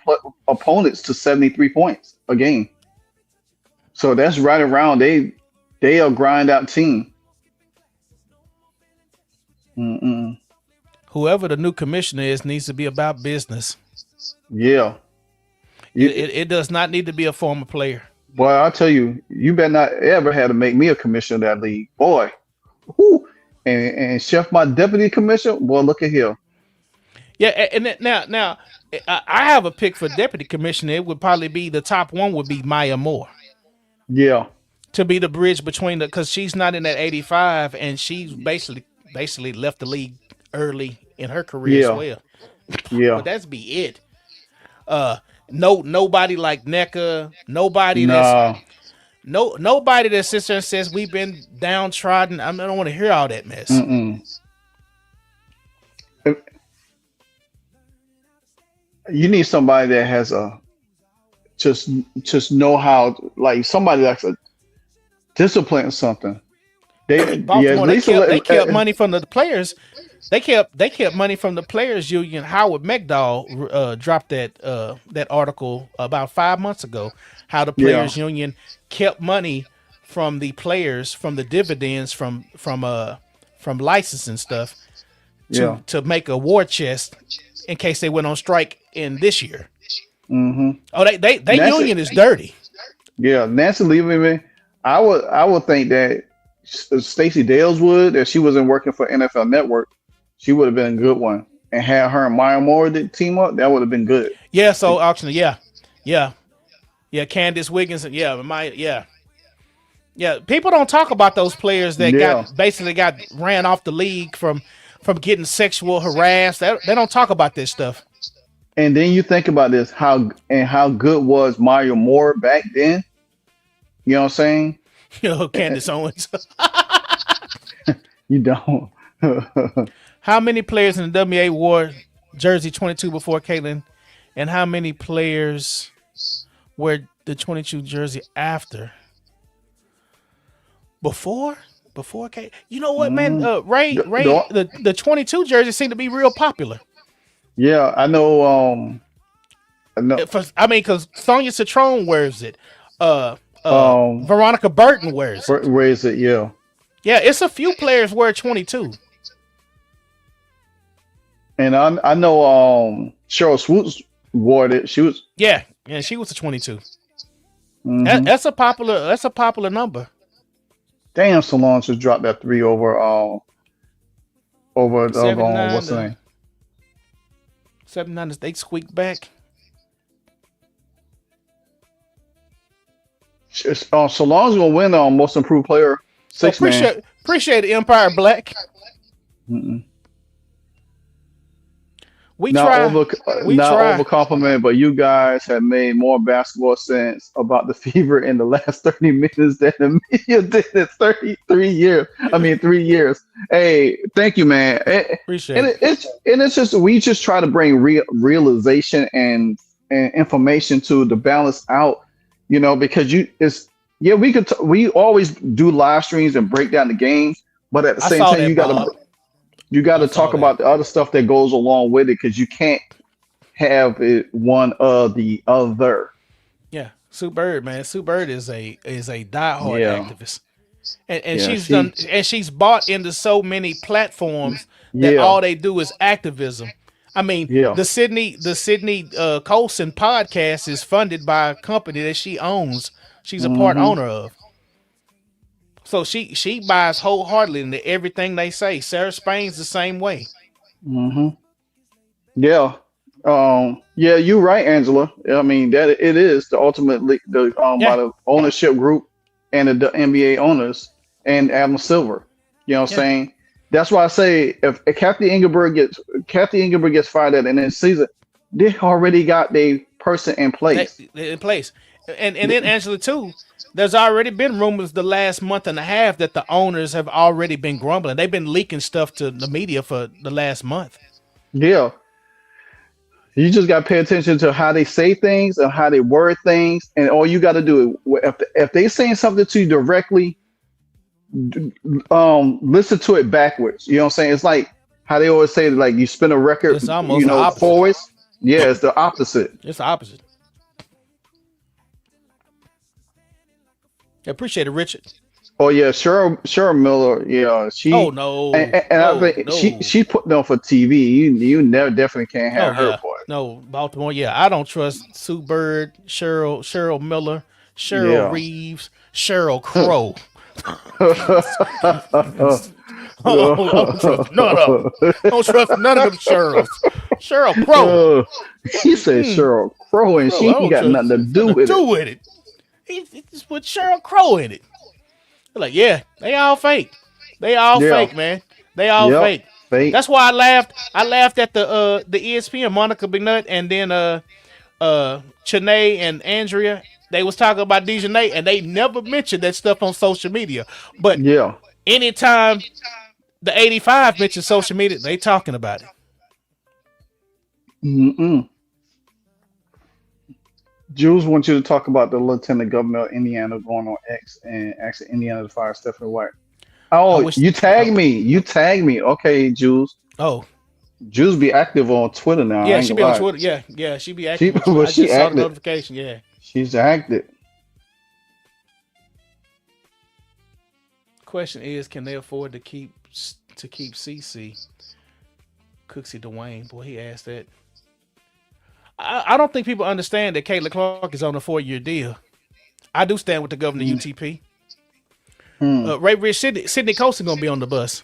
opponents to 73 points a game. So that's right around they are grind out team. Mm-mm. Whoever the new commissioner is needs to be about business. Yeah. It does not need to be a former player. Boy, I'll tell you, you better not ever have to make me a commissioner of that league. Boy. Whew. And Chef, my deputy commissioner, boy, look at here. Yeah, and now I have a pick for deputy commissioner. It would probably be the top one would be Maya Moore. Yeah. To be the bridge between because she's not in that 85 and she's basically left the league early in her career as well. Yeah. But that's be it. Nobody like NECA, nobody that sits there and says we've been downtrodden. I don't want to hear all that mess. You need somebody that has a just know how, like somebody that's a discipline or something. Baltimore, they kept money from the players. They kept money from the players union. Howard McDowell dropped that article about 5 months ago. How the players union kept money from the players from the dividends from licensing stuff to make a war chest in case they went on strike in this year. Mm-hmm. Oh, they union is dirty. Yeah, Nancy Lieberman. I would think that Stacey Dales would, if she wasn't working for NFL Network, she would have been a good one. And had her and Maya Moore team up, that would have been good. Yeah, so actually, yeah. Candace Wiggins and people don't talk about those players that got ran off the league from getting sexual harassed. They don't talk about this stuff. And then you think about this, how good was Maya Moore back then? You know what I'm saying? Candace Owens. You don't. How many players in the WNBA wore jersey 22 before Caitlin? And how many players wear the 22 jersey after? Before Caitlin? You know what, man? Ray, the 22 jersey seemed to be real popular. Yeah, I know. Because Sonia Citron wears it. Veronica Burton wears it. Wears it, yeah. Yeah, it's a few players wear 22. And I know Cheryl Swoops wore it. She was she was a 22. Mm-hmm. That's a popular number. Damn, Solange just dropped that 3 over what's the name? 79, they squeaked back. Solange gonna win on most improved player. Appreciate the Empire Black. Mm-mm. We not try. over compliment, but you guys have made more basketball sense about the Fever in the last 30 minutes than the media did in 33 years. 3 years. Hey, thank you, man. Appreciate it. It's just we just try to bring realization and information to the balance out. Because we always do live streams and break down the games, but at the same time you got to talk about the other stuff that goes along with it, because you can't have it one or the other. Yeah, Sue Bird, man. Sue Bird is a diehard activist, and she's bought into so many platforms that all they do is activism. The Sydney Colson podcast is funded by a company that she owns. She's a part owner of. So she buys wholeheartedly into everything they say. Sarah Spain's the same way. Mm-hmm. Yeah. You're right, Angela. That it is the ultimately by the ownership group and the NBA owners and Adam Silver. You know what I'm saying? That's why I say if Kathy Engelberg gets fired at the end of the season, they already got their person in place. And then Angela too. There's already been rumors the last month and a half that the owners have already been grumbling. They've been leaking stuff to the media for the last month. Yeah. You just got to pay attention to how they say things and how they word things. And all you got to do, if they saying something to you directly, listen to it backwards. You know what I'm saying? It's like how they always say, like, you spin a record, It's almost the opposite. forwards. Yeah, it's the opposite. It's the opposite. I appreciate it, Richard. Oh yeah, Cheryl Miller. Yeah, she. Oh no, and I think she put them for TV. You never definitely can't have her for it. No, Baltimore. Yeah, I don't trust Sue Bird, Cheryl Miller, Cheryl Reeves, Sheryl Crow. Don't trust none of them. Don't trust none of them Cheryls. Sheryl Crow. He said Sheryl Crow, and she ain't got nothing to do with it. He just put Sheryl Crow in it. They're like, yeah, they all fake. They all fake, man. They all fake. That's why I laughed. I laughed at the ESPN Monica McNutt and then Chanae and Andrea. They was talking about Dejanay, and they never mentioned that stuff on social media. But anytime the 85 mentions social media, they talking about it. Jules wants you to talk about the Lieutenant Governor of Indiana going on X and asking Indiana to fire Stephanie White. Oh, you tagged me. You tagged me. Okay, Jules. Oh. Jules be active on Twitter now. Yeah, she be on Twitter. Yeah, she be active. I just saw the notification. Yeah. She's active. Question is, can they afford to keep CC? Cooksey Dwayne. Boy, he asked that. I don't think people understand that Caitlin Clark is on a 4-year deal. I do stand with the governor of UTP. Ray Rich Sydney Colson gonna be on the bus.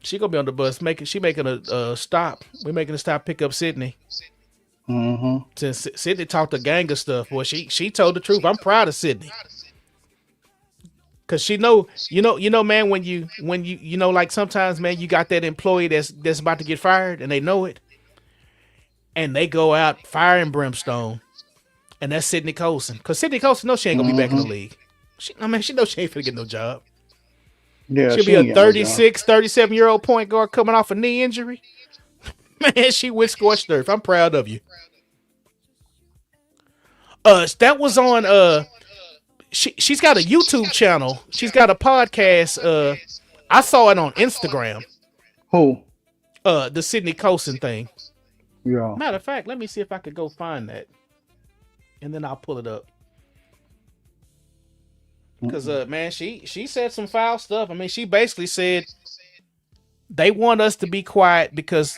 She gonna be on the bus. She making a stop. We're making a stop. Pick up Sydney. Since Sydney talked a gang of stuff, boy, she told the truth. I'm proud of Sydney. Cause she know, man, when you like sometimes, man, you got that employee that's about to get fired and they know it. And they go out fire and brimstone. And that's Sydney Colson. Because Sydney Colson knows she ain't going to be back in the league. She knows she ain't finna get no job. Yeah, She'll be a 36, 37-year-old point guard coming off a knee injury. Man, she went scorched earth. I'm proud of you. That was on... She's got a YouTube channel. She's got a podcast. I saw it on Instagram. Who? The Sydney Colson thing. Yeah. Matter of fact, let me see if I could go find that, and then I'll pull it up. Because man, she said some foul stuff. I mean, she basically said they want us to be quiet because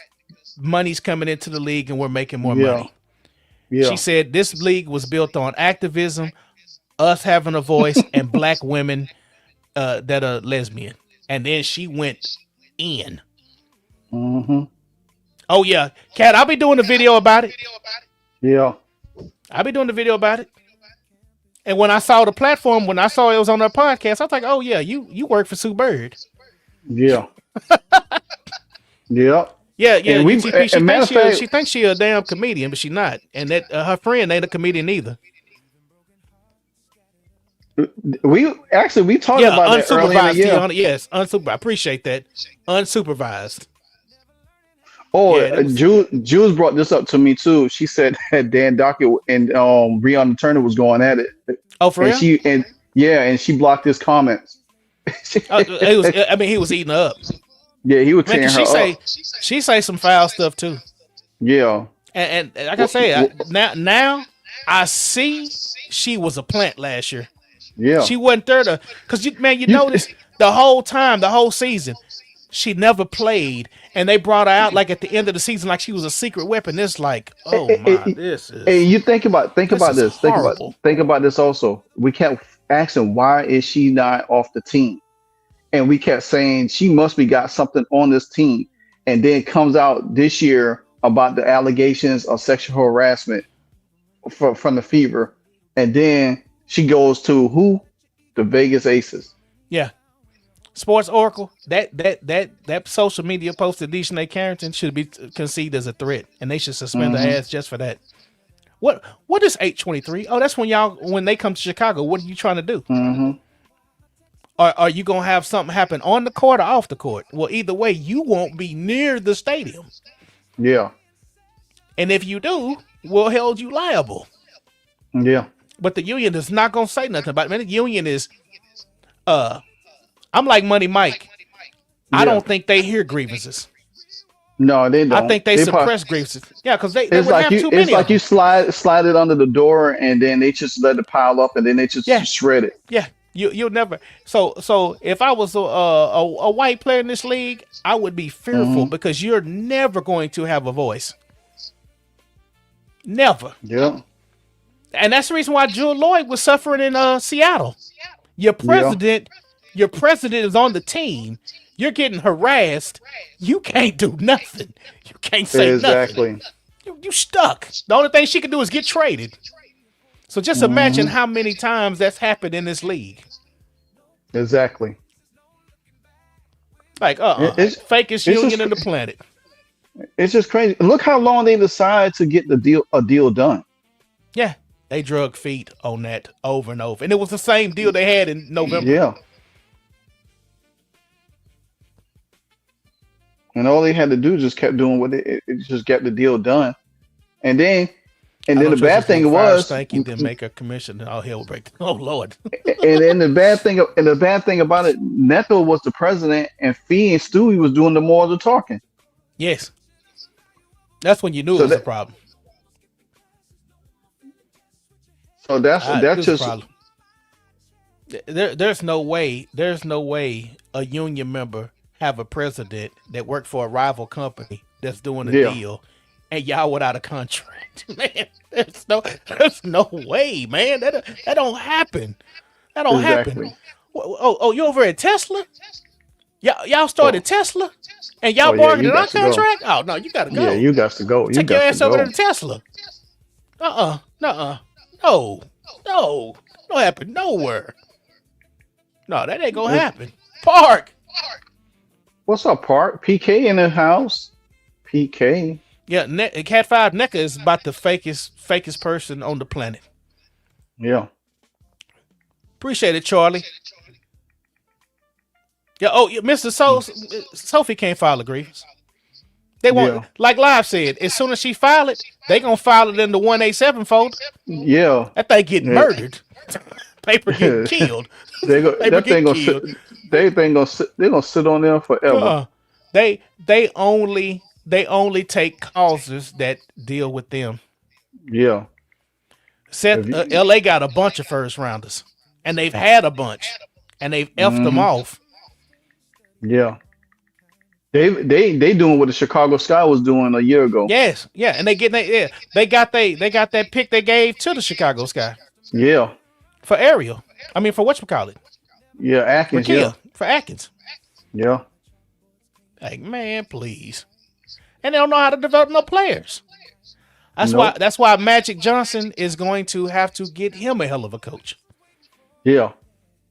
money's coming into the league and we're making more money. Yeah. She said this league was built on activism, us having a voice, and black women that are lesbian. And then she went in. Oh, yeah. Kat, I'll be doing a video about it. Yeah. I'll be doing the video about it. And when I saw the platform, when I saw it was on their podcast, I was like, oh, yeah, you work for Sue Bird. Yeah. Yeah. Yeah. She thinks she a damn comedian, but she's not. And that her friend ain't a comedian either. We talked about that earlier in the year. Yes, unsupervised. I appreciate that. Unsupervised. Oh, yeah, Jules brought this up to me too. She said that Dan Dockett and Breonna Turner was going at it. Oh, for real? And she blocked his comments. He was eating her up. Yeah, he was tearing her up. She say some foul stuff too. Yeah. And like I say, now I see she was a plant last year. Yeah. She wasn't there because you notice the whole time, the whole season, she never played, and they brought her out like at the end of the season, like she was a secret weapon. It's like, oh my, this is. Hey, you think about this. Think about this also. We kept asking, why is she not off the team? And we kept saying she must be got something on this team. And then it comes out this year about the allegations of sexual harassment from the Fever, and then she goes to who? The Vegas Aces. Yeah. Sports Oracle, that social media post of Dejanay Carrington should be conceived as a threat, and they should suspend her ass just for that. What is 823? Oh, that's when they come to Chicago. What are you trying to do? Or are you gonna have something happen on the court or off the court? Well, either way, you won't be near the stadium. Yeah. And if you do, we'll hold you liable. Yeah. But the union is not gonna say nothing about it. Man, the union is I'm like Money Mike. I don't think they hear grievances. No, they don't. I think they suppress grievances. Yeah, because they would like have you, too many. It's like you slide it under the door, and then they just let it pile up, and then they just shred it. Yeah, you'll never. So if I was a white player in this league, I would be fearful because you're never going to have a voice. Never. Yeah. And that's the reason why Jewel Lloyd was suffering in Seattle. Your president is on the team. You're getting harassed. You can't do nothing. You can't say nothing. You stuck. The only thing she can do is get traded. So just imagine how many times that's happened in this league. Exactly. Like, fakest union in the planet. It's just crazy. Look how long they decided to get a deal done. Yeah. They drug feet on that over and over. And it was the same deal they had in November. Yeah. And all they had to do just kept doing what it just got the deal done. And then the bad thing was, thank you, then make a commission and all hell will break. Oh Lord. and then the bad thing about it, Neto was the president and Fee and Stewie was doing the more of the talking. Yes. That's when you knew it was a problem. So that's just problem. There's no way a union member have a president that worked for a rival company that's doing a deal and y'all without a contract. Man, there's no way, man. That don't happen. That don't happen. Oh, you over at Tesla? Y'all started Tesla and y'all bargained on our contract? Oh no, you gotta go. Yeah, you got to go. Take your ass over to Tesla. No, don't happen nowhere. No, that ain't gonna happen. Park. What's up, Park? PK in the house. PK. Yeah, Cat 5 NECA is about the fakest person on the planet. Yeah. Appreciate it, Charlie. Yeah. Oh, Mr. Sophie can't file a grievance. They want, like Live said, as soon as she file it, they gonna file it in the 187 folder. Yeah. That thing getting murdered. Paper getting killed. They're gonna sit on there forever. They only take causes that deal with them. Yeah. LA got a bunch of first rounders, and they've had a bunch, and they've effed them off. Yeah. They doing what the Chicago Sky was doing a year ago. Yes, yeah, and they got that pick they gave to the Chicago Sky. Yeah. For Ariel. I mean, for whatchamacallit? Yeah, Atkins. For Atkins. Yeah. Like, man, please. And they don't know how to develop no players. That's why Magic Johnson is going to have to get him a hell of a coach. Yeah.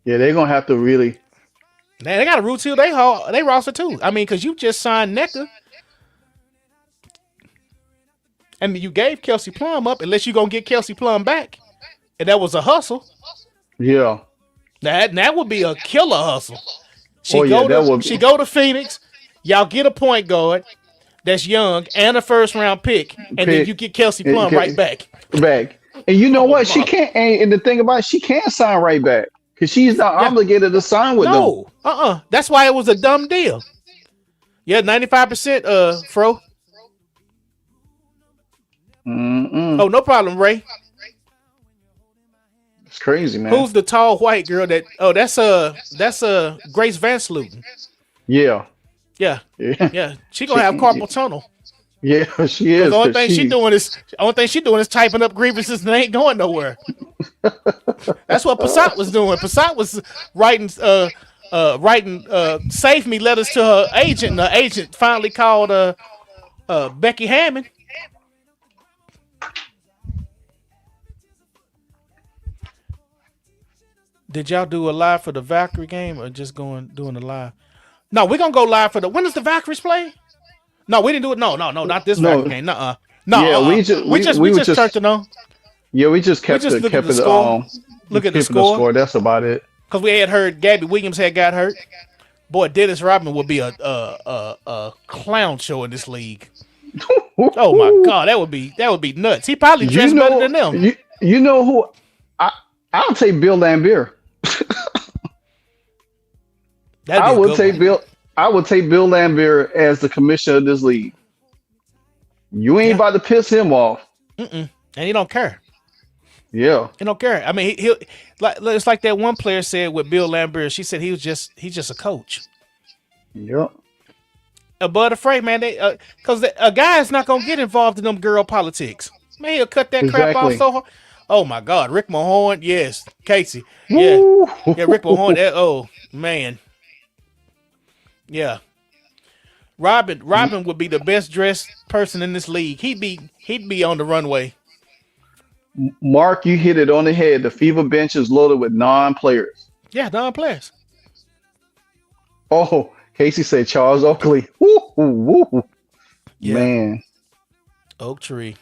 Yeah, they're gonna have to really. Man, they got to root till they roster too. I mean, because you just signed NECA. And you gave Kelsey Plum up, unless you're gonna get Kelsey Plum back. And that was a hustle. Yeah. That would be a killer hustle. She go to Phoenix. Y'all get a point guard that's young and a first round pick, and then you get Kelsey Plum right back. And you know what? She can't. And the thing about it, she can't sign right back because she's not obligated to sign with them. No. That's why it was a dumb deal. Yeah, 95%. Fro. Oh, no problem, Ray. It's crazy, man. Who's the tall white girl that? Oh, that's Grace Van Sluten. Yeah. She gonna have carpal tunnel. Yeah, she is. The only thing she doing is typing up grievances and ain't going nowhere. That's what Passat was doing. Passat was writing save me letters to her agent. And her agent finally called Becky Hammond. Did y'all do a live for the Valkyrie game or just doing a live? No, we're gonna go live for when does the Valkyries play? No, we didn't do it. No, not this Valkyrie game. No. Yeah, we just turned it on. Yeah, we just kept it. Look at the score. That's about it. because we had heard Gabby Williams had got hurt. Boy, Dennis Rodman would be a clown show in this league. Oh my God, that would be nuts. He probably dressed better than them. You know who? I'll take Bill Laimbeer. I would take Bill Laimbeer as the commissioner of this league. You ain't about to piss him off. And he don't care. Yeah, he don't care. I mean, he'll like it's like that one player said with Bill Laimbeer. She said he's just a coach. Yep. Above the fray, man. Because a guy is not gonna get involved in them girl politics. Man, he'll cut that crap off so hard. Oh my God, Rick Mahorn, yes, Casey, yeah, Rick Mahorn. Oh man, yeah. Robin would be the best dressed person in this league. He'd be on the runway. Mark, you hit it on the head. The FIBA bench is loaded with non-players. Yeah, non-players. Oh, Casey said Charles Oakley. Woo. Yeah. Man. Oak tree.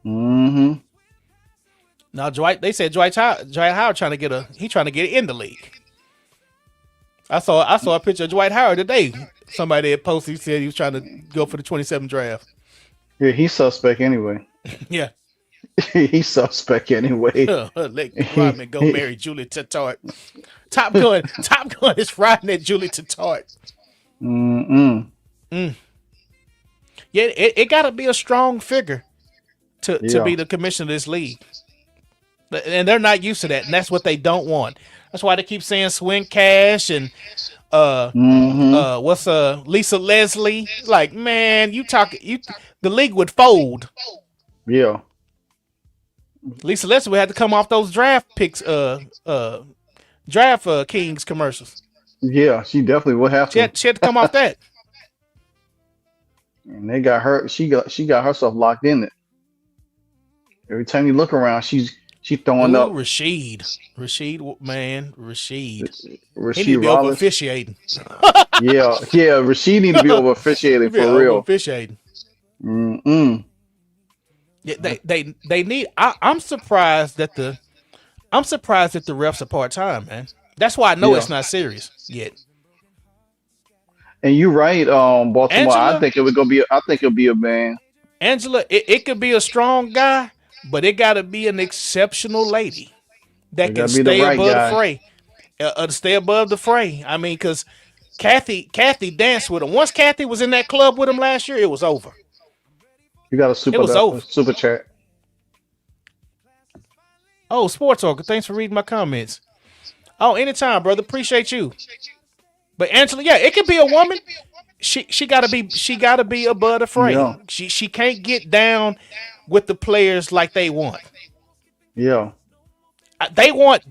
Mm-hmm. Now they said Dwight Howard trying to get in the league. I saw a picture of Dwight Howard today. Somebody had posted, he said he was trying to go for the 27 draft. Yeah, he's suspect anyway. Yeah. He's suspect anyway. Let Rodman go marry Julie Tattart. Top Gun is riding at Julie Tattart. Yeah, it got to be a strong figure to be the commissioner of this league. And they're not used to that, and that's what they don't want. That's why they keep saying swing cash and what's Lisa Leslie. Like, man, the league would fold. Yeah. Lisa Leslie would have to come off those draft picks, Kingz commercials. Yeah, she definitely would have to. She had to come off that. And they got her. She got herself locked in it. Every time you look around, she's throwing up. Rashid, man, Rashid. He need to be over officiating. yeah. Rashid need to be over officiating for real. Officiating. Yeah, they need. I'm surprised that the refs are part time, man. That's why I know it's not serious yet. And you're right, Baltimore. Angela, I think it'll be a man. Angela, it could be a strong guy, but it got to be an exceptional lady that can stay above the fray. Stay above the fray. I mean, because Kathy danced with him. Once Kathy was in that club with him last year, it was over. You got a super chat. Oh, Sports Orca, thanks for reading my comments. Oh, anytime, brother. Appreciate you. But Angela, yeah, it could be a woman. She gotta be above the fray. Yeah. She can't get down with the players like they want. Yeah. They want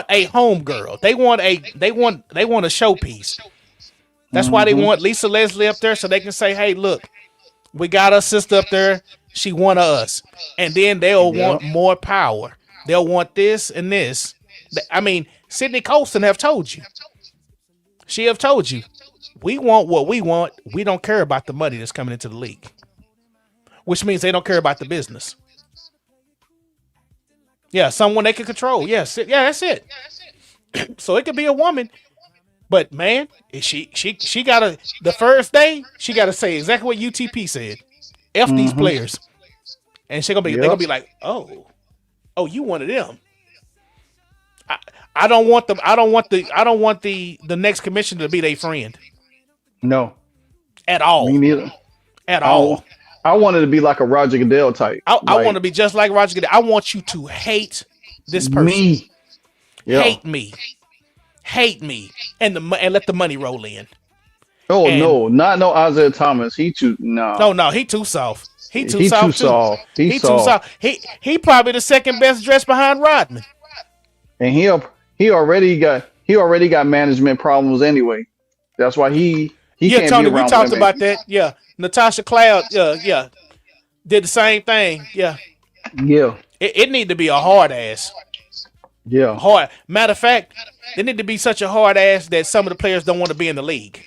a home girl. They want a showpiece. That's why they want Lisa Leslie up there so they can say, "Hey, look, we got our sister up there. She one of us." And then they'll want more power. They'll want this and this. I mean, Sydney Colston have told you. She have told you. We want what we want. We don't care about the money that's coming into the league. Which means they don't care about the business. Yeah, someone they can control. Yes. Yeah, that's it. So it could be a woman. But man, she gotta, the first day, she gotta say exactly what UTP said. F these players. And they're gonna be like, oh, you one of them. I don't want the next commissioner to be their friend. No. At all. Me neither. At all. I wanted to be like a Roger Goodell type. I want to be just like Roger Goodell. I want you to hate this person. Me. Yeah. Hate me. And let the money roll in. Oh, no. Not no Isaiah Thomas. He too No, he too soft. He too soft. He too soft. He probably the second best dressed behind Rodman. And he already got management problems anyway. That's why he can't Tony, be around we talked about that. Yeah. Natasha Cloud, did the same thing. Yeah. Yeah. It need to be a hard ass. Yeah. Hard. Matter of fact, they need to be such a hard ass that some of the players don't want to be in the league.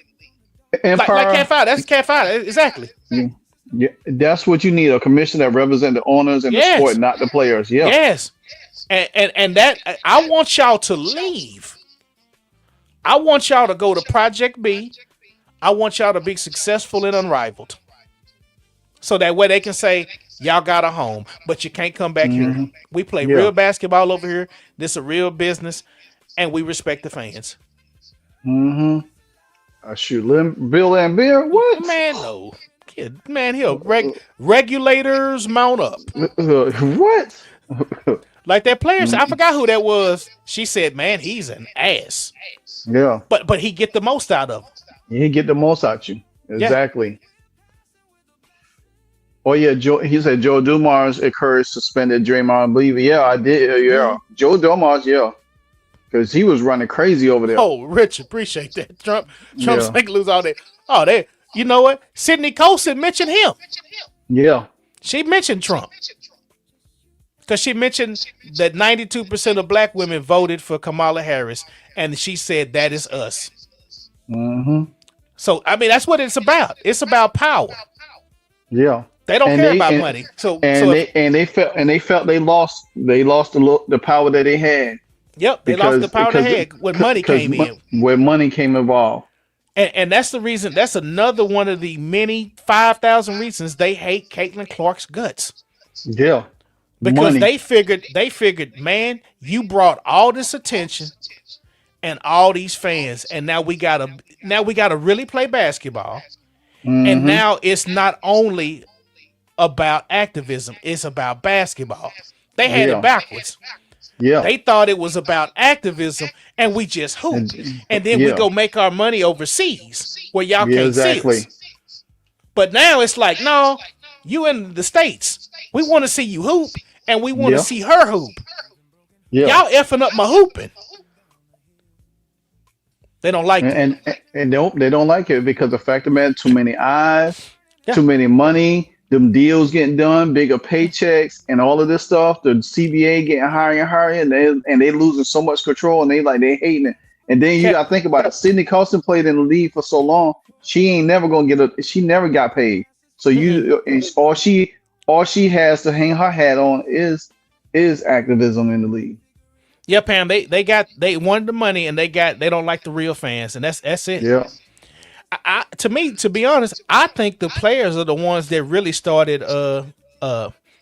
Like Cat 5. That's Cat 5. Exactly. Yeah. That's what you need, a commissioner that represents the owners and the sport, not the players. Yeah. Yes. And that I want y'all to leave. I want y'all to go to Project B. I want y'all to be successful and unrivaled. So that way they can say, y'all got a home, but you can't come back here. We play real basketball over here. This is a real business, and we respect the fans. Shoot, Bill and Beer, what? Man, no. Kid, man, regulators mount up. What? Like that player, I forgot who that was. She said, man, he's an ass. Yeah. But he get the most out of him. He get the most out you. Exactly. Yeah. Oh yeah, he said Joe Dumars encouraged suspended Draymond. I believe. Yeah, I did. Yeah, Joe Dumars. Yeah, because he was running crazy over there. Oh, Rich, appreciate that. Trump's like lose all that. Oh, they. You know what? Sydney Colson mentioned him. Yeah, she mentioned Trump because she mentioned that 92% of black women voted for Kamala Harris, and she said that is us. So I mean, that's what it's about. It's about power. Yeah. They don't care about money. They felt they lost the power that they had. Yep, they lost the power they had when money came in. When money came involved. And that's the reason. That's another one of the many 5,000 reasons they hate Caitlin Clark's guts. Yeah, because they figured, man, you brought all this attention and all these fans, and now we gotta really play basketball. And now it's not only about activism, it's about basketball. They had it backwards. Yeah. They thought it was about activism and we just hoop. And then we go make our money overseas where y'all can't see us. But now it's like, no, you in the States. We want to see you hoop and we want to see her hoop. Yeah. Y'all effing up my hooping. They don't like it. And they don't like it because the fact of the matter, too many eyes, too many money, them deals getting done, bigger paychecks, and all of this stuff. The CBA getting higher and higher, and they losing so much control, and they hating it. And then you got to think about it. Sydney Colson played in the league for so long, she ain't never gonna she never got paid. So all she has to hang her hat on is activism in the league. Yeah, Pam. They wanted the money, and they don't like the real fans, and that's it. Yeah. To be honest, I think the players are the ones that really started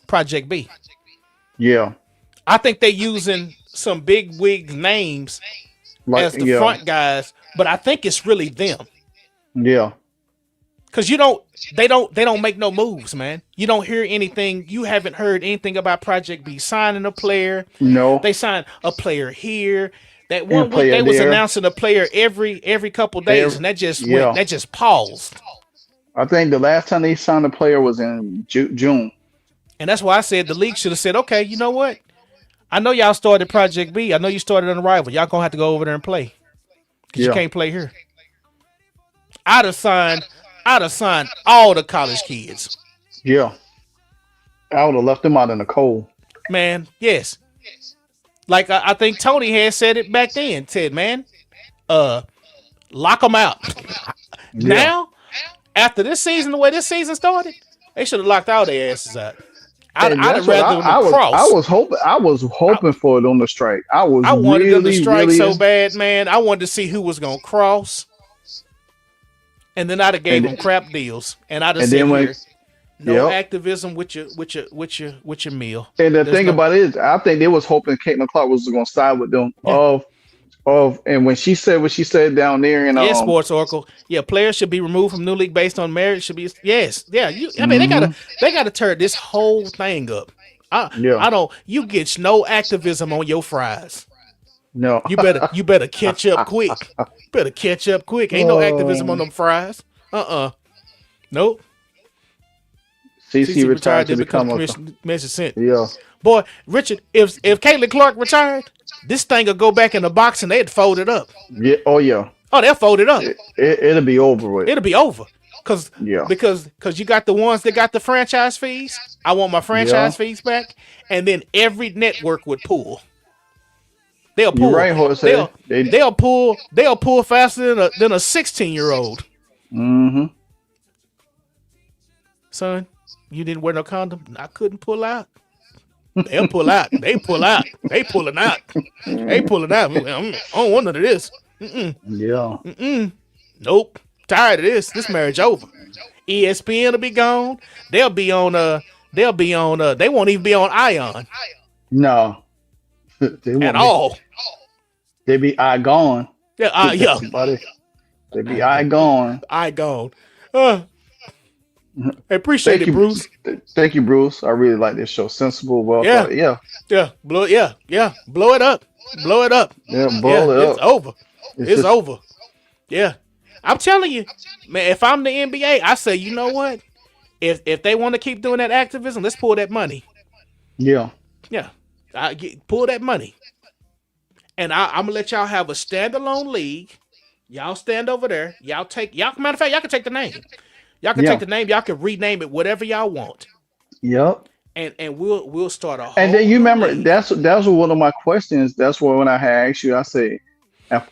Project B. Yeah. I think they're using some big wig names as the front guys, but I think it's really them. Yeah. Cause they don't make no moves, man. You don't hear anything. You haven't heard anything about Project B signing a player. No. They signed a player here. That one week they was announcing a player every couple days, and that just paused. I think the last time they signed a player was in June. And that's why I said the league should have said, okay, you know what? I know y'all started Project B. I know you started on the rival. Y'all gonna have to go over there and play. Because you can't play here. I'd have signed all the college kids. Yeah. I would have left them out in the cold. Man, yes. Like I think Tony had said it back then. Said, man, lock them out. Now, after this season, the way this season started, they should have locked all their asses out. I'd have rather them cross. I was hoping for it on the strike. I wanted them to strike so bad, man. I wanted to see who was gonna cross, and then I'd have gave them crap deals, and I'd have said here. No activism with your meal. And the thing about it is, I think they was hoping Caitlin Clark was going to side with them. And when she said what she said down there, Sports Oracle, players should be removed from new league based on merit. Should be they gotta turn this whole thing up. I don't. You get no activism on your fries. No, you better catch up quick. Ain't no activism on them fries. Nope. CC retired to become a commission. Yeah. Boy, Richard, if Caitlin Clark retired, this thing would go back in the box and they'd fold it up. Yeah. Oh yeah. Oh, they'll fold it up. It'll be over with. It'll be over. Because you got the ones that got the franchise fees. I want my franchise fees back, and then every network would pull. They'll pull. You're right, Jose. They'll pull faster than a 16-year-old. Mm-hmm. Son, you didn't wear no condom. I couldn't pull out. They'll pull out. They pull out. They pulling out. They pulling out. I don't want none of this. Yeah. Nope. Tired of this. This marriage over. ESPN will be gone. They'll be on they won't even be on Ion No. at all. They be gone. Yeah, yeah. Buddy. They be gone. Gone. I appreciate it, Bruce. Thank you, Bruce. I really like this show. Sensible, well thought. Yeah. Yeah. Blow it up. Yeah, blow it up. it It's over. It's over. Yeah. I'm telling you, man, if I'm the NBA, I say, you know what? If they want to keep doing that activism, let's pull that money. Yeah. Yeah. Pull that money. And I'm gonna let y'all have a standalone league. Y'all stand over there. Matter of fact, y'all can take the name. Y'all can take the name. Y'all can rename it whatever y'all want. Yep. And we'll start a whole. And then you remember league. that's one of my questions. That's what when I had asked you, I said, if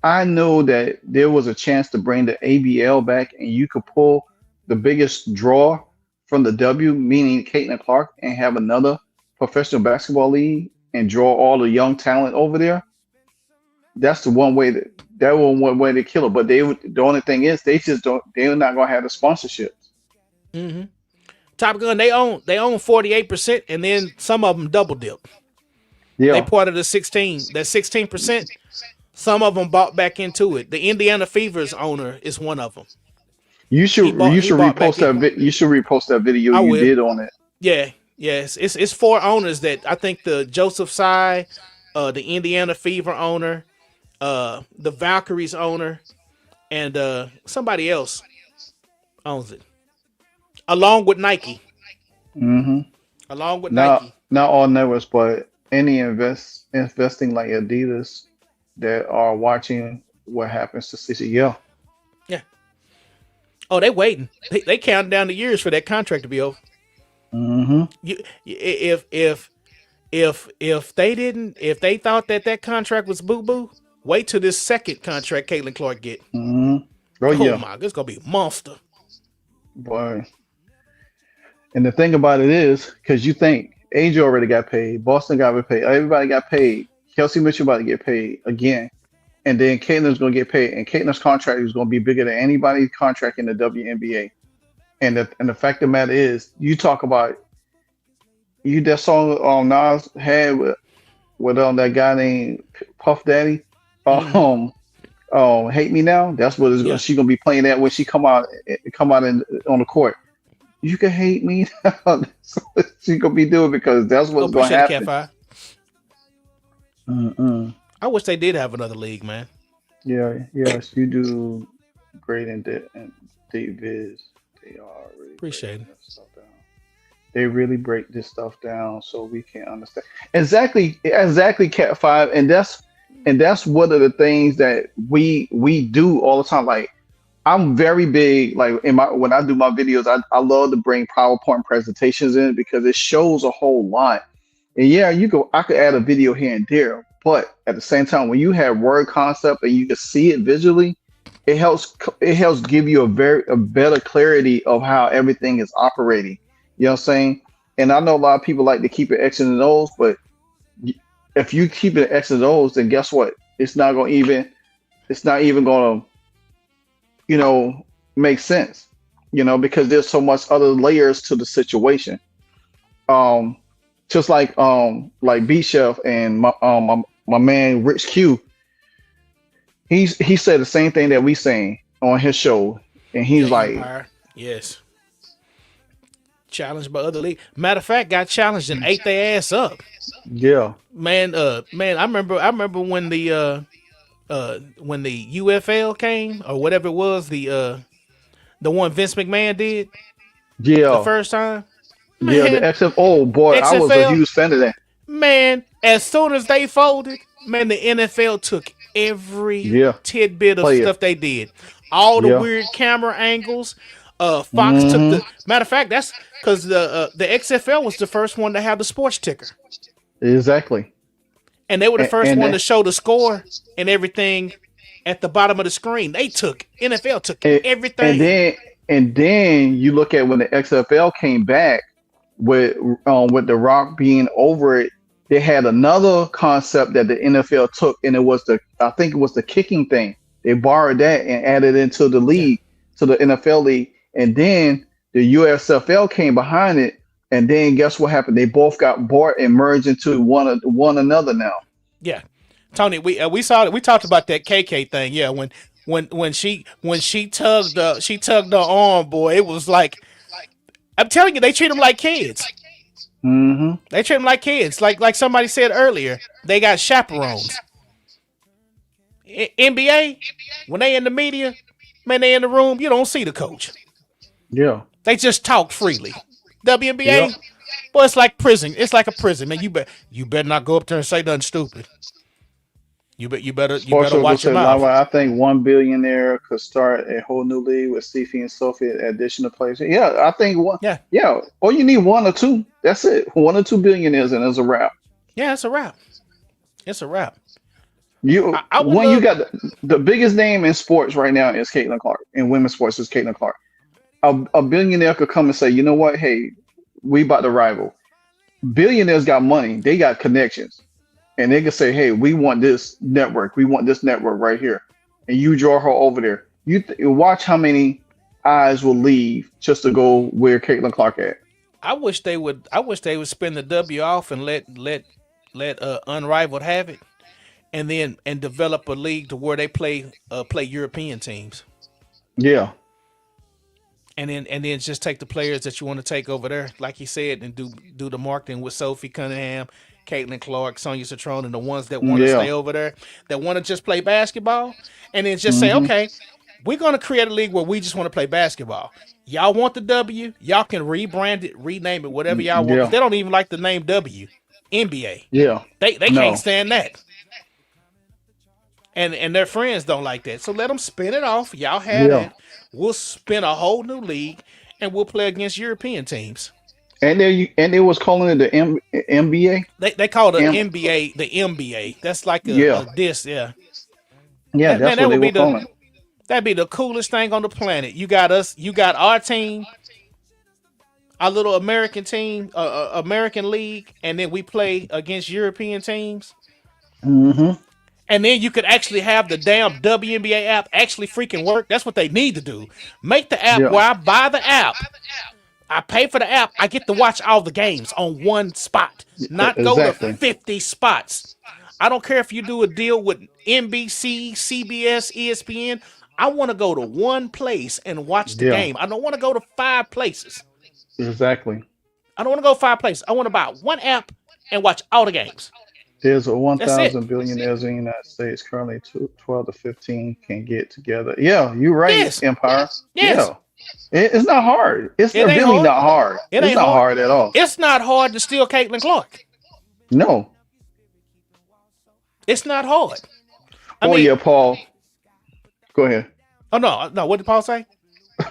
I know that there was a chance to bring the ABL back and you could pull the biggest draw from the W, meaning Caitlin Clark, and have another professional basketball league and draw all the young talent over there, that's the one way one way to kill it. But the only thing is they're not gonna have the sponsorships. Mm-hmm. Top Gun, they own 48%, and then some of them double dip. Yeah, they part of the 16. That 16%. Some of them bought back into it. The Indiana Fever's owner is one of them. You should repost that. You should repost that video you did on it. Yeah, yes. It's 4 owners that I think the T.U.S.S.L.E, the Indiana Fever owner, the Valkyries owner, and somebody else owns it, along with Nike. Mm-hmm. Along with Nike. Not all networks, but any investing like Adidas that are watching what happens to CC. Yeah. Oh, they waiting. They counting down the years for that contract to be over. Mm-hmm. If they thought that contract was boo boo, wait till this second contract Caitlin Clark get. Mm-hmm. Oh my, it's gonna be a monster. Boy. And the thing about it is, because you think AJ already got paid, Boston got paid, everybody got paid. Kelsey Mitchell about to get paid again. And then Caitlin's going to get paid. And Caitlin's contract is going to be bigger than anybody's contract in the WNBA. And the fact of the matter is, you talk about that song Nas had with that guy named Puff Daddy, Hate Me Now. That's what she's going to be playing that when she come out on the court. You can hate me now. That's what she's going to be doing because that's what's going to happen. I wish they did have another league, man. Yeah, yes, you do great in Davis. They are really appreciate it. They really break this stuff down so we can understand exactly Cat 5, and that's one of the things that we do all the time. Like I'm very big, like when I do my videos, I love to bring PowerPoint presentations in because it shows a whole lot. And I could add a video here and there, but at the same time, when you have word concept and you can see it visually, it helps give you a better clarity of how everything is operating. You know what I'm saying? And I know a lot of people like to keep it X and O's, but if you keep it X and O's, then guess what? It's not even going to, make sense, because there's so much other layers to the situation. Just like B Chef and my man Rich Q, he said the same thing that we saying on his show, and he's yes, challenged by other league. Matter of fact, got challenged and ate their ass up. Yeah, man. I remember when the UFL came or whatever it was, the one Vince McMahon did. Yeah, the first time. Man, the XFL. Oh boy, XFL, I was a huge fan of that. Man, as soon as they folded, man, the NFL took every tidbit of stuff they did. All the weird camera angles. Fox took the matter of fact, that's because the XFL was the first one to have the sports ticker. Exactly. And they were the first one to show the score and everything at the bottom of the screen. NFL took everything. And then you look at when the XFL came back. with The Rock being over it, they had another concept that the NFL took, and I think it was the kicking thing. They borrowed that and added into the Yeah. league, to the NFL league, and then the USFL came behind it, and then guess what happened? They both got bought and merged into one another now. Yeah. Tony, we saw it. We talked about that KK thing. Yeah, when she tugged her arm, boy, it was like, I'm telling you, they treat them like kids. Hmm. They treat them like kids. Like somebody said earlier, they got chaperones. NBA, when they in the media, man, they in the room, you don't see the coach. Yeah. They just talk freely. Yep. WNBA, boy, it's like prison. It's like a prison, man. You better not go up there and say nothing stupid. You better Sports watch your said, mouth. I think one billionaire could start a whole new league with Steffi and Sophie additional players. Yeah, I think one. Yeah, Yeah, all you need one or two. That's it. One or two billionaires, and it's a wrap. yeah, it's a wrap. It's a wrap. I would You love. got the biggest name in sports right now is Caitlin Clark. In women's sports is Caitlin Clark. A billionaire could come and say, you know what? Hey, we about to rival. Billionaires got money. They got connections. And they can say, "Hey, we want this network. We want this network right here," and you draw her over there. Watch how many eyes will leave just to go where Caitlin Clark at. I wish they would. I wish they would spin the W off and let Unrivaled have it, and develop a league to where they play European teams, Yeah, and then just take the players that you want to take over there, like you said, and do the marketing with Sophie Cunningham, Caitlin Clark, Sonia Citrone, and the ones that want to yeah, stay over there, that want to just play basketball, and then just say, hmm okay, we're going to create a league where we just want to play basketball. Y'all want the W? Y'all can rebrand it, rename it, whatever y'all want. Because yeah, they don't even like the name W. NBA. yeah. They can't No, stand that. And their friends don't like that. So let them spin it off. Y'all have yeah. that. We'll spin a whole new league, and we'll play against European teams. And they was calling it the MBA. They call the M, NBA the MBA. That's like yeah, a this, yeah. yeah. Man, That's that what they would be were calling it. that'd be the coolest thing on the planet. You got us, you got our team, our little American team, American league, and then we play against European teams. Hmm. And then you could actually have the damn WNBA app actually freaking work. That's what they need to do. Make the app Yeah, where I buy the app. I pay for the app. I get to watch all the games on one spot, not go to exactly. 50 spots. I don't care if you do a deal with NBC, CBS, ESPN. I want to go to one place and watch the Yeah, game. I don't want to go to 5 places. exactly. I don't want to go 5 places. I want to buy one app and watch all the games. There's a That's it. 1,000 billionaires in the United States. Currently, 12 to 15 can get together. Yeah, you're right, Yes. Empire. Yes. Yeah, it's not hard. It's It ain't really hard. not hard. It It's ain't not hard. hard at all. It's not hard to steal Caitlin Clark. No. It's not hard. I Oh mean, yeah, Paul. Go ahead. oh no. What did Paul say?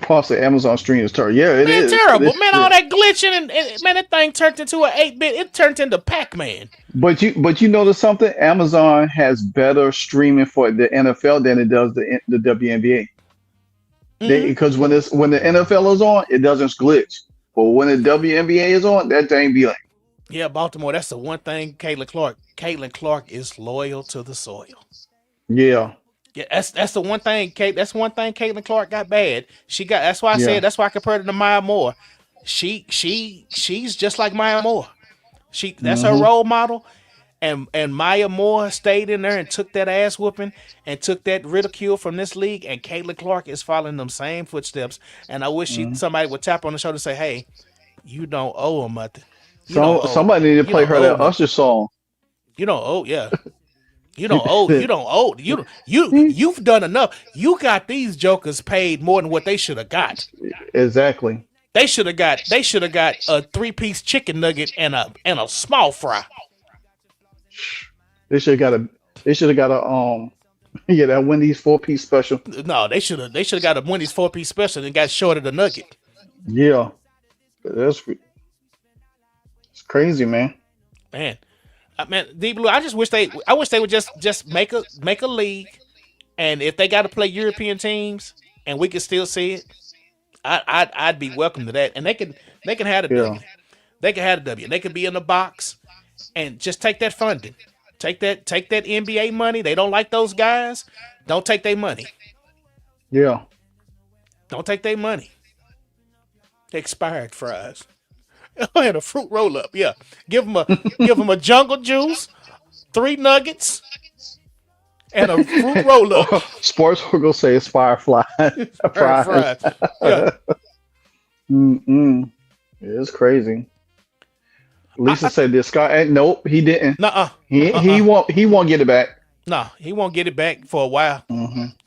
Paul said Amazon Stream is terrible. Yeah, it Man, is. terrible. Man, all that glitching and man, that thing turned into an 8-bit. It turned into Pac-Man. But you notice something? Amazon has better streaming for the NFL than it does the WNBA. Hmm. Because when the NFL is on, it doesn't glitch. But when the WNBA is on, that thing be like, Yeah, Baltimore. That's the one thing. Caitlin Clark is loyal to the soil. yeah, Yeah, that's the one thing. That's one thing Caitlin Clark got bad. She got. That's why I yeah, said. That's why I compared her to Maya Moore. She's just like Maya Moore. That's her hmm role model. And Maya Moore stayed in there and took that ass whooping and took that ridicule from this league. And Caitlin Clark is following them same footsteps. And I wish hmm somebody would tap on the shoulder and say, "Hey, you don't owe him nothing. You don't owe. Somebody need to You play don't her owe that him. Usher song. You don't owe. Yeah, you don't owe. You don't owe. You've done enough. You got these jokers paid more than what they should have got. Exactly. They should have got. They should have got a 3-piece chicken nugget and a small fry. They should have got a. They should have got a Yeah, that Wendy's 4-piece special. No, they should have. They should have got a Wendy's 4-piece special and got short of the nugget. Yeah, that's it's crazy, man. Man, man, Deep Blue. I just wish they. I wish they would just make a league, and if they got to play European teams, and we could still see it, I'd be welcome to that. And they can have the Yeah, W. They can have a W. They could be in the box and just take that funding. Take that NBA money. They don't like those guys. Don't take their money. Yeah. Don't take their money. Expired fries. And a fruit roll up. Yeah. Give them a jungle juice, 3 nuggets, and a fruit roll up. Sports will go say it's Firefly. Fries. Yeah. It's crazy. Lisa said this guy. Nope, he didn't. Nuh-uh. He won't get it back. No, he won't get it back for a while.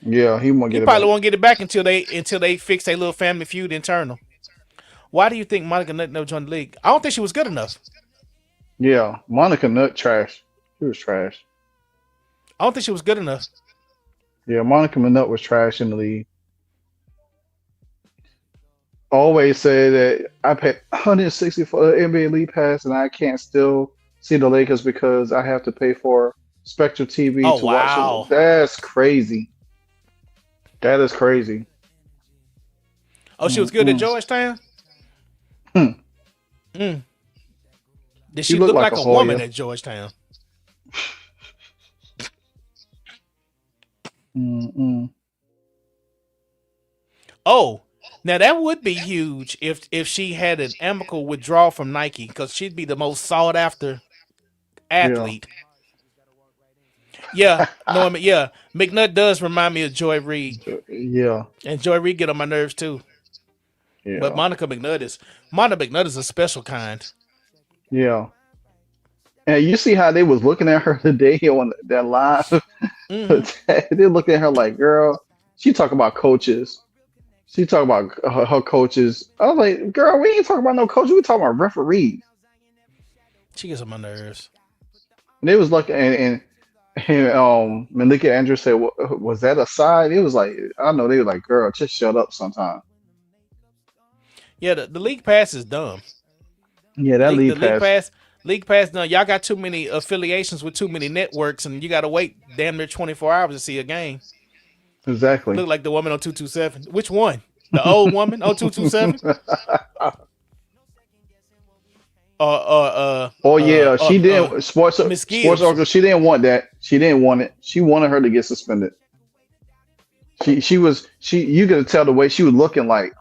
Yeah, he won't get it back. He probably won't get it back until they fix their little family feud internal. Why do you think Monica Nutt never joined the league? I don't think she was good enough. Yeah, Monica Nutt trash. She was trash. I don't think she was good enough. Yeah, Monica Nutt was trash in the league. Always say that I paid $160 for the NBA League Pass and I can't still see the Lakers because I have to pay for Spectrum TV to watch it. That's crazy. That is crazy. Oh, she was good at Georgetown? Did she look like a woman at Georgetown? Oh, now that would be huge if she had an amicable withdrawal from Nike, because she'd be the most sought after athlete. Yeah, no, I mean, yeah. McNutt does remind me of Joy Reid. Yeah, and Joy Reid get on my nerves too. Yeah, but Monica McNutt is a special kind. Yeah, and you see how they was looking at her today on that live. They looked at her like, girl, she talk about coaches. She talk about her coaches. I was like, girl, we ain't talking about no coaches. We talking about referees. She gets on my nerves. And they was looking, and Malika Andrews said, was that a side? It was like, I know they were like, girl, just shut up sometime. Yeah, the league pass is dumb. Yeah, that league pass. League pass, no, y'all got too many affiliations with too many networks, and you got to wait damn near 24 hours to see a game. Exactly. Look like the woman on 227. Which one? The old woman on 227? She didn't. Sports Oracle. She didn't want that. She didn't want it. She wanted her to get suspended. She was. You could tell the way she was looking like.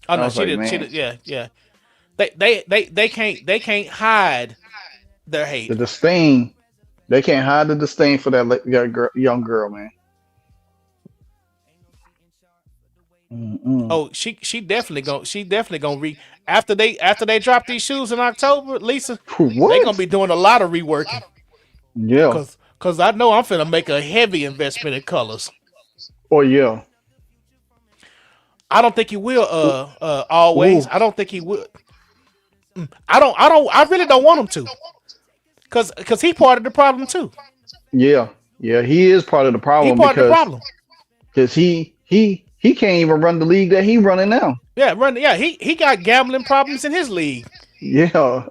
Oh no, she didn't. She did. Yeah. They can't hide their hate. The disdain. They can't hide the disdain for that young girl, man. Oh, she definitely gonna read after they drop these shoes in October, Lisa. What? They gonna be doing a lot of reworking. Yeah. Cause I know I'm finna make a heavy investment in colors. Oh yeah. I don't think he will. Always. Ooh. I don't think he would. I really don't want him to. Cause he part of the problem too. Yeah, he is part of the problem. Because he can't even run the league that he running now. Yeah, he got gambling problems in his league. Yeah.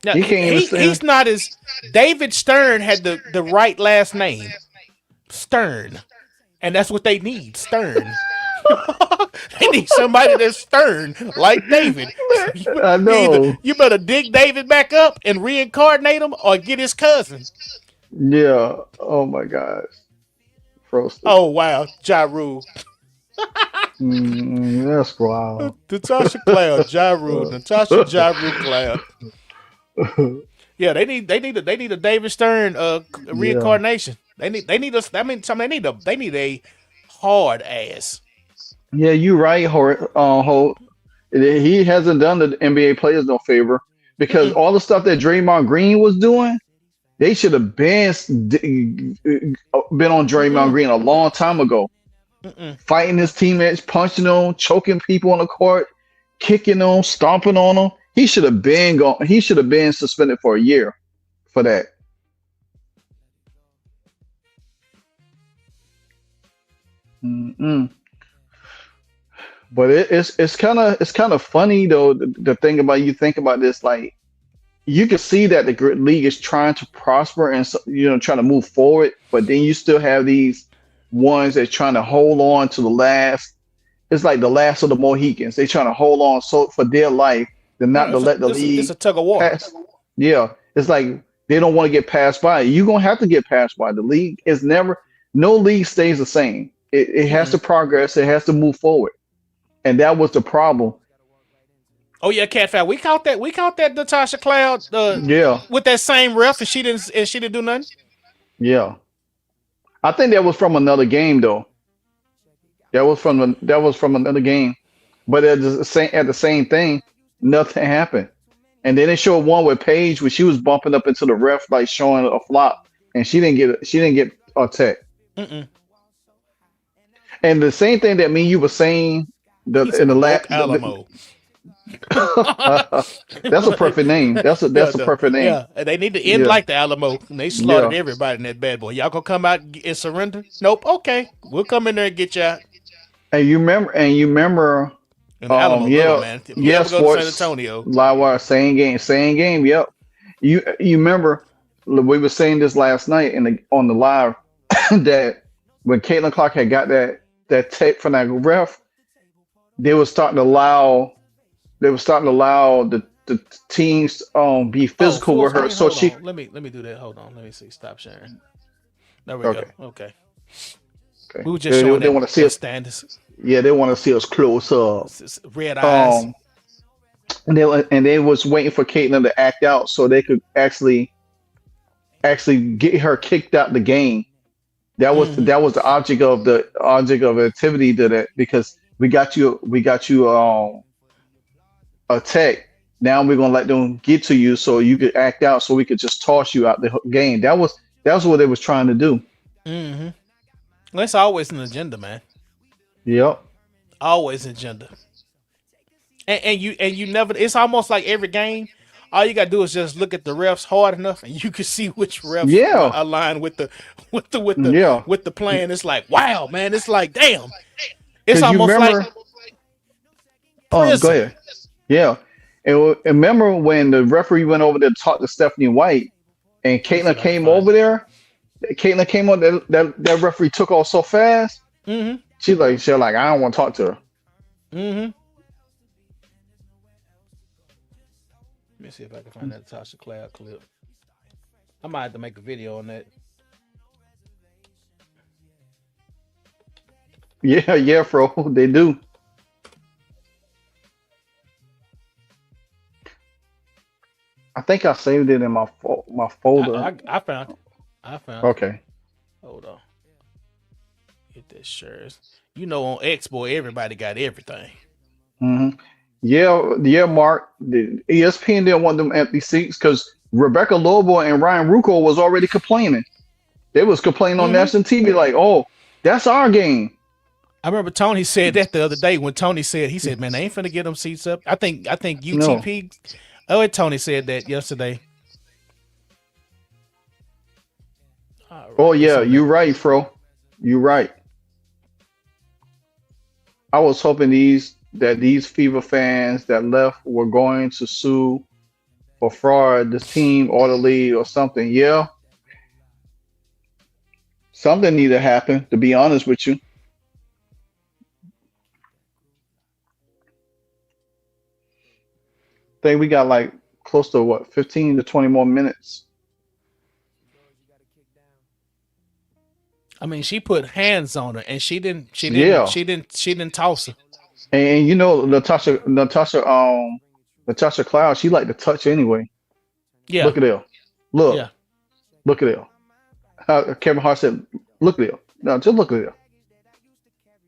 Now, he's not as David Stern had the right last name. Stern. And that's what they need, Stern. They need somebody that's stern like David. I know. You better dig David back up and reincarnate him or get his cousin. Yeah. Oh my gosh. Frosted. Oh wow. Ja Rule. That's wild. Natasha Cloud, Ja Rule. Natasha Ja Rule Cloud. Yeah, they need a David Stern reincarnation. Yeah. They need a hard ass. Yeah, you're right, Holt. He hasn't done the NBA players no favor because all the stuff that Draymond Green was doing, they should have been on Draymond Green a long time ago. Fighting his teammates, punching them, choking people on the court, kicking them, stomping on them. He should have been gone. He should have been suspended for a year for that. But it's kind of funny though. The thing about you think about this, like you can see that the league is trying to prosper and trying to move forward, but then you still have these ones that's trying to hold on to the last it's like the last of the Mohicans. They trying to hold on so for their life, and not to let the It's league a tug of war. pass. Yeah, it's like they don't want to get passed by. You're gonna have to get passed by. The league is never. No league stays the same. It has to progress. It has to move forward, and that was the problem. Oh yeah, Catfat. We caught that. We caught that Natasha Cloud. Yeah, With that same ref, and she didn't. And she didn't do nothing. yeah. I think that was from another game though. That was from another game. But at the same thing, nothing happened. And then they showed one with Paige where she was bumping up into the ref, like showing a flop, and she didn't get a tech. And the same thing that me and you were saying in the last. Alamo. That's a perfect name. That's a perfect name. Yeah, and they need to end like the Alamo. And they slaughtered everybody in that bad boy. Y'all gonna come out and surrender? Nope. Okay, we'll come in there and get you out. And you remember, And Alamo, man. If you ever go to San Antonio, Livewire, same game. Yep. You remember we were saying this last night on the live that when Caitlin Clark had got that tape from that ref, they were starting to allow the teams be physical with her. So she let me do that. Hold on. Let me see. Stop sharing. There we go. Okay. We were just showing they want to see us standards. Yeah, they want to see us close up. Red eyes. And they was waiting for Caitlin to act out so they could actually get her kicked out the game. That was the object of activity to that, because we got you a tech. Now we're gonna let them get to you so you could act out, so we could just toss you out the game. That was what they was trying to do. Well, it's always an agenda, man. Yep. Always an agenda. And you never. It's almost like every game. All you gotta do is just look at the refs hard enough, and you can see which refs align with the plan. It's like, wow, man. It's like, damn. It's almost like. Oh, go ahead. Yeah. And remember when the referee went over there to talk to Stephanie White, and Caitlin came over there. Caitlin came on. That referee took off so fast. She's like, I don't want to talk to her. Let me see if I can find that Tasha Cloud clip. I might have to make a video on that. Yeah, bro. They do. I think I saved it in my folder. I found it. Okay. Hold on. Get this shirt. You know, on X, boy, everybody got everything. Yeah, Mark. The ESPN didn't want them empty seats because Rebecca Lobo and Ryan Rucco was already complaining. They was complaining on national TV like, "Oh, that's our game." I remember Tony said that the other day when Tony said, man, they ain't finna get them seats up. I think UTP. No. Tony said that yesterday. Right, oh yeah, you're right, Fro. You're right. I was hoping these Fever fans that left were going to sue for fraud this team or the league or something. Yeah. Something need to happen, to be honest with you. I think we got like close to 15 to 20 more minutes. I mean, she put hands on her, and she didn't toss her. And you know, Natasha Cloud, she like to touch anyway. Yeah. Look at her. Look. Yeah. Look at her. Kevin Hart said, "Look at her." No, just look at her.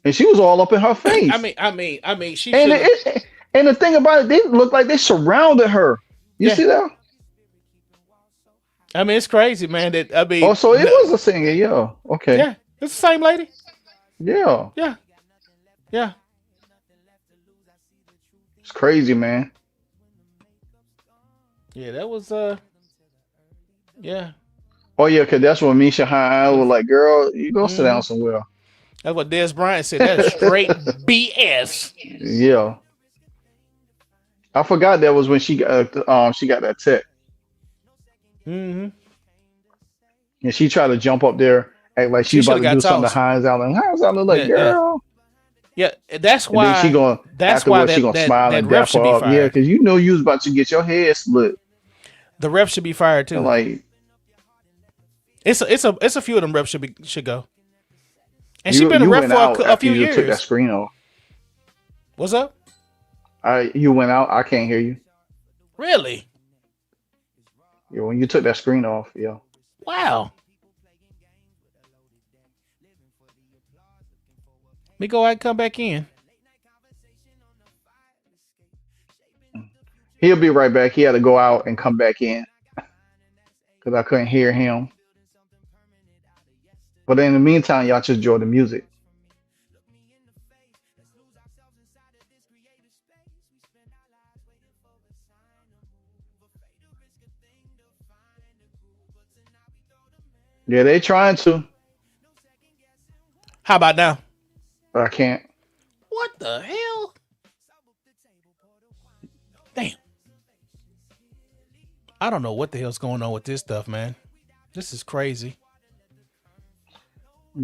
And she was all up in her face. I mean, she. And the thing about it, they look like they surrounded her. You see that? I mean, it's crazy, man. Oh, so it was a singer, yeah. Okay. Yeah, it's the same lady. Yeah. Yeah. Yeah. It's crazy, man. Yeah, that was yeah. Oh yeah, because that's what Misha High was like, girl, you go sit down somewhere. That's what Des Bryant said. That's straight BS. Yeah. I forgot that was when she got that tech. And she tried to jump up there, act like she about to do something to Hines Allen. Hines Allen like, girl. Yeah, that's And then why. That's why afterwards she gonna smile that and ref dap should her be up. Yeah, fired. because you know you was about to get your head split. The ref should be fired And too. like It's a few of them refs should go. And she been a you ref went for out a after few you took that years. screen off. What's up? You went out. I can't hear you. Really? Yeah, when you took that screen off, yeah. Wow. Let me go out and come back in. He'll be right back. He had to go out and come back in because I couldn't hear him. But in the meantime, y'all just enjoy the music. Yeah, they trying to, How about now? but I can't. What the hell? Damn. I don't know what the hell's going on with this stuff, man. This is crazy.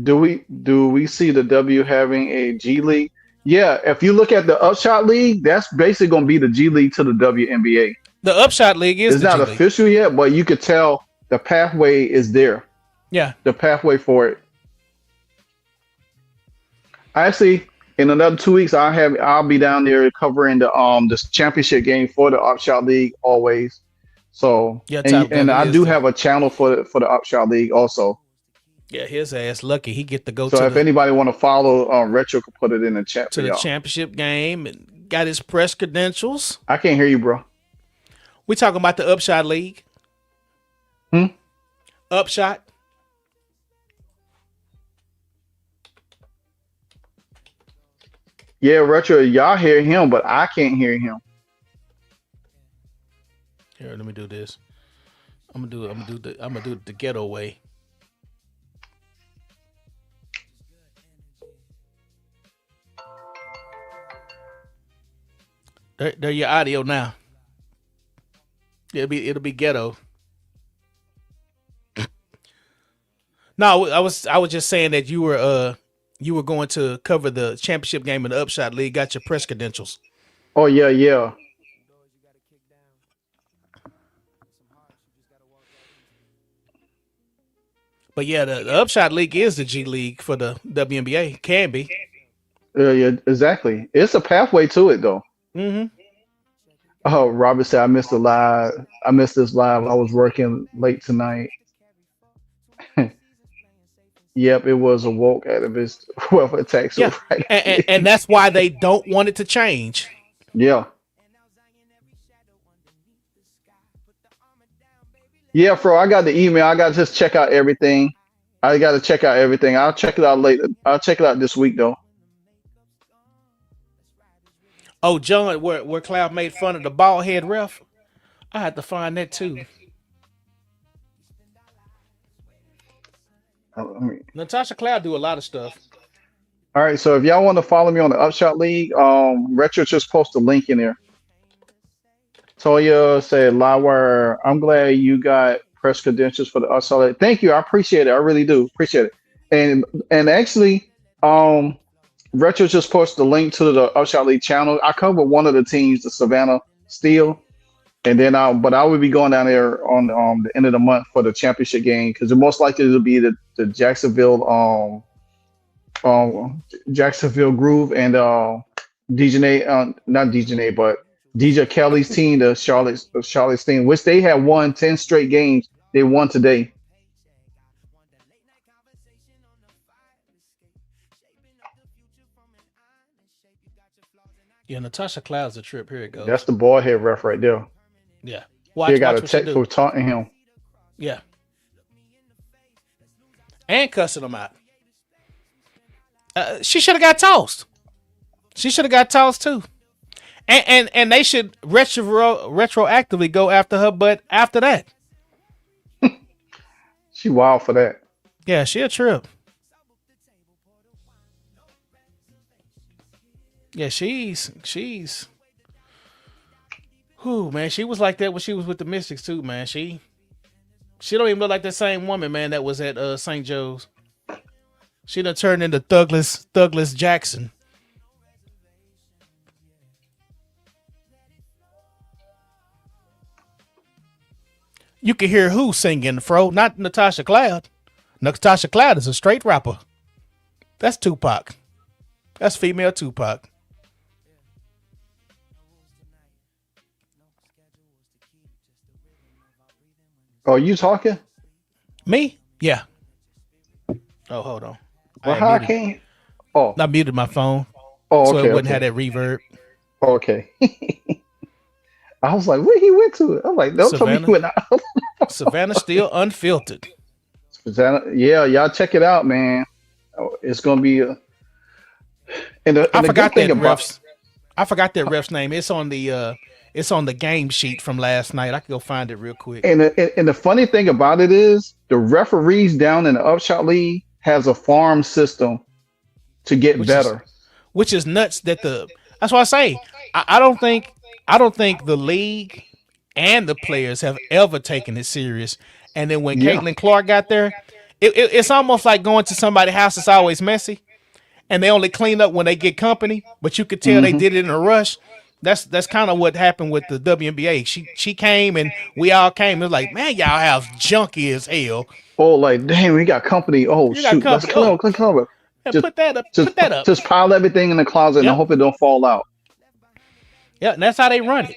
Do we see the W having a G League? Yeah, if you look at the Upshot League, that's basically going to be the G League to the WNBA. The Upshot League is It's the not G League. official yet, but you could tell the pathway is there. Yeah. The pathway for it. Actually, in another 2 weeks, I'll be down there covering the championship game for the Upshot League always. So Yeah, and I do have a channel for the Upshot League also. Yeah, his ass lucky he get to go So to if anybody want to follow Retro, can put it in the chat to for the y'all. championship game and got his press credentials. I can't hear you, bro. We talking about the Upshot League. Upshot. Yeah, Retro, y'all hear him, but I can't hear him. Here, let me do this. I'm gonna do it the ghetto way. There your audio now. It'll be ghetto. No, I was just saying that you were going to cover the championship game in the Upshot League, got your press credentials. Oh yeah. But yeah, the Upshot League is the G League for the WNBA. Can be. Yeah, exactly. It's a pathway to it though. Mm-hmm. Oh, Robert said I missed the live. I missed this live. I was working late tonight. Yep, it was a woke activist whoever attacked. Yeah, right. and that's why they don't want it to change. Yeah. Yeah, bro, I got the email. I got to just check out everything. I got to check out everything. I'll check it out later. I'll check it out this week, though. Oh, John, where Cloud made fun of the bald head ref? I had to find that, too. Natasha Cloud do a lot of stuff. All right, so if y'all want to follow me on the Upshot League, Retro just post a link in there. Toya said, Livewire, I'm glad you got press credentials for the Upshot League. Thank you. I appreciate it. I really do. Appreciate it. And actually, Retro just posted the link to the Upshot League channel. I cover one of the teams, the Savannah Steel. And then I will be going down there on the end of the month for the championship game because the most likely it'll be the Jacksonville Jacksonville Groove and DJ not DJ but DJ Kelly's team, the Charlotte's team, which they have won 10 straight games. They won today. Yeah, Natasha Cloud's a trip. Here it goes. That's the bald head ref right there. Yeah. He got a text for taunting him. Yeah. And cussing him out. She should have got tossed. She should have got tossed too. And they should retroactively go after her, but after that. She wild for that. Yeah, she a trip. Yeah, she's whew, man, she was like that when she was with the Mystics too, man. She don't even look like the same woman, man, that was at St. Joe's. She done turned into Douglas Jackson. You can hear who singing, Fro? Not Natasha Cloud. Natasha Cloud is a straight rapper. That's Tupac. That's female Tupac. Oh, you talking? Me? Yeah. Oh, hold on. Well, how I can't? Oh, I muted my phone, oh, so okay, it wouldn't okay, have that reverb. okay. I was like, where he went to it? I'm like, don't tell me he went out. Savannah still unfiltered. Savannah, yeah, y'all check it out, man. Oh, it's gonna be a. I forgot that ref's name. It's on the game sheet from last night. I can go find it real quick. And the funny thing about it is the referees down in the Upshot League has a farm system to get better. Which is nuts that's why I say I don't think the league and the players have ever taken it serious. And then when Caitlin Clark got there, it's almost like going to somebody's house that's always messy. And they only clean up when they get company, but you could tell they did it in a rush. That's kind of what happened with the WNBA. She came and we all came. It was like, man, y'all have junky as hell. Oh, like, damn, we got company. Oh, shoot, let's clean up. Just, put that up. Just pile everything in the closet and hope it don't fall out. Yeah, and that's how they run it.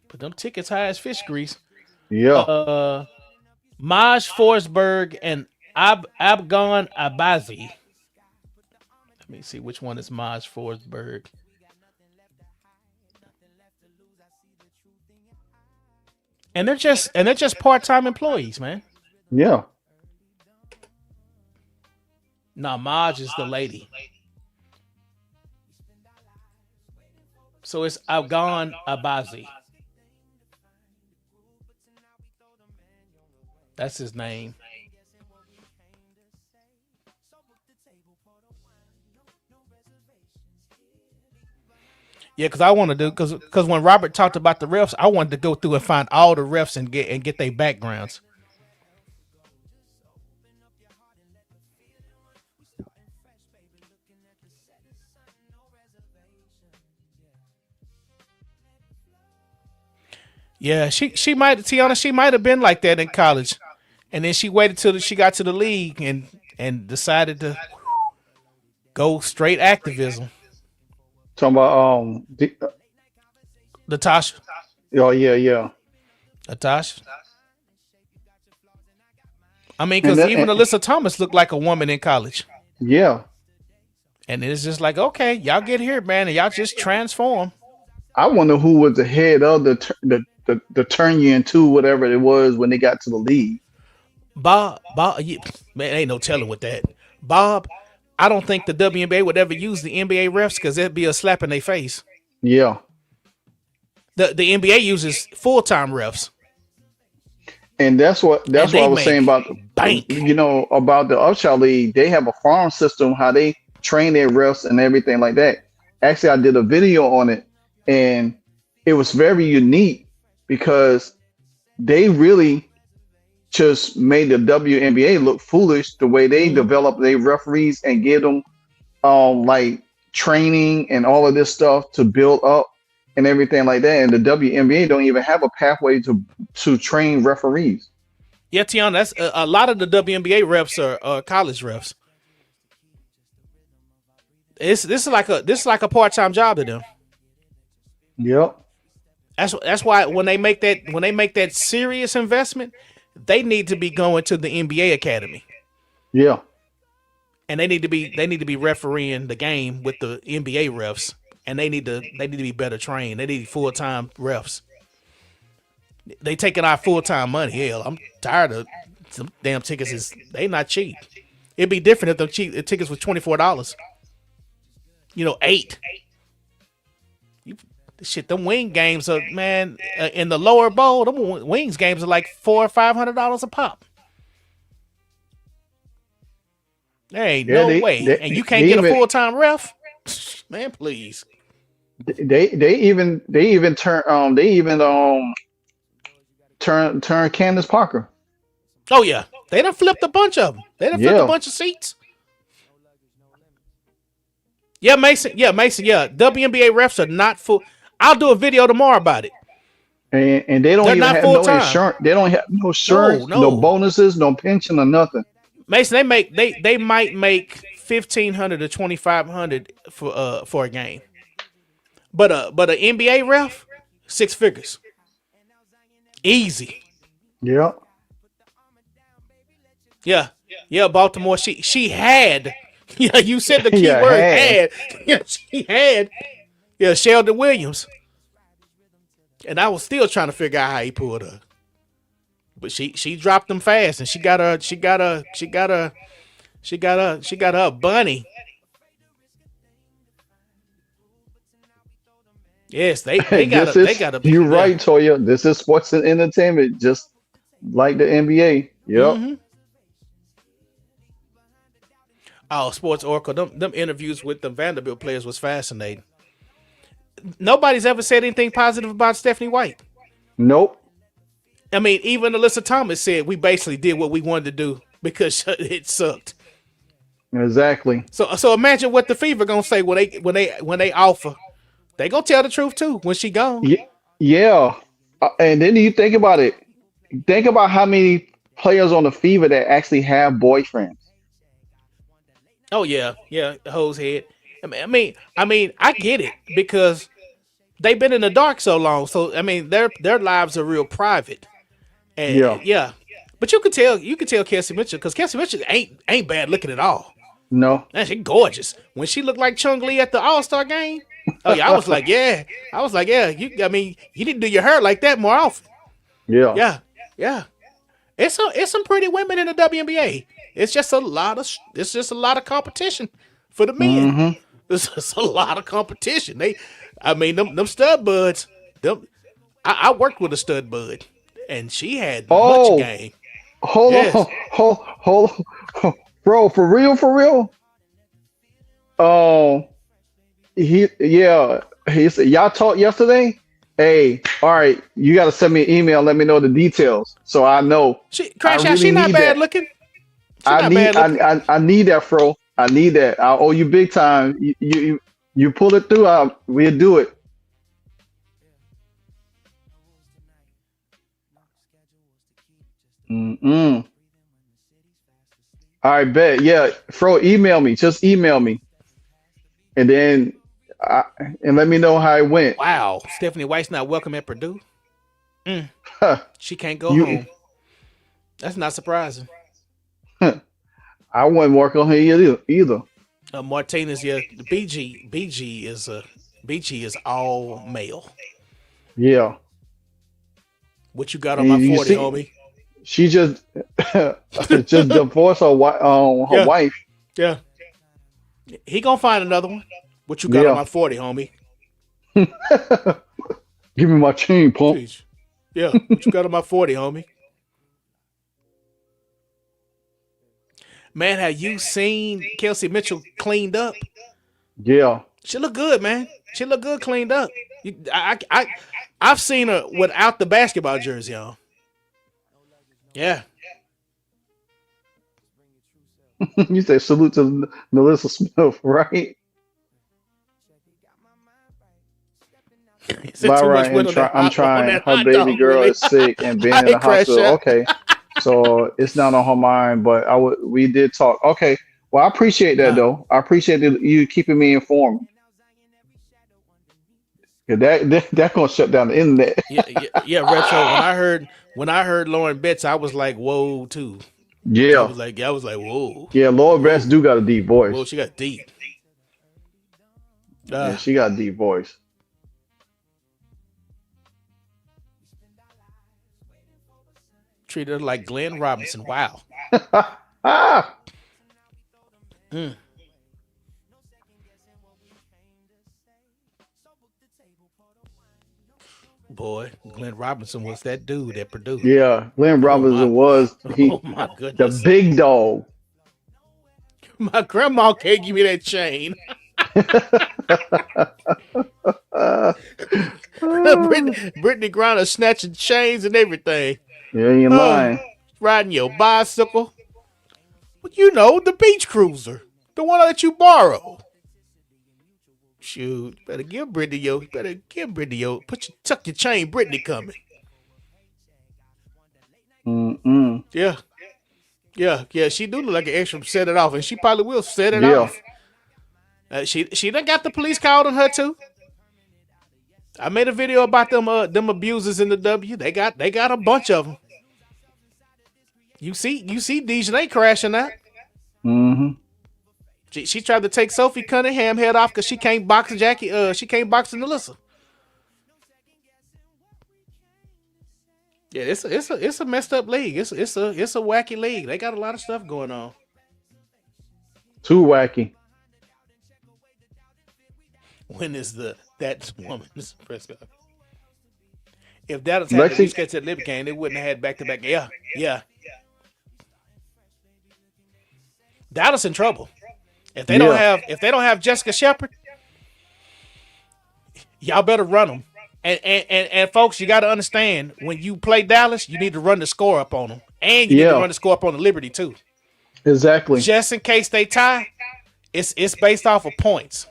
Put them tickets high as fish grease. Yeah. Maj Forsberg and Abgon Abazi. Let me see which one is Maj Forsberg. And they're just part-time employees, man. Yeah. No, Maj is the lady. So it's Abgon Abazi. That's his name. Yeah, because I want to do because when Robert talked about the refs, I wanted to go through and find all the refs and get their backgrounds. Yeah, she might, Tiana, she might have been like that in college, and then she waited till she got to the league and decided to go straight activism. Talking about Natasha. Oh yeah. Natasha. I mean, because even Alyssa Thomas looked like a woman in college. Yeah. And it's just like, okay, y'all get here, man, and y'all just transform. I wonder who was the head of the turn you into whatever it was when they got to the league. Bob, man, ain't no telling with that. Bob, I don't think the WNBA would ever use the NBA refs because it'd be a slap in their face. Yeah. The NBA uses full-time refs. And that's what I was saying about about the Upshot League. They have a farm system, how they train their refs and everything like that. Actually, I did a video on it, and it was very unique because they really just made the WNBA look foolish the way they developed their referees and give them like training and all of this stuff to build up and everything like that. And the WNBA don't even have a pathway to train referees. Yeah, Tiana, that's a lot of the WNBA refs are college refs. This is like a part-time job to them. Yep. That's why when they make that serious investment, they need to be going to the NBA academy. Yeah. And they need to be refereeing the game with the NBA refs, and they need to be better trained. They need full-time refs. They taking our full-time money. Hell, I'm tired of some damn tickets. They not cheap. It'd be different if the tickets was $24. $8. Shit, them wing games are, man, in the lower bowl, them wings games are like $400 or $500 a pop. There ain't no way. And you can't get a full-time ref? Man, please. They even turn Candace Parker. Oh yeah. They done flipped a bunch of them. They done flipped a bunch of seats. Yeah, Mason. Yeah. WNBA refs are not full. I'll do a video tomorrow about it. And they don't They're even not have full no time. insurance. They don't have no No, insurance, no no. bonuses, no pension, or nothing. Mason, they might make 1,500 to 2,500 for a game. But an NBA ref, 6 figures. Easy. Yeah. Yeah. Yeah, Baltimore. She had. Yeah, you said the key Yeah, word had. had. Yeah, she had. Yeah, Sheldon Williams. And I was still trying to figure out how he pulled her. But she dropped them fast, and she got her a bunny. Yes, they This is gotta be, you're yeah. right, Toya. This is sports and entertainment, just like the NBA. Yep. Mm-hmm. Oh, Sports Oracle, them interviews with the Vanderbilt players was fascinating. Nobody's ever said anything positive about Stephanie White. Nope. I mean, even Alyssa Thomas said we basically did what we wanted to do because it sucked. Exactly. So imagine what the Fever gonna say when they offer. They gonna tell the truth too when she gone. Yeah. And then you think about it. Think about how many players on the Fever that actually have boyfriends. Oh yeah, yeah, hose head. I get it because they've been in the dark so long. So I mean, their lives are real private. Yeah. And yeah, but you could tell Kelsey Mitchell because Kelsey Mitchell ain't bad looking at all. No. Man, she gorgeous. When she looked like Chung Lee at the All-Star game, oh yeah, I was like, yeah. You didn't do your hair like that more often. Yeah. Yeah, yeah. It's some pretty women in the WNBA. It's just a lot of competition for the men. Mm-hmm. It's just a lot of competition. Them stud buds. I worked with a stud bud, and she had much Oh, game. hold Yes. on. Hold on. Bro, for real, for real. Um, he said y'all talked yesterday. Hey, all right, you gotta send me an email, let me know the details so I know. She I crash out. She really not need bad that. looking. She I not bad need looking. I need that, bro. I need that. I owe you big time. You pull it through, we'll do it. Mm-mm. All right, bet. Yeah, Fro, email me. Just email me, and then and let me know how it went. Wow, Stephanie White's not welcome at Purdue. Mm, Huh, she can't go you, home. That's not surprising. I wouldn't work on her either. Martinez, yeah, the BG is all male. Yeah, What you got on and my you 40, see, homie? she just just divorced her Yeah, wife. yeah. He gonna find another one. What you got on Yeah, my 40, homie? give me my chain, pump. Jeez. Yeah, what you got on my 40, homie? Man, have you seen Kelsey Mitchell cleaned up? Yeah. She look good, man. She look good cleaned up. I've seen her without the basketball jersey on. Yeah. You say salute to Melissa Smith, right? Is it By too much right, wind and on that I'm on trying. that Her hot baby dog, girl Willie? is sick and being in I the crash hospital. out. Okay, so it's not on her mind, but we did talk. Okay, well, I appreciate that Nah. though. I appreciate you keeping me informed. 'Cause that gonna shut down the internet. Yeah, retro. When I heard Lauren Betts, I was like, whoa, too. Yeah, I was like, whoa, yeah. Lord Rest whoa, do got a deep whoa. voice. She got deep. Yeah, Uh, she got a deep voice. treated her like Glenn Robinson. Wow. Ah, Mm. Boy, Glenn Robinson was that dude at Purdue. yeah. Glenn Oh Robinson my, was oh my the goodness. big dog. My grandma can't give me that chain. Uh, Brittany Griner snatching chains and everything. you ain't Uh, lying. riding your bicycle. Well, the beach cruiser. The one that you borrow. Shoot, better give Brittany yo. Tuck your chain, Brittany coming. Yeah. Yeah. She do look like an extra. Set it off, and she probably will set it off. She done got the police called on her too. I made a video about them abusers in the W. They got a bunch of them. You see Dejanay crashing out. She tried to take Sophie Cunningham head off because she can't box Jackie. She can't box Alyssa. Yeah, it's a messed up league. It's a wacky league. They got a lot of stuff going on. Too wacky. When is that woman's press conference? If Dallas had to reschedule that Liberty game, they wouldn't have had back-to-back. Yeah. Dallas in trouble. If they don't have Jessica Shepard, y'all better run them. And folks, you got to understand, when you play Dallas, you need to run the score up on them, and you need to run the score up on the Liberty too. Exactly. Just in case they tie, it's based off of points.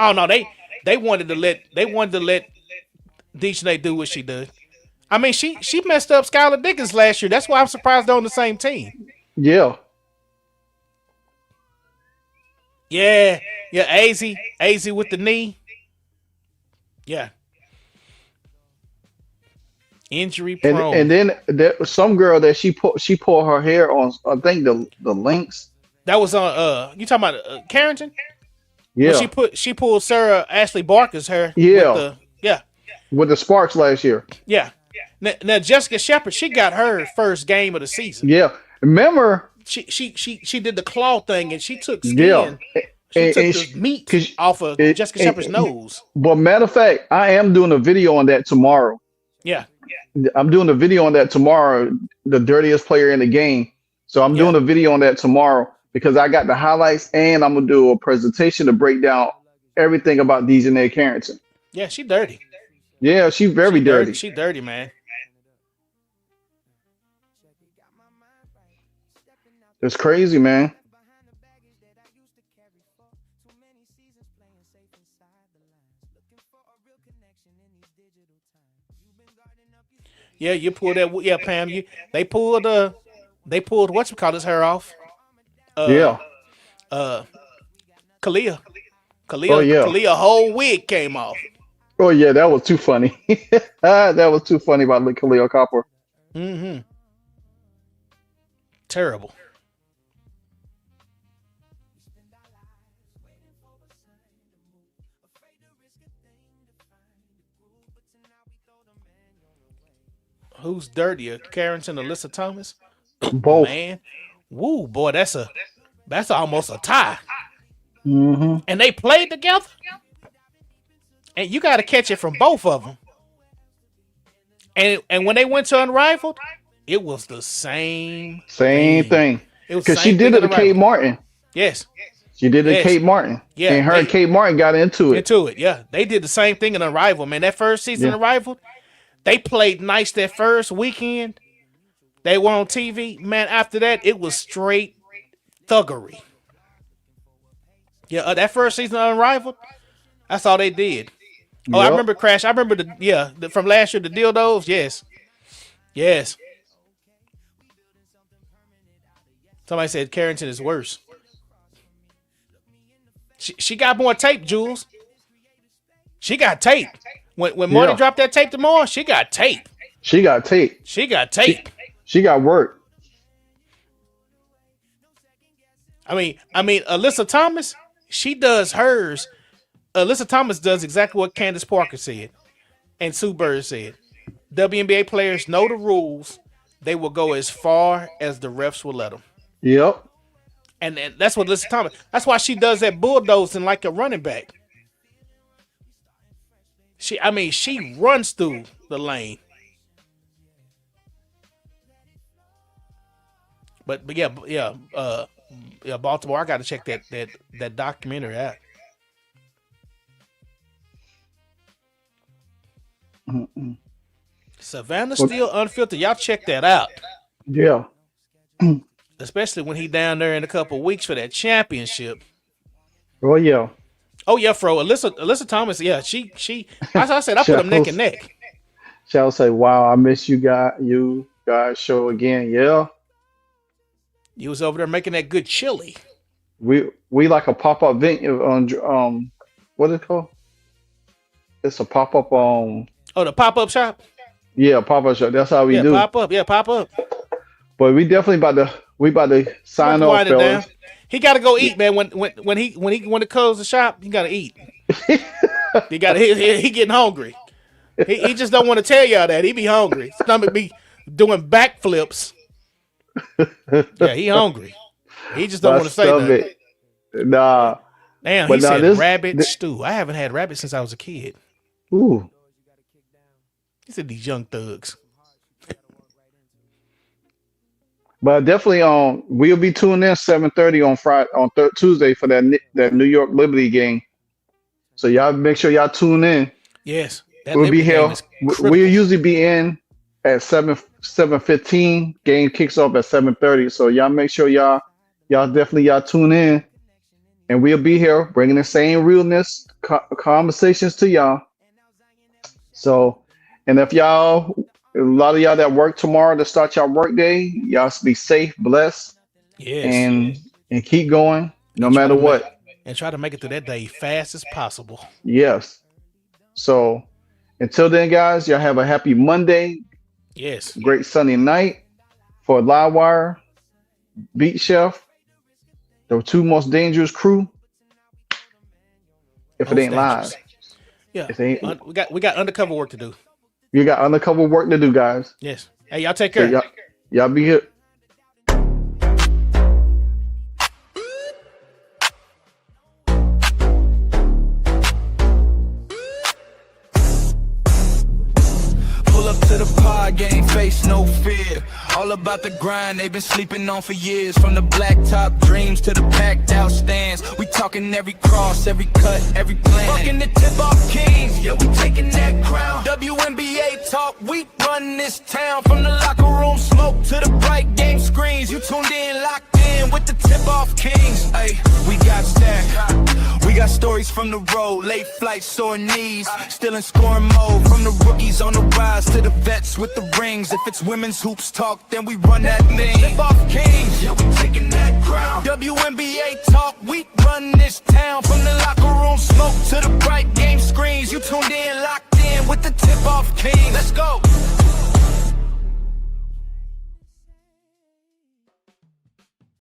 Oh no, they wanted to let Dejanay do what she did. I mean, she messed up Skylar Dickens last year. That's why I'm surprised they're on the same team. Yeah. Yeah, AZ with the knee. Yeah. Injury prone. And then there was some girl that she pulled her hair on, I think the links. That was on you talking about Carrington? Yeah. Well, she pulled Sarah Ashley Barker's hair. Yeah. With the Sparks last year. Yeah. Now Jessica Shepard, she got her first game of the season. Yeah. Remember, she did the claw thing, and she took skin. Yeah. She took the meat off of Jessica Shepard's nose. But matter of fact, I am doing a video on that tomorrow. Yeah. I'm doing a video on that tomorrow, the dirtiest player in the game. So I'm doing a video on that tomorrow because I got the highlights, and I'm going to do a presentation to break down everything about Dejanay Carrington. Yeah, she dirty. Yeah, she's very dirty. She dirty, man. It's crazy, man. Yeah, you pulled that. Yeah, Pam. They pulled whatchamacallit's hair off. Kalia. Oh, yeah. Kalia whole wig came off. Oh yeah, that was too funny. That was too funny about Khalil Copper. Mm-hmm. Terrible. Who's dirtier, Carrington or Alyssa Thomas? Both. Man, woo, boy, that's almost a tie. Mm-hmm. And they played together, and you got to catch it from both of them. And when they went to Unrivaled, it was the same thing. Because she did it to Kate Martin. Yes. She did it to Kate Martin. Yeah. And and Kate Martin got into it. Yeah. They did the same thing in Unrivaled, man. That first season Unrivaled, they played nice that first weekend. They were on TV. Man, after that, it was straight thuggery. Yeah, that first season of Unrivaled, that's all they did. Oh, I remember Crash. I remember from last year, the dildos. Yes. Somebody said Carrington is worse. She got more tape, Jules. She got tape. When Marty dropped that tape tomorrow, she got tape. She got tape. She got work. I mean, Alyssa Thomas, she does hers. Alyssa Thomas does exactly what Candace Parker said and Sue Bird said. WNBA players know the rules. They will go as far as the refs will let them. Yep. And that's what Alyssa Thomas. That's why she does that bulldozing like a running back. She runs through the lane. But Baltimore, I got to check that documentary out. Mm-mm. Savannah Steele Unfiltered. Y'all check that out. Yeah. Especially when he down there in a couple of weeks for that championship. Oh yeah. Oh yeah, Fro. Alyssa Thomas. Yeah, she. As I said, I put them neck and neck. Shall say, wow, I miss you guys. You guys show again. Yeah. You was over there making that good chili. We like a pop up venue on what is it called? It's a pop up Oh, the pop up shop. Yeah, pop up shop. That's how we do. Pop up. Yeah, pop up. But we definitely about to sign off, fellas. He got to go eat, man. When he want to close the shop, he got to eat. He getting hungry. He just don't want to tell y'all that he be hungry. Stomach be doing backflips. Yeah, he hungry. He just don't want to say that. Nah. Damn, he said rabbit stew. I haven't had rabbit since I was a kid. Ooh. He said these young thugs. But definitely we'll be tuning in 7:30 on Friday Tuesday for that New York Liberty game. So y'all make sure y'all tune in. Yes. We'll be here. We'll usually be in at 7:15. Game kicks off at 7:30. So y'all make sure y'all definitely tune in, and we'll be here bringing the same realness conversations to y'all. So, and if a lot of y'all that work tomorrow to start y'all work day, y'all be safe, blessed, and keep going no matter what. And try to make it through that day fast as possible. Yes. So until then, guys, y'all have a happy Monday. Yes. Great Sunday night for Livewire, Beat Chef, the two most dangerous crew. If it ain't live. Yeah. We got undercover work to do. You got undercover work to do, guys. Yes. Hey, y'all take care. So y'all be here. To the pod game, face no fear. All about the grind they've been sleeping on for years. From the blacktop dreams to the packed out stands. We talking every cross, every cut, every plan. Fucking the tip-off Kingz, yeah, we taking that crown. WNBA talk, we run this town. From the locker room smoke to the bright game screens. You tuned in, locked in with the tip-off Kingz. Ay, we got stacked. We got stories from the road, late flights, sore knees. Still in scoring mode. From the rookies on the rise to the vets with the rings. If it's women's hoops talk, then we run that thing. Tip-off Kingz, yeah, we taking that crown. WNBA talk, we run this town. From the locker room smoke to the bright game screens. You tuned in, locked in with the tip-off Kingz. Let's go.